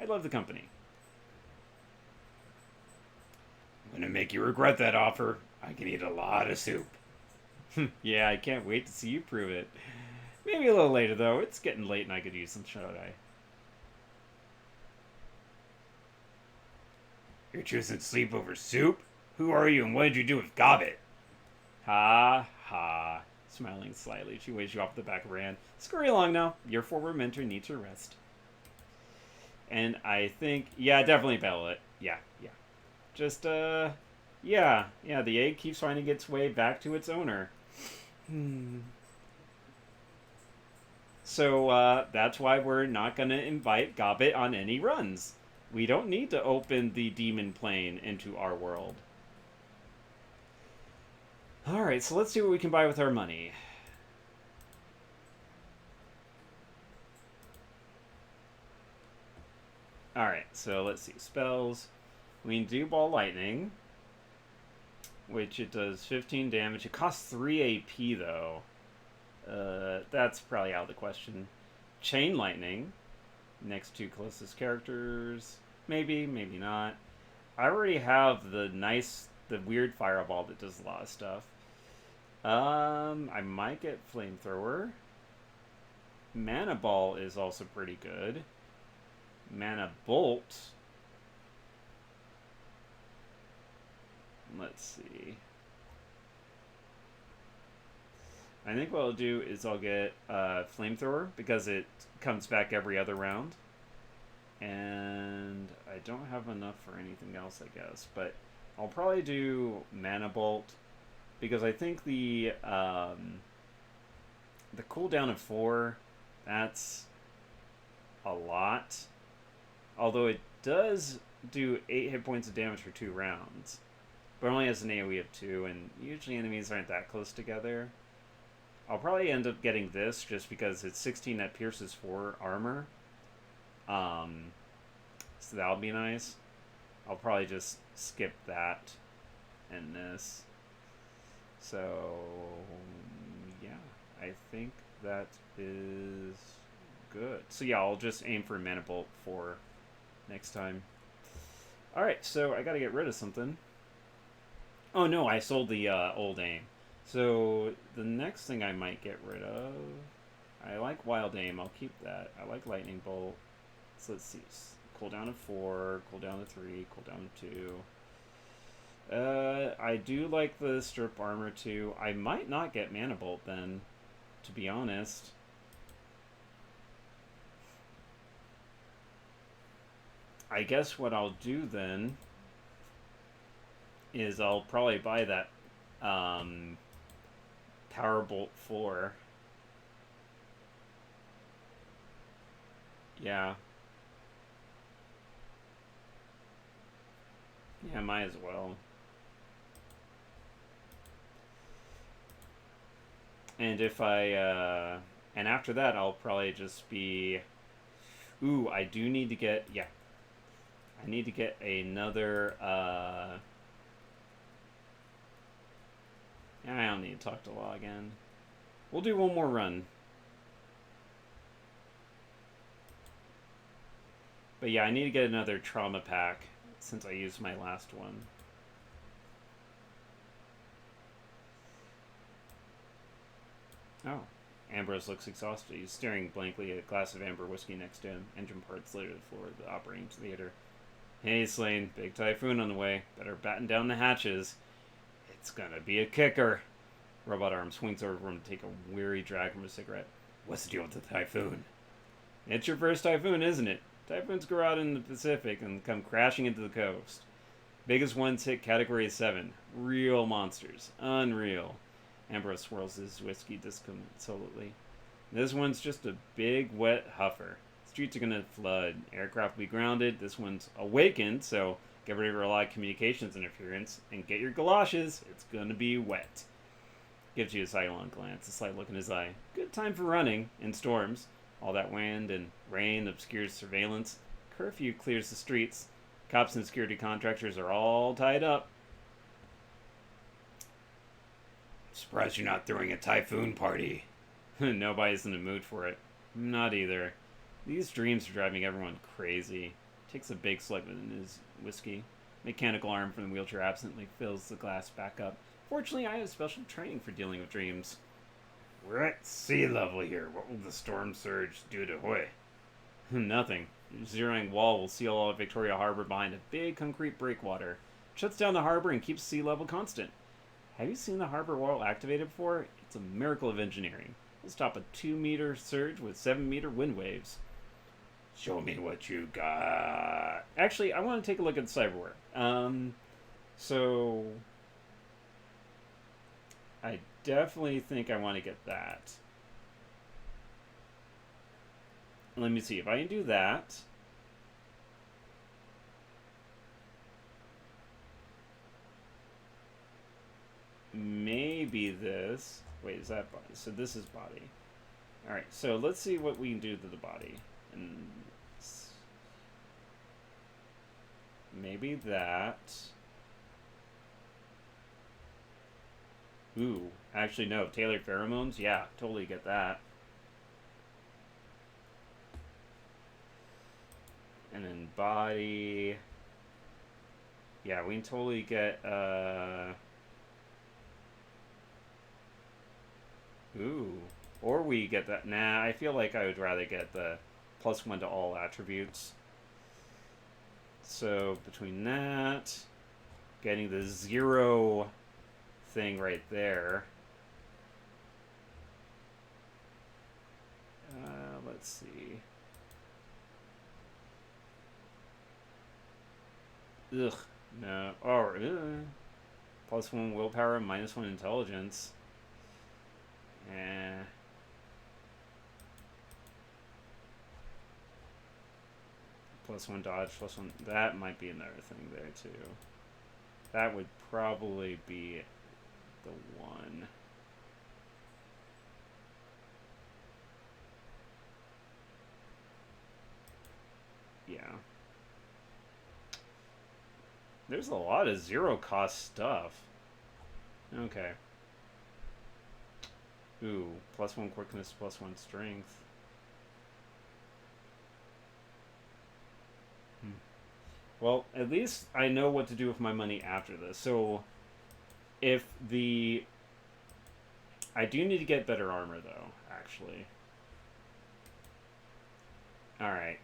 I love the company. I'm gonna make you regret that offer. I can eat a lot of soup. Yeah, I can't wait to see you prove it. Maybe a little later, though. It's getting late and I could use some shut-eye. You're choosing sleep over soup? Who are you and what did you do with Gobbet? Ha ha. Smiling slightly, she waves you off the back of her hand. Scurry along now. Your former mentor needs her rest. And I think, yeah, definitely battle it. Yeah. Just, yeah, the egg keeps finding its way back to its owner. So, that's why we're not going to invite Gobbet on any runs. We don't need to open the demon plane into our world. Alright, so let's see what we can buy with our money. Alright, so let's see. Spells. We can do Ball Lightning, which it does 15 damage. It costs 3 AP, though. That's probably out of the question. Chain Lightning. Next two closest characters. Maybe, maybe not. I already have the weird Fireball that does a lot of stuff. I might get Flamethrower. Mana Ball is also pretty good. Mana Bolt. Let's see. I think what I'll do is I'll get Flamethrower because it comes back every other round. And I don't have enough for anything else, I guess. But I'll probably do Mana Bolt because I think the cooldown of 4, that's a lot. Although it does do 8 hit points of damage for 2 rounds. But it only has an AoE of 2, and usually enemies aren't that close together. I'll probably end up getting this just because it's 16 that pierces 4 armor. So that'll be nice. I'll probably just skip that and this. So, yeah, I think that is good. So yeah, I'll just aim for Mana Bolt for next time. Alright, so I gotta get rid of something. Oh no, I sold the old aim. So the next thing I might get rid of, I like Wild Aim, I'll keep that. I like Lightning Bolt. So let's see. Cooldown of 4, cooldown of 3, cooldown of 2. I do like the Strip Armor too. I might not get Mana Bolt then, to be honest. I guess what I'll do then is I'll probably buy that Power Bolt 4. Yeah. Yeah, might as well. And if I, and after that, I'll probably just be, ooh, I do need to get, yeah. I need to get another, I don't need to talk to Law again. We'll do one more run. But yeah, I need to get another trauma pack since I used my last one. Oh. Ambrose looks exhausted. He's staring blankly at a glass of amber whiskey next to him. Engine parts littered the floor of the operating theater. Hey, Slane. Big typhoon on the way. Better batten down the hatches. It's gonna be a kicker. Robot arm swings over from him to take a weary drag from a cigarette. What's the deal with the typhoon? It's your first typhoon, isn't it? Typhoons go out in the Pacific and come crashing into the coast. Biggest ones hit Category 7. Real monsters. Unreal. Ambrose swirls his whiskey disconsolately. This one's just a big, wet huffer. Streets are gonna flood. Aircraft will be grounded. This one's awakened, so get ready for a lot of communications interference. And get your galoshes. It's gonna be wet. Gives you a sidelong glance, a slight look in his eye. Good time for running in storms. All that wind and rain obscures surveillance. Curfew clears the streets. Cops and security contractors are all tied up. Surprised you're not throwing a typhoon party. Nobody's in the mood for it. Not either. These dreams are driving everyone crazy. Takes a big slug in his whiskey. Mechanical arm from the wheelchair absently fills the glass back up. Fortunately, I have special training for dealing with dreams. We're at sea level here. What will the storm surge do to Hoy? Nothing. Zeroing wall will seal all of Victoria Harbor behind a big concrete breakwater. Shuts down the harbor and keeps sea level constant. Have you seen the harbor wall activated before? It's a miracle of engineering. We'll stop a 2-meter surge with 7-meter wind waves. Show me what you got. Actually, I want to take a look at the cyberware. So I definitely think I want to get that. Let me see if I can do that. Maybe this. Wait, is that body? So this is body. Alright, so let's see what we can do to the body. And maybe that. Ooh, actually no. Tailored pheromones? Yeah, totally get that. And then body. Yeah, we can totally get, Ooh. Or we get that. Nah, I feel like I would rather get the +1 to all attributes. So, between that, getting the 0 thing right there. Let's see. Ugh, no. Or, +1 willpower, -1 intelligence. Eh. +1 dodge, +1. That might be another thing there, too. That would probably be the one. Yeah. There's a lot of 0 cost stuff. Okay. Ooh, +1 quickness, +1 strength. Well, at least I know what to do with my money after this. So, if the... I do need to get better armor, though, actually. Alright.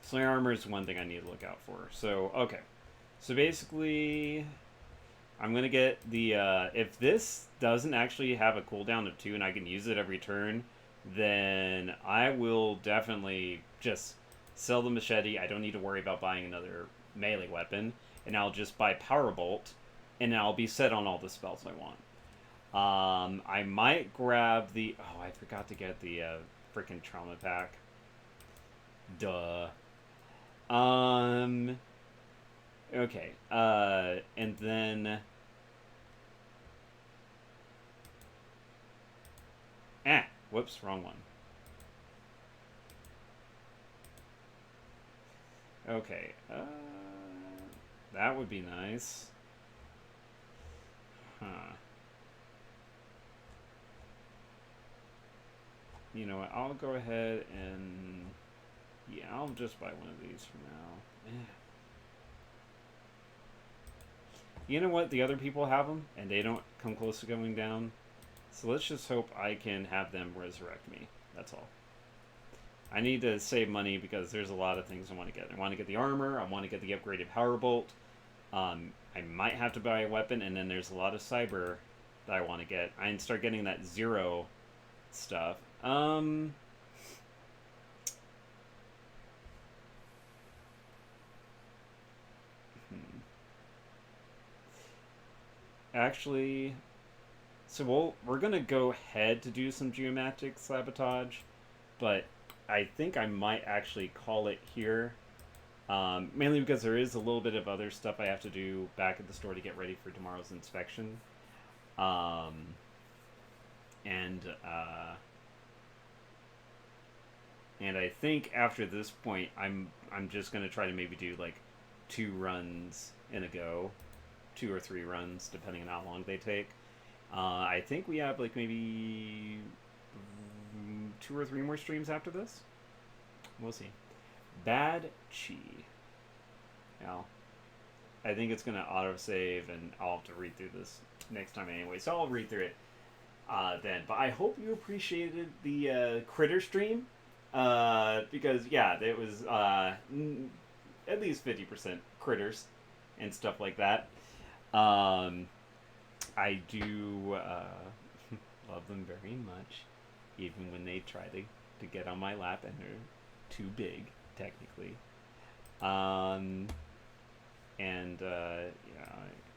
Slayer armor is one thing I need to look out for. So, okay. So, basically... I'm going to get the... if this doesn't actually have a cooldown of 2 and I can use it every turn, then I will definitely just sell the machete. I don't need to worry about buying another melee weapon. And I'll just buy Power Bolt, and I'll be set on all the spells I want. I might grab the... Oh, I forgot to get the freaking trauma pack. Duh. Okay. And then... whoops, wrong one. Okay, that would be nice. Huh. You know what, I'll go ahead and... Yeah, I'll just buy one of these for now. You know what, the other people have them, and they don't come close to going down. So let's just hope I can have them resurrect me. That's all. I need to save money because there's a lot of things I want to get. I want to get the armor. I want to get the upgraded power bolt. I might have to buy a weapon, and then there's a lot of cyber that I want to get. I start getting that 0 stuff. Actually, so we're gonna go ahead to do some geomatic sabotage, but I think I might actually call it here. Mainly because there is a little bit of other stuff I have to do back at the store to get ready for tomorrow's inspection. And I think after this point, I'm just gonna try to maybe do like 2 runs in a go, 2 or 3 runs depending on how long they take. I think we have like maybe 2 or 3 more streams after this. We'll see. Bad Chi. Now, I think it's gonna autosave, and I'll have to read through this next time anyway. So I'll read through it then. But I hope you appreciated the critter stream. Because yeah, it was at least 50% critters and stuff like that. Um, I do love them very much, even when they try to get on my lap and they're too big, technically. Um, and yeah,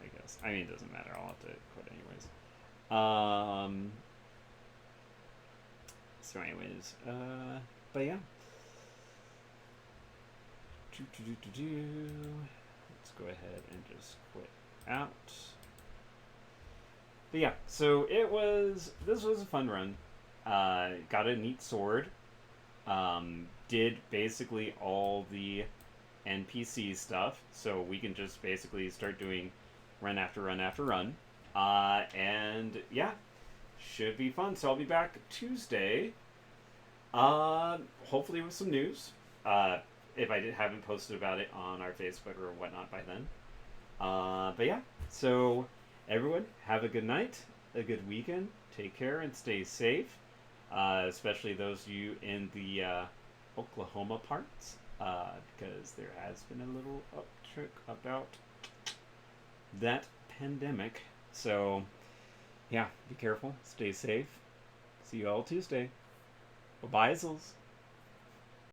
I guess. I mean, it doesn't matter. I'll have to quit anyways. So, anyways, but yeah. Let's go ahead and just quit out. But yeah, so this was a fun run. Got a neat sword. Did basically all the NPC stuff, so we can just basically start doing run after run after run. And yeah, should be fun. So I'll be back Tuesday. Hopefully with some news. If I haven't posted about it on our Facebook or whatnot by then. But yeah, so everyone, have a good night, a good weekend. Take care and stay safe. Especially those of you in the Oklahoma parts, because there has been a little uptick about that pandemic. So, yeah, be careful, stay safe. See you all Tuesday. Bye-bye,